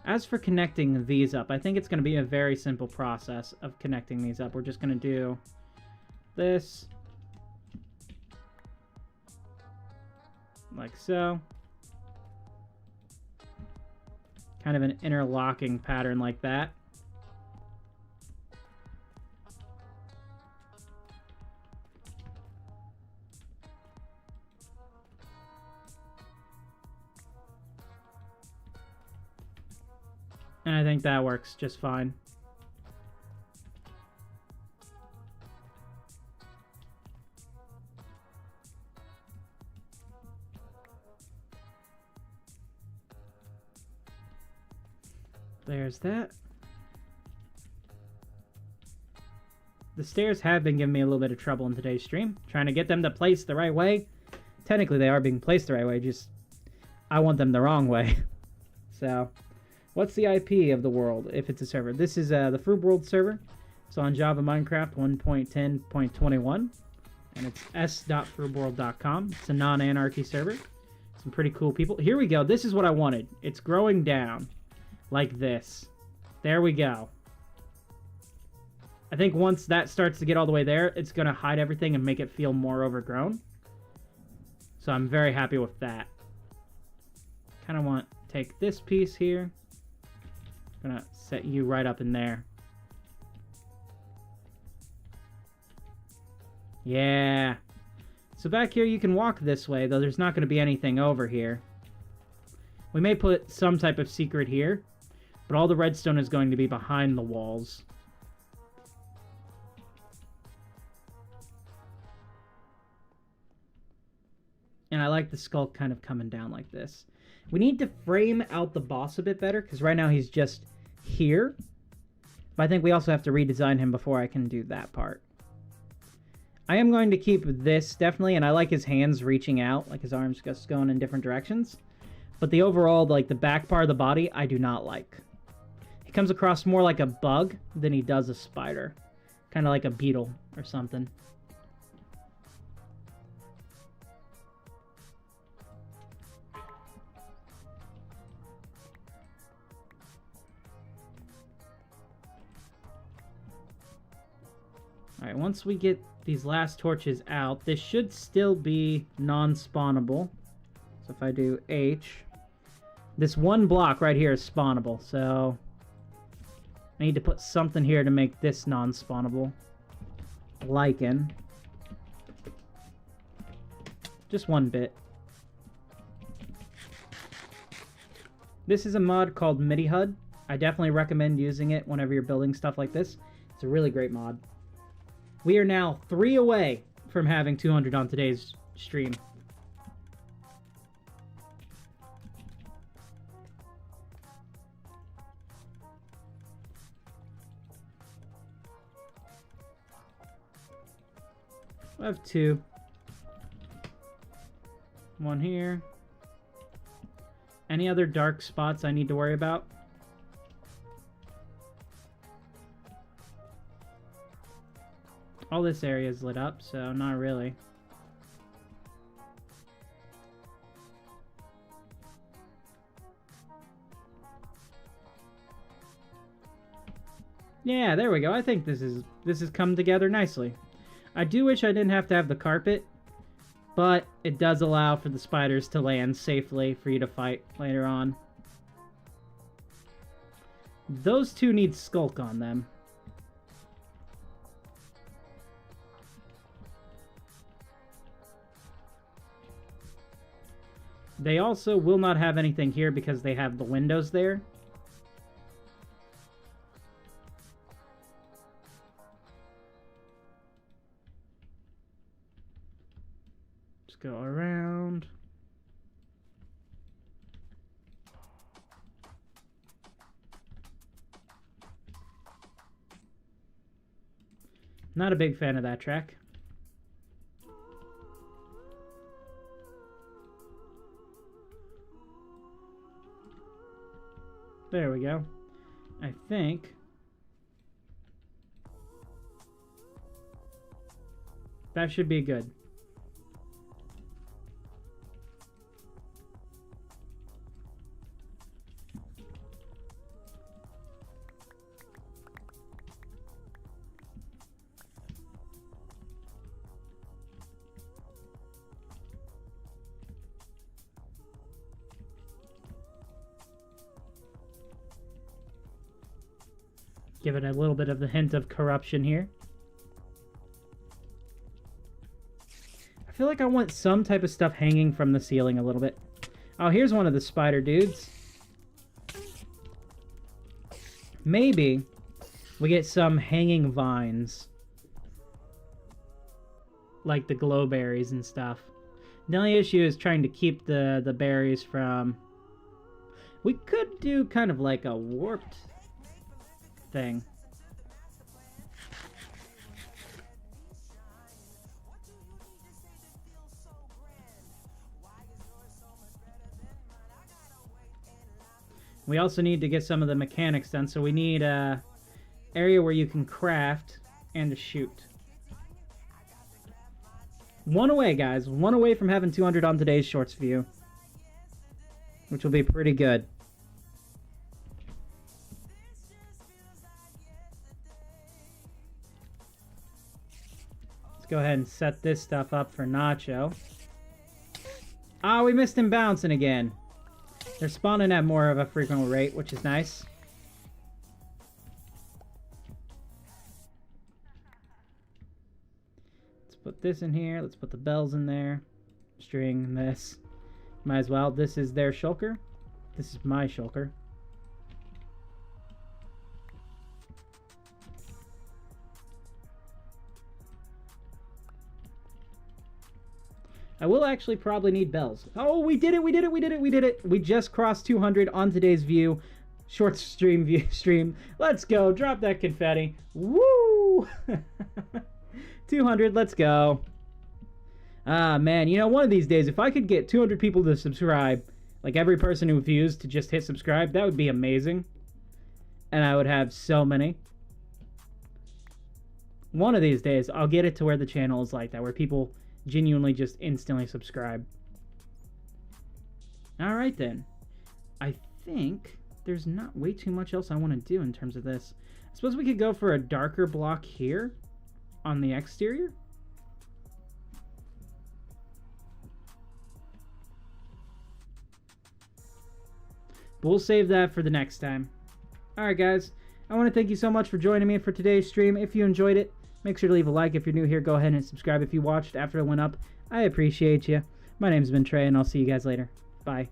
As for connecting these up, I think it's going to be a very simple process of connecting these up. We're just going to do this. Like so. Kind of an interlocking pattern like that. And I think that works just fine. There's that. The stairs have been giving me a little bit of trouble in today's stream. Trying to get them to place the right way. Technically, they are being placed the right way, just I want them the wrong way. So, what's the IP of the world if it's a server? This is the Froob World server. It's on Java Minecraft 1.10.21. And it's s.froobworld.com. It's a non-anarchy server. Some pretty cool people. Here we go. This is what I wanted. It's growing down. Like this. There we go. I think once that starts to get all the way there, it's going to hide everything and make it feel more overgrown. So I'm very happy with that. Kind of want to take this piece here. I'm going to set you right up in there. Yeah. So back here you can walk this way, though there's not going to be anything over here. We may put some type of secret here, but all the redstone is going to be behind the walls. And I like the skull kind of coming down like this. We need to frame out the boss a bit better, because right now he's just here. But I think we also have to redesign him before I can do that part. I am going to keep this, definitely, and I like his hands reaching out, like his arms just going in different directions. But the overall, like the back part of the body, I do not like. He comes across more like a bug than he does a spider. Kind of like a beetle or something. Alright, once we get these last torches out, this should still be non-spawnable. So if I do H, this one block right here is spawnable, so I need to put something here to make this non-spawnable. Lichen. Just one bit. This is a mod called MIDI HUD. I definitely recommend using it whenever you're building stuff like this. It's a really great mod. We are now 3 away from having 200 on today's stream. I have 2. One here. Any other dark spots I need to worry about? All this area is lit up, so not really. Yeah, there we go. I think this is come together nicely. I do wish I didn't have to have the carpet, but it does allow for the spiders to land safely for you to fight later on. Those two need skulk on them. They also will not have anything here because they have the windows there. Just go around. Not a big fan of that track. There we go. I think that should be good. Give it a little bit of the hint of corruption here. I feel like I want some type of stuff hanging from the ceiling a little bit. Oh, here's one of the spider dudes. Maybe we get some hanging vines. Like the glow berries and stuff. The only issue is trying to keep the berries from... We could do kind of like a warped thing. We also need to get some of the mechanics done, so we need a area where you can craft and to shoot. One away, guys. One away from having 200 on today's Shorts view. Which will be pretty good. Let's go ahead and set this stuff up for Nacho. Ah, we missed him bouncing again. They're spawning at more of a frequent rate, which is nice. Let's put this in here. Let's put the bells in there. String this. Might as well. This is their shulker. This is my shulker. I will actually probably need bells. Oh, we did it, we did it, we did it, we did it. We just crossed 200 on today's view. Short stream. Let's go. Drop that confetti. Woo! 200, let's go. Ah, man, you know, one of these days, if I could get 200 people to subscribe, like every person who views to just hit subscribe, that would be amazing. And I would have so many. One of these days, I'll get it to where the channel is like that, where people genuinely just instantly subscribe. Alright then. I think there's not way too much else I want to do in terms of this. I suppose we could go for a darker block here on the exterior. But we'll save that for the next time. Alright guys, I want to thank you so much for joining me for today's stream. If you enjoyed it, make sure to leave a like. If you're new here, go ahead and subscribe if you watched after it went up. I appreciate you. My name's been Trey, and I'll see you guys later. Bye.